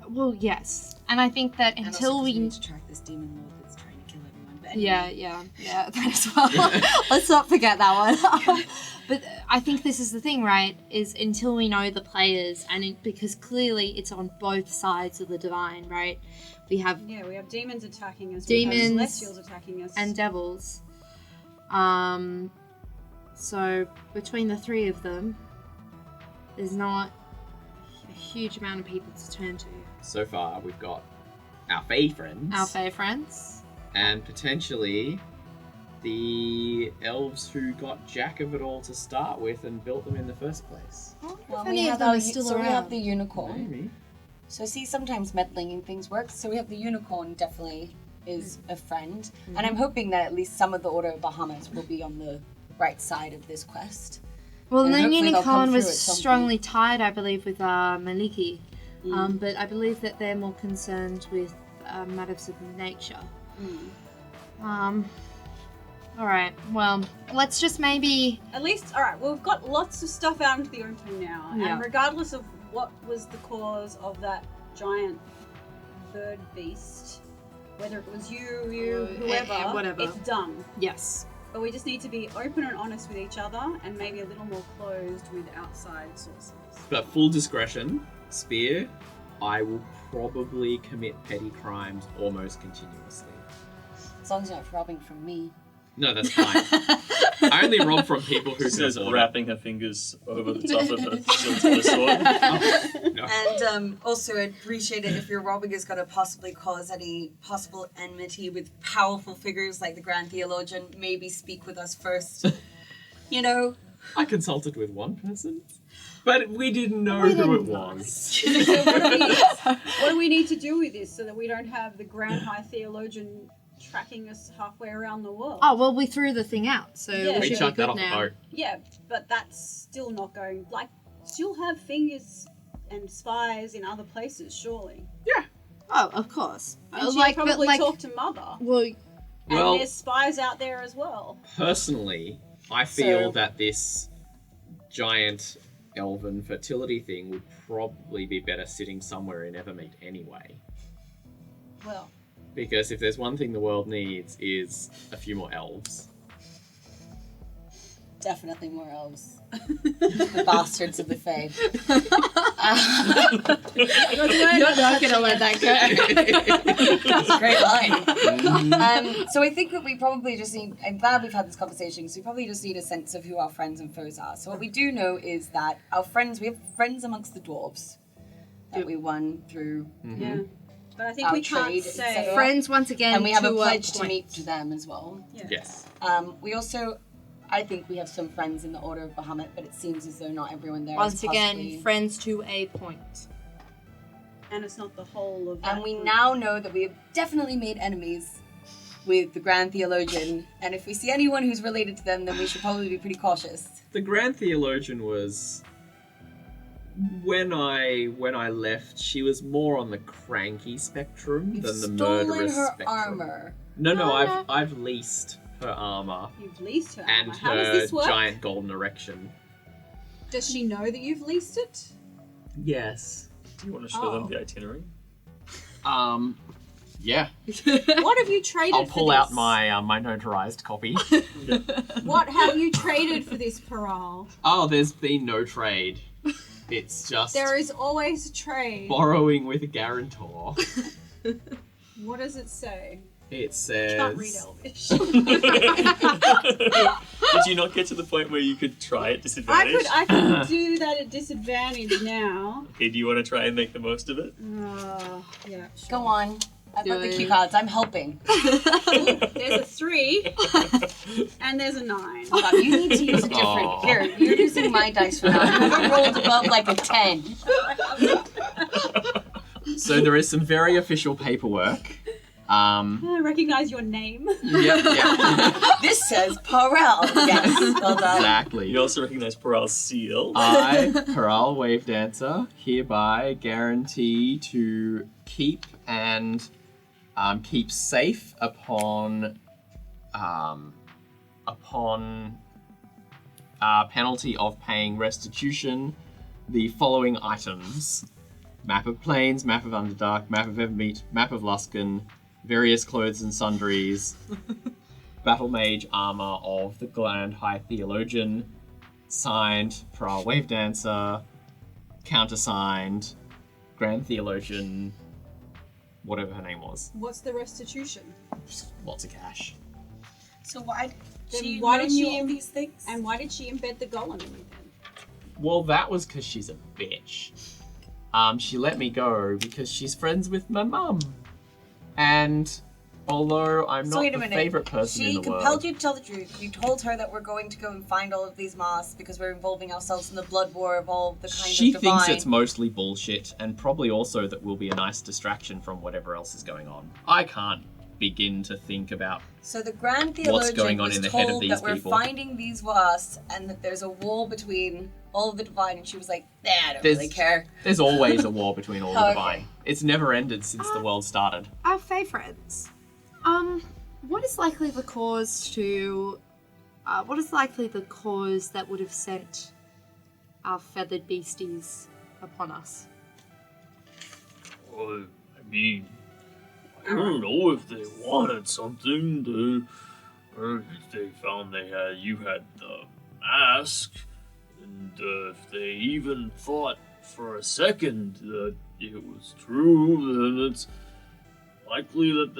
Speaker 3: well, yes. And I think that
Speaker 2: And also
Speaker 3: until
Speaker 2: 'cause
Speaker 3: we...
Speaker 2: need to track this demon lord that's trying to kill everyone. But anyway.
Speaker 3: Yeah, that as well. Let's not forget that one. But I think this is the thing, right? Is until we know the players, because clearly it's on both sides of the divine, right? We have
Speaker 5: We have demons attacking us.
Speaker 3: Demons
Speaker 5: we have celestials attacking us.
Speaker 3: and devils. So between the three of them, there's not a huge amount of people to turn to.
Speaker 6: So far, we've got our Fae friends.
Speaker 3: Our fair friends.
Speaker 6: And potentially the elves who got Jack of it all to start with and built them in the first place.
Speaker 2: Well,
Speaker 3: If
Speaker 2: we
Speaker 3: any of
Speaker 2: have
Speaker 3: them
Speaker 2: our,
Speaker 3: are still
Speaker 2: so we have
Speaker 3: around.
Speaker 2: the unicorn.
Speaker 6: Maybe.
Speaker 2: So see, sometimes meddling in things works. So we have the unicorn definitely is a friend. And I'm hoping that at least some of the Order of Bahamut will be on the right side of this quest.
Speaker 3: Well,
Speaker 2: And
Speaker 3: the
Speaker 2: hopefully they'll come
Speaker 3: unicorn
Speaker 2: through
Speaker 3: was
Speaker 2: at some
Speaker 3: strongly tied, I believe, with Maliki. But I believe that they're more concerned with matters of nature. Alright, well, let's just maybe...
Speaker 5: At least, alright, well, we've got lots of stuff out into the open now.
Speaker 3: Yeah.
Speaker 5: And regardless of what was the cause of that giant bird beast, whether it was you, whoever,
Speaker 3: whatever.
Speaker 5: it's done.
Speaker 3: Yes.
Speaker 5: But we just need to be open and honest with each other and maybe a little more closed with outside sources.
Speaker 6: But full discretion, Spear, I will probably commit petty crimes almost continuously.
Speaker 2: As long as you're not robbing from me.
Speaker 6: No, that's fine. I only rob from people who
Speaker 1: She says,
Speaker 6: can afford
Speaker 1: wrapping her fingers over the top of the hilt of the sword.
Speaker 6: it. No.
Speaker 2: And also, I'd appreciate it if your robbing is going to possibly cause any possible enmity with powerful figures like the Grand Theologian. Maybe speak with us first.
Speaker 6: I consulted with one person, but we didn't know who it was.
Speaker 5: What do we need to do with this so that we don't have the Grand High Theologian tracking us halfway around the world?
Speaker 3: Oh, well, we threw the thing out, so
Speaker 5: Yeah.
Speaker 3: we
Speaker 6: We
Speaker 3: should
Speaker 6: chucked
Speaker 3: be
Speaker 6: that
Speaker 3: good
Speaker 6: off the
Speaker 3: now.
Speaker 6: boat.
Speaker 5: Yeah, but that's still not going... still have fingers and spies in other places, surely.
Speaker 3: Oh, of course.
Speaker 5: And she'll probably talk to Mother.
Speaker 3: Well,
Speaker 6: Well-
Speaker 5: And there's spies out there as well.
Speaker 6: Personally, I feel
Speaker 2: So-
Speaker 6: that this giant elven fertility thing would probably be better sitting somewhere in Evermeet anyway.
Speaker 5: Well,
Speaker 6: Because if there's one thing the world needs is a few more elves.
Speaker 2: Definitely more elves. The bastards of the Fae.
Speaker 3: you're not going to let that go.
Speaker 2: Great line. So I think that we probably just need, I'm glad we've had this conversation, because we probably just need a sense of who our friends and foes are. So what we do know is that we have friends amongst the dwarves that we won through,
Speaker 5: yeah. But I think
Speaker 2: Our
Speaker 5: we can't
Speaker 2: trade,
Speaker 5: say...
Speaker 2: etc.
Speaker 3: Friends, once again,
Speaker 2: and we have a
Speaker 3: to
Speaker 2: pledge to
Speaker 3: point.
Speaker 2: meet to them as well.
Speaker 5: Yeah.
Speaker 6: Yes.
Speaker 2: We also, I think we have some friends in the Order of Bahamut, but it seems as though not everyone there is
Speaker 3: Once again,
Speaker 2: possibly...
Speaker 3: friends to a point.
Speaker 5: And it's not the whole of that
Speaker 2: And we
Speaker 5: group.
Speaker 2: now know that we have definitely made enemies with the Grand Theologian, and if we see anyone who's related to them, then we should probably be pretty cautious.
Speaker 6: The Grand Theologian was... When I left, she was more on the cranky spectrum
Speaker 2: You've
Speaker 6: than the
Speaker 2: stolen
Speaker 6: murderous
Speaker 2: her
Speaker 6: spectrum.
Speaker 2: armor.
Speaker 6: No,
Speaker 3: Ah.
Speaker 6: I've leased her armor
Speaker 5: You've leased her
Speaker 6: and
Speaker 5: armor. How does
Speaker 6: her
Speaker 5: this work?
Speaker 6: giant golden erection.
Speaker 5: Does she know that you've leased it?
Speaker 6: Yes.
Speaker 1: Do you want to show them
Speaker 5: Oh.
Speaker 1: the itinerary?
Speaker 6: Yeah.
Speaker 5: What have you traded
Speaker 6: I'll
Speaker 5: for
Speaker 6: pull
Speaker 5: this?
Speaker 6: out my notarized copy.
Speaker 5: What have you traded for this parole?
Speaker 6: Oh, there's been no trade. It's just
Speaker 5: There is always a trade.
Speaker 6: borrowing with a guarantor.
Speaker 5: What does it say?
Speaker 6: It says...
Speaker 5: Can't read Elvish.
Speaker 1: Did you not get to the point where you could try at disadvantage?
Speaker 5: I could do that at disadvantage now.
Speaker 1: Okay, do you want to try and make the most of it?
Speaker 5: Yeah. Sure.
Speaker 2: Go on. I've
Speaker 3: Do
Speaker 2: got the
Speaker 3: it.
Speaker 2: cue cards. I'm helping.
Speaker 5: There's a 3 and there's a 9.
Speaker 2: Hold on, you need to use a different.
Speaker 6: Aw.
Speaker 2: Here, you're using my dice for now. You haven't rolled above like a 10.
Speaker 6: So there is some very official paperwork.
Speaker 5: I recognize your name.
Speaker 6: Yep.
Speaker 2: This says Parel. Yes, well done.
Speaker 6: Exactly.
Speaker 1: You also recognize Peral's seal.
Speaker 6: I, Peral Wave Dancer, hereby guarantee to keep and keep safe upon penalty of paying restitution the following items: map of Plains, map of Underdark, map of Evermeet, map of Luskan, various clothes and sundries, battle mage armor of the Grand High Theologian, signed Peral Wave Dancer, countersigned Grand Theologian, whatever her name was.
Speaker 5: What's the restitution?
Speaker 6: Lots of cash.
Speaker 2: So why?
Speaker 5: Then
Speaker 2: She
Speaker 5: why
Speaker 2: knows
Speaker 5: didn't you
Speaker 2: all these things?
Speaker 5: And why did she embed the golem in with them?
Speaker 6: Well, that was because she's a bitch. She let me go because she's friends with my mum. And although I'm
Speaker 2: So
Speaker 6: not
Speaker 2: wait a
Speaker 6: the
Speaker 2: minute.
Speaker 6: favorite person
Speaker 2: She
Speaker 6: in the
Speaker 2: compelled
Speaker 6: world,
Speaker 2: you to tell the truth. You told her that we're going to go and find all of these masks because we're involving ourselves in the blood war of all the kinds
Speaker 6: she
Speaker 2: of divine.
Speaker 6: thinks it's mostly bullshit, and probably also that we'll be a nice distraction from whatever else is going on. I can't begin to think about.
Speaker 2: So the Grand Theologian
Speaker 6: What's going on
Speaker 2: was
Speaker 6: in the head of
Speaker 2: told
Speaker 6: these
Speaker 2: that we're
Speaker 6: people?
Speaker 2: finding these masks and that there's a war between all of the divine, and she was like, "Nah, I don't
Speaker 6: There's-
Speaker 2: really care."
Speaker 6: There's always a war between all the
Speaker 2: Okay.
Speaker 6: divine. It's never ended since the world started.
Speaker 3: Our favorites. What is likely the cause to? What is likely the cause that would have sent our feathered beasties upon us?
Speaker 4: Well, I mean, I don't know if they wanted something, or if they found you had the mask, and if they even thought for a second that it was true, then it's likely that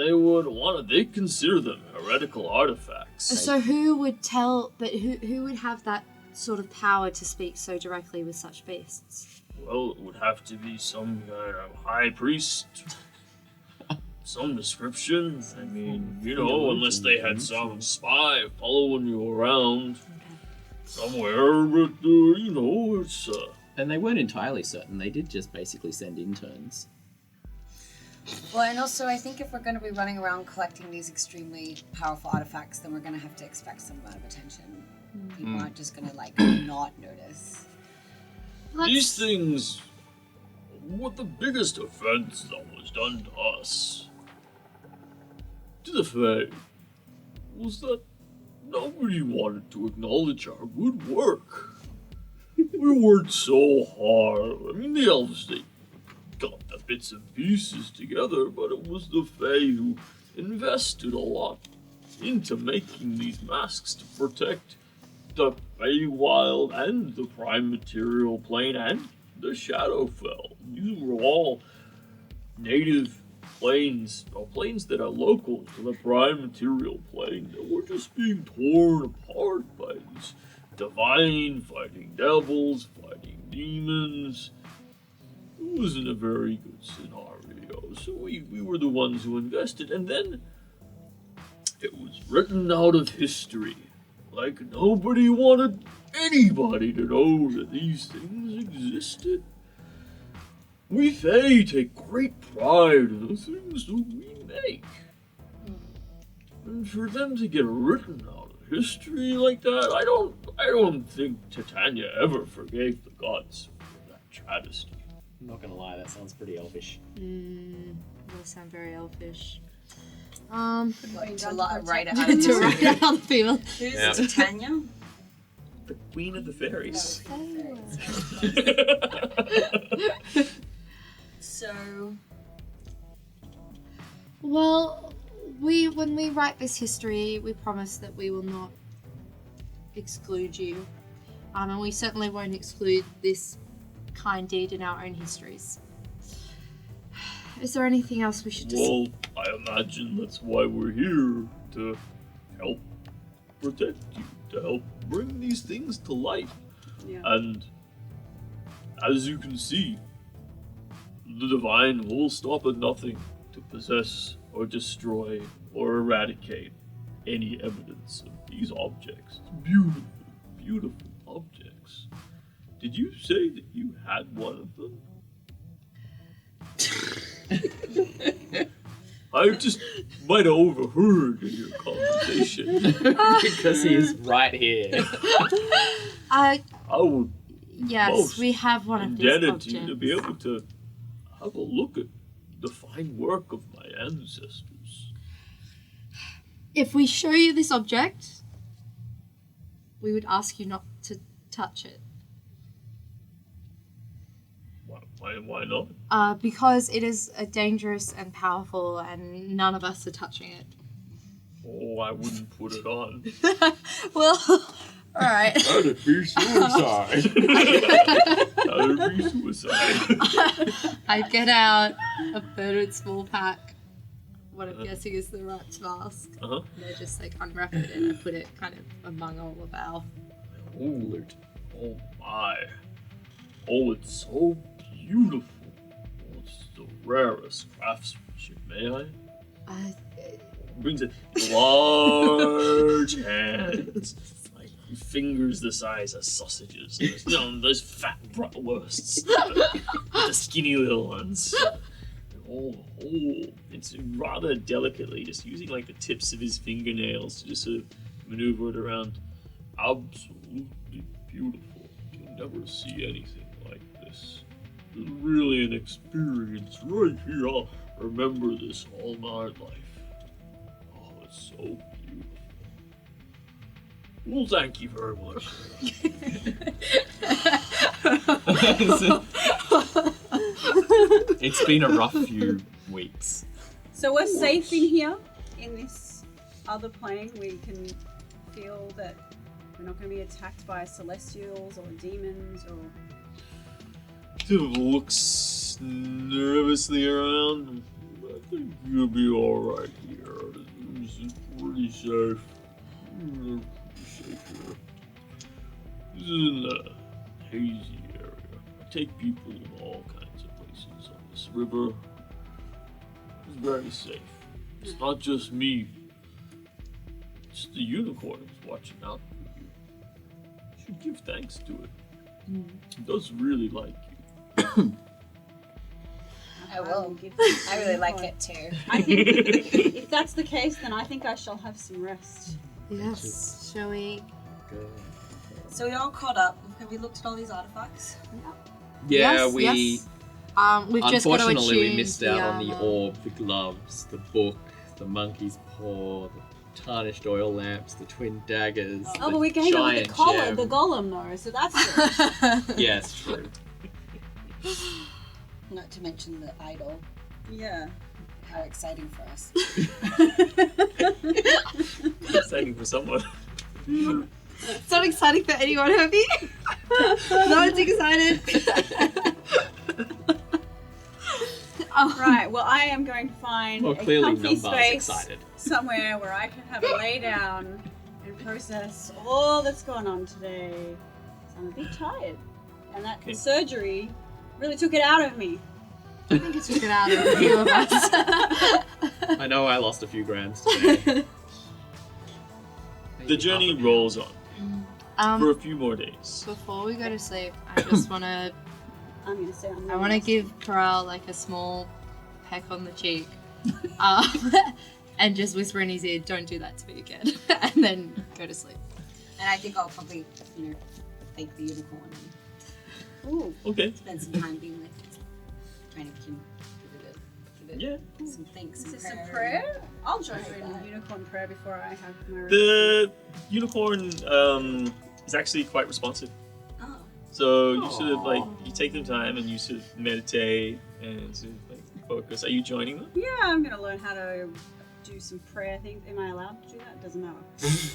Speaker 4: they'd consider them heretical artifacts.
Speaker 3: So who would tell? But who would have that sort of power to speak so directly with such beasts?
Speaker 4: Well, it would have to be some kind of high priest, some description. I mean, unless they had some spy following you around somewhere, but, it's,
Speaker 6: And they weren't entirely certain. They did just basically send interns.
Speaker 2: Well, and also I think if we're going to be running around collecting these extremely powerful artifacts, then we're going to have to expect some amount of attention. People aren't just going to not notice.
Speaker 4: these things, what the biggest offense that was done to us, to the Fae, was that nobody wanted to acknowledge our good work. We worked so hard. I mean, the elves, they got the bits and pieces together, but it was the Fae who invested a lot into making these masks to protect the Feywild and the Prime Material Plane and the Shadowfell. These were all native planes, or planes that are local to the Prime Material Plane that were just being torn apart by these divine fighting devils, fighting demons. It wasn't a very good scenario, so we were the ones who invested, and then it was written out of history. Like nobody wanted anybody to know that these things existed. We Fae take great pride in the things that we make. And for them to get written out of history like that, I don't think Titania ever forgave the gods for that travesty.
Speaker 6: I'm not gonna lie, that sounds pretty elfish.
Speaker 3: Those sound very elfish.
Speaker 2: To write it out.
Speaker 3: To write it on the field.
Speaker 2: Who's
Speaker 6: Yeah.
Speaker 2: Titania?
Speaker 1: The Queen of the Fairies.
Speaker 2: So,
Speaker 3: Well, when we write this history, we promise that we will not exclude you. And we certainly won't exclude this kind deed in our own histories. Is there anything else we should
Speaker 4: Well, I imagine that's why we're here, to help protect you, to help bring these things to light.
Speaker 5: Yeah.
Speaker 4: And as you can see, the divine will stop at nothing to possess or destroy or eradicate any evidence of these objects. Beautiful, beautiful objects. Did you say that you had one of them? I just might have overheard in your conversation.
Speaker 6: Because he's right here.
Speaker 4: I would
Speaker 3: yes,
Speaker 4: most
Speaker 3: we have one of these
Speaker 4: indebted to you
Speaker 3: objects.
Speaker 4: to be able to have a look at the fine work of my ancestors.
Speaker 3: If we show you this object, we would ask you not to touch it.
Speaker 4: Why not?
Speaker 3: Because it is dangerous and powerful, and none of us are touching it.
Speaker 4: Oh, I wouldn't put it on.
Speaker 3: Well, all right.
Speaker 4: That'd be suicide. That'd be suicide.
Speaker 3: I get out a burdened small pack. What I'm guessing is the rat's mask.
Speaker 4: Uh-huh.
Speaker 3: And I just like unwrap it and I put it kind of among all of our
Speaker 4: Loot. Oh my. Oh, it's so beautiful. Oh, it's the rarest craftsmanship, may I? Brings it large hands, like fingers the size of sausages. Those fat bratwursts, the skinny little ones. Oh, it's rather delicately, just using like the tips of his fingernails to just sort of maneuver it around. Absolutely beautiful. You'll never see anything like this. It's really an experience right here. I'll remember this all my life. Oh, it's so beautiful. Well, thank you very much.
Speaker 6: It's been a rough few weeks.
Speaker 5: So we're safe in here, in this other plane. We can feel that we're not going to be attacked by celestials or demons or...
Speaker 4: Sort of looks nervously around. I think you'll be alright here. This is pretty safe. You're pretty safe here. This is in the hazy area. I take people in all kinds of places on this river. It's very safe. It's not just me. It's the unicorn who's watching out for you. You should give thanks to it. It does really like you.
Speaker 2: I will.
Speaker 5: give
Speaker 2: I really like it too.
Speaker 5: I think if that's the case, then I think I shall have some rest.
Speaker 3: Yes. Shall we?
Speaker 2: So we all caught up. Have we looked at all these artifacts?
Speaker 6: Yeah,
Speaker 3: Yes,
Speaker 6: we...
Speaker 3: yes. We've just got to
Speaker 6: Unfortunately, we
Speaker 3: attune
Speaker 6: missed out on the
Speaker 3: armor.
Speaker 6: orb, the gloves, the book, the monkey's paw, the tarnished oil lamps, the twin daggers,
Speaker 5: Oh,
Speaker 6: the
Speaker 5: but we gained over the
Speaker 6: giant
Speaker 5: collar,
Speaker 6: gem.
Speaker 5: the golem though, so that's good.
Speaker 6: Yes, true.
Speaker 2: Not to mention the idol.
Speaker 5: Yeah.
Speaker 2: How exciting for us.
Speaker 1: Exciting for someone.
Speaker 3: It's not exciting for anyone, Herbie. No one's excited.
Speaker 5: Right, well I am going to find
Speaker 6: Well,
Speaker 5: a
Speaker 6: clearly
Speaker 5: comfy
Speaker 6: Numbar's
Speaker 5: space
Speaker 6: excited.
Speaker 5: somewhere where I can have a lay down and process all that's gone on today. So I'm a bit tired. And that
Speaker 1: Okay.
Speaker 5: surgery really took it out of me.
Speaker 3: I think it took it out of a few of us.
Speaker 6: I know I lost a few grams today.
Speaker 1: The journey rolls on for a few more days.
Speaker 3: Before we go to sleep, I just want to.
Speaker 5: I'm going to say I'm
Speaker 3: I want to give Corral like a small peck on the cheek, and just whisper in his ear, "Don't do that to me again," and then go to sleep.
Speaker 2: And I think I'll probably, thank the unicorn and
Speaker 5: Ooh.
Speaker 1: Okay.
Speaker 2: spend some time being with it. Trying to give it some thanks
Speaker 5: Is
Speaker 2: and
Speaker 5: this a prayer? I'll join you in a unicorn prayer before I have my
Speaker 1: The unicorn is actually quite responsive.
Speaker 2: Oh.
Speaker 1: So you sort of like you take the time and you sort of meditate and sort of like focus. Are you joining them?
Speaker 5: Yeah, I'm going to learn how to do some prayer things. Am I allowed to do that? Doesn't matter.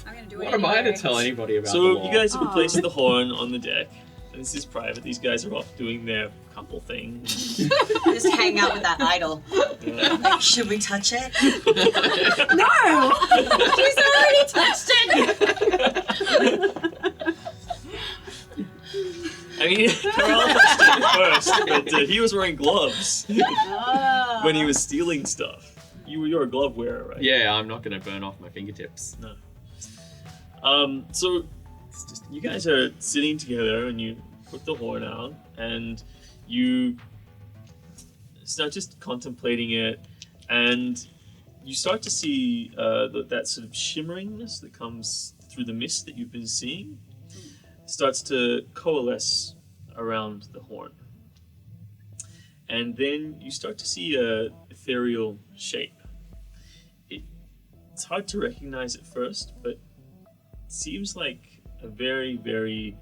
Speaker 5: I'm going to do it
Speaker 6: What am I to
Speaker 5: anyway.
Speaker 6: tell anybody about the
Speaker 1: So
Speaker 6: law?
Speaker 1: you guys have replaced the horn on the deck, This is private. These guys are off doing their couple thing.
Speaker 2: Just hang out with that idol.
Speaker 1: Yeah.
Speaker 2: Like, should we touch it?
Speaker 5: No!
Speaker 2: She's already touched it!
Speaker 1: I mean, Carell touched it first, but he was wearing gloves when he was stealing stuff. You're a glove wearer, right?
Speaker 6: Yeah, I'm not going to burn off my fingertips.
Speaker 1: No. So it's just, you guys are sitting together and you put the horn out and you start just contemplating it, and you start to see that sort of shimmeringness that comes through the mist that you've been seeing starts to coalesce around the horn. And then you start to see a ethereal shape. It's hard to recognize at first, but it seems like a very, very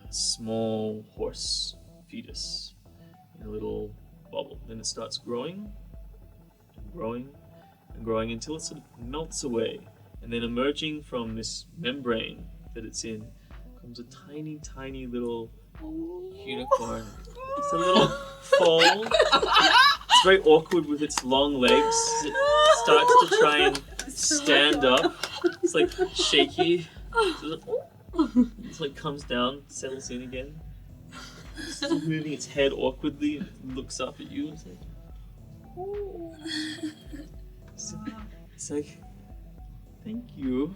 Speaker 1: small horse fetus in a little bubble. Then it starts growing and growing and growing until it sort of melts away. And then emerging from this membrane that it's in comes a tiny, tiny little unicorn. It's a little foal. It's very awkward with its long legs. It starts to try and stand up. It's like shaky. It's like comes down, settles in again. Still moving its head awkwardly. It looks up at you and it's like, it's like, thank you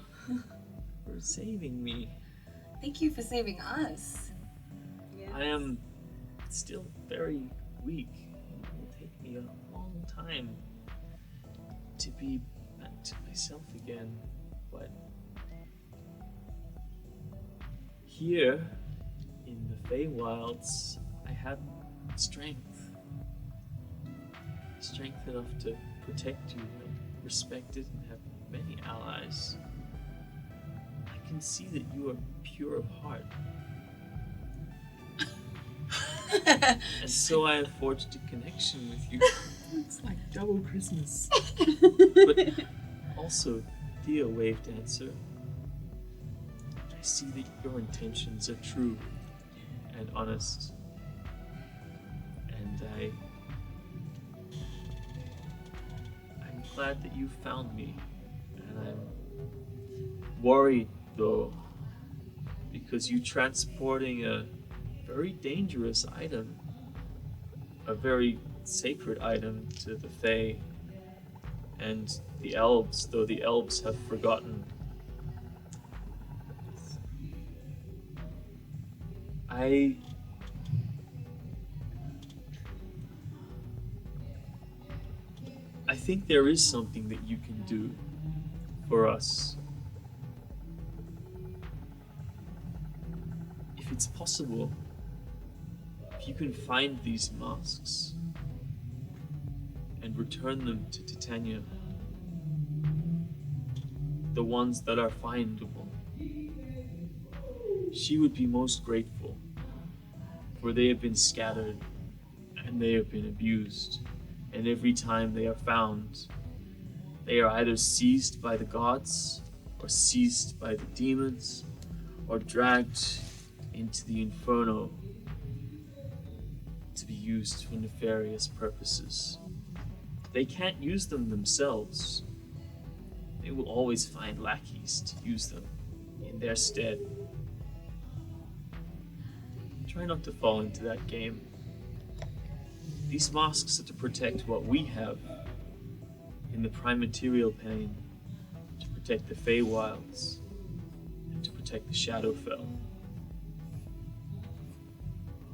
Speaker 1: for saving me.
Speaker 2: Thank you for saving us.
Speaker 1: I am still very weak. It will take me a long time to be back to myself again. But here in the Feywilds, I have strength. Strength enough to protect you and respect it and have many allies. I can see that you are pure of heart. And so I have forged a connection with you.
Speaker 6: It's like double Christmas.
Speaker 1: But also, dear Wave Dancer, I see that your intentions are true and honest. And I'm glad that you found me. And I'm worried, though, because you transporting a very dangerous item, a very sacred item to the Fae and the elves, though the elves have forgotten. I think there is something that you can do for us. If it's possible, if you can find these masks and return them to Titania, the ones that are findable, she would be most grateful, for they have been scattered and they have been abused, and every time they are found, they are either seized by the gods, or seized by the demons, or dragged into the inferno to be used for nefarious purposes. They can't use them themselves. They will always find lackeys to use them in their stead. Try not to fall into that game. These masks are to protect what we have in the prime material plane, to protect the Feywilds, and to protect the Shadowfell.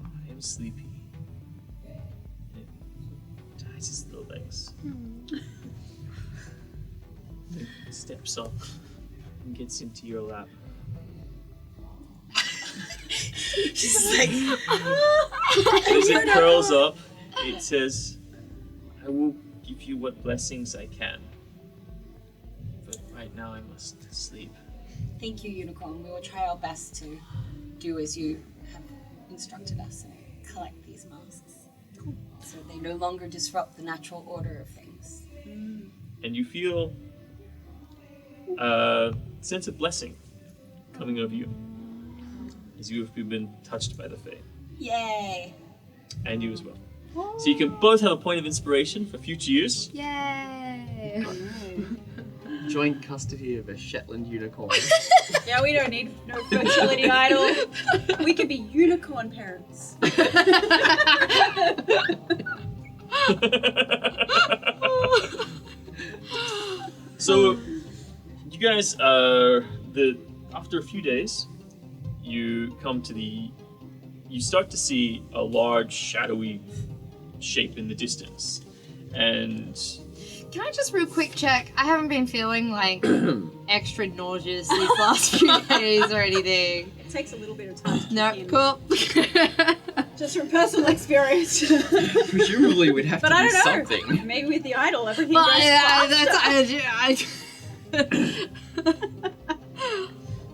Speaker 1: I am sleepy. It ties his little legs. Then steps up and gets into your lap.
Speaker 2: She's like,
Speaker 1: As it curls up, it says, I will give you what blessings I can. But right now I must sleep.
Speaker 2: thank you, Unicorn. We will try our best to do as you have instructed us and collect these masks. So they no longer disrupt the natural order of things.
Speaker 1: And you feel a sense of blessing coming over you. as you have been touched by the Fae.
Speaker 2: Yay!
Speaker 1: And you as well. So you can both have a point of inspiration for future use.
Speaker 3: Yay!
Speaker 6: Joint custody of a Shetland unicorn.
Speaker 5: Yeah, we don't need no fertility idol. We could be unicorn parents.
Speaker 1: So, you guys, after a few days, you come to you start to see a large, shadowy shape in the distance. And
Speaker 3: Can I just real quick check? I haven't been feeling like extra nauseous these last few days or anything.
Speaker 5: It takes a little bit of time to
Speaker 3: No,
Speaker 5: kick in.
Speaker 3: cool.
Speaker 5: Just from personal experience.
Speaker 6: Presumably we'd have
Speaker 5: But
Speaker 6: to
Speaker 5: I
Speaker 6: do
Speaker 5: don't know.
Speaker 6: something.
Speaker 5: Maybe with the idol, everything
Speaker 3: But
Speaker 5: goes faster.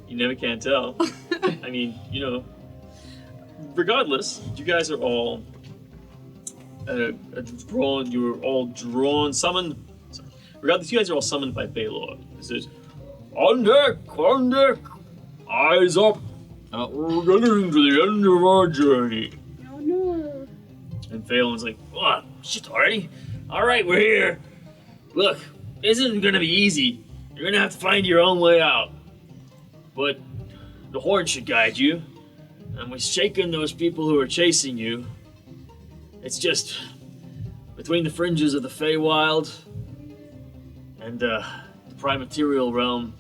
Speaker 1: you never can tell. I mean, regardless, you guys are all summoned. Sorry. Regardless, you guys are all summoned by Baylor. It says, on deck, eyes up. We're getting to the end of our journey.
Speaker 5: Oh no.
Speaker 1: And Phelan's like, oh, shit already? Alright, we're here. Look, this isn't gonna be easy. You're gonna have to find your own way out. But the horn should guide you. And we're shaking those people who are chasing you. It's just between the fringes of the Feywild and the Primaterial realm,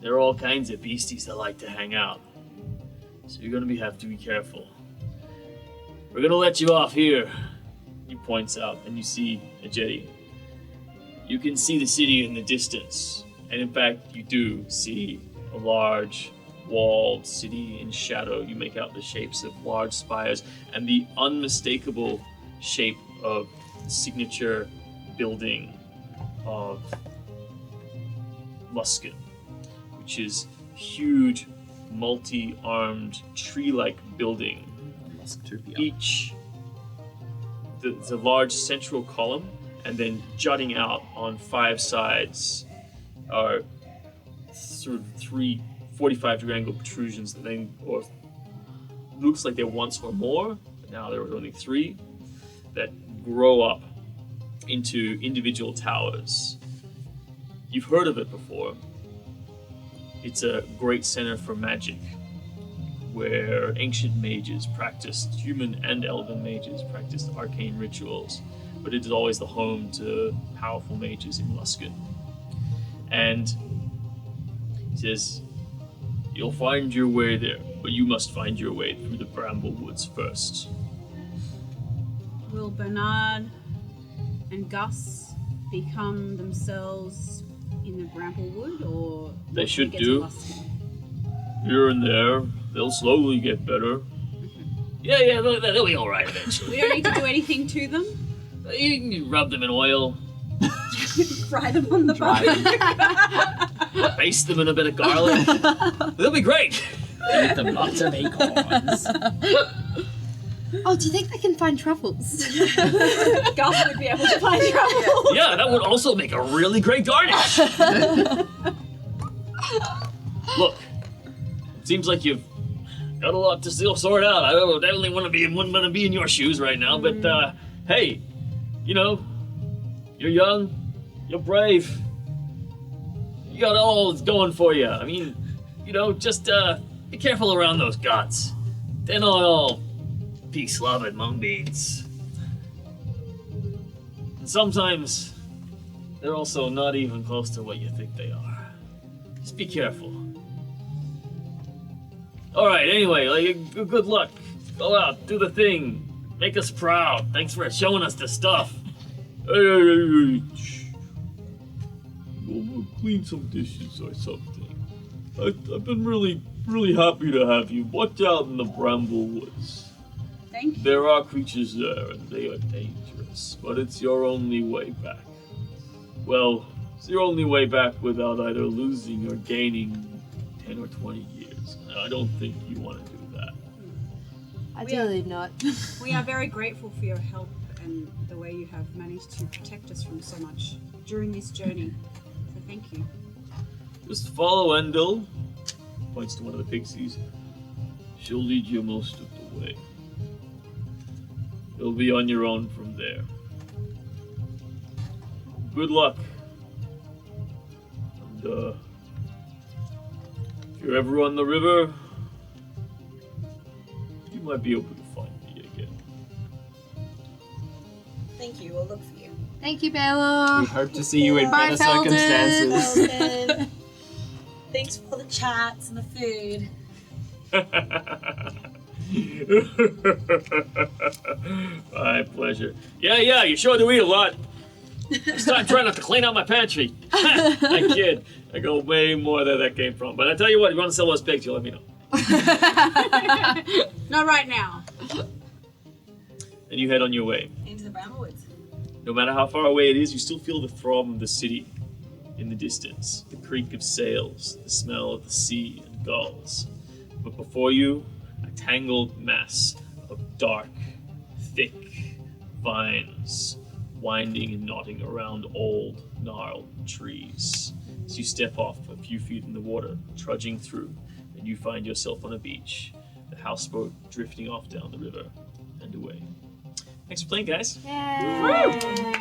Speaker 1: there are all kinds of beasties that like to hang out. So you're gonna have to be careful. We're gonna let you off here. He points out, and you see a jetty. You can see the city in the distance, and in fact, you do see a large walled city in shadow. You make out the shapes of large spires and the unmistakable shape of the signature building of Luskan, which is huge, multi-armed, tree-like building. Each, the large central column, and then jutting out on 5 sides are sort of 3 45-degree angle protrusions that or looks like there once were more, but now there are only 3 that grow up into individual towers. You've heard of it before. It's a great center for magic, where ancient mages practiced, human and elven mages practiced arcane rituals, but it is always the home to powerful mages in Luskan. And he says, you'll find your way there, but you must find your way through the bramble woods first.
Speaker 5: Will Bernard and Gus become themselves in the Bramblewood, or
Speaker 1: They
Speaker 5: once
Speaker 1: should
Speaker 5: get to
Speaker 1: do.
Speaker 5: Luskan?
Speaker 1: Here and there, they'll slowly get better. Yeah, they'll be alright eventually.
Speaker 5: We don't need to do anything to them.
Speaker 1: You can rub them in oil,
Speaker 5: Fry them on the
Speaker 6: Dry
Speaker 5: bone.
Speaker 1: baste them in a bit of garlic. They'll be great.
Speaker 6: Eat them lots of acorns.
Speaker 3: Oh, do you think they can find truffles?
Speaker 5: Gus would be able to find trouble.
Speaker 1: Yeah, that would also make a really great garnish. Look, it seems like you've got a lot to still sort out. I definitely wouldn't want to be in your shoes right now, but hey, you're young, you're brave, you got all that's going for you. I mean, just be careful around those gods. They're not all peace-loving moonbeams. And sometimes they're also not even close to what you think they are. Just be careful. Alright, anyway, good luck. Go out, do the thing. Make us proud. Thanks for showing us the stuff. Hey. Shh. We'll clean some dishes or something. I've been really, really happy to have you. Watch out in the bramble woods.
Speaker 5: Thank you.
Speaker 1: There are creatures there, and they are dangerous, but it's your only way back. Well, it's your only way back without either losing or gaining 10 or 20 years. And I don't think you want to do that.
Speaker 3: Ideally not.
Speaker 5: We are very grateful for your help and the way you have managed to protect us from so much during this journey. So thank you.
Speaker 1: Just follow Endel, points to one of the pixies.
Speaker 4: She'll lead you most of the way. You'll be on your own from there. Good luck. And, if you're ever on the river, you might be able to find me again.
Speaker 2: Thank you. We'll look for you.
Speaker 3: Thank you, Baylor.
Speaker 6: We hope to see you in
Speaker 3: Bye,
Speaker 6: better
Speaker 3: Felden.
Speaker 6: circumstances.
Speaker 2: Welcome. Thanks for all the chats and the food.
Speaker 4: My pleasure. Yeah, you sure do eat a lot. Next time, try not to clean out my pantry. I kid. I go way more where that came from. But I tell you what, if you want to sell those pigs, you let me know.
Speaker 5: Not right now.
Speaker 4: And you head on your way.
Speaker 2: Into the Bramblewoods.
Speaker 4: No matter how far away it is, you still feel the throb of the city in the distance, the creak of sails, the smell of the sea and gulls. But before you, a tangled mass of dark, thick vines winding and knotting around old, gnarled trees. As you step off a few feet in the water, trudging through, and you find yourself on a beach, the houseboat drifting off down the river and away. Thanks for playing, guys.
Speaker 3: Yay.
Speaker 5: Woo!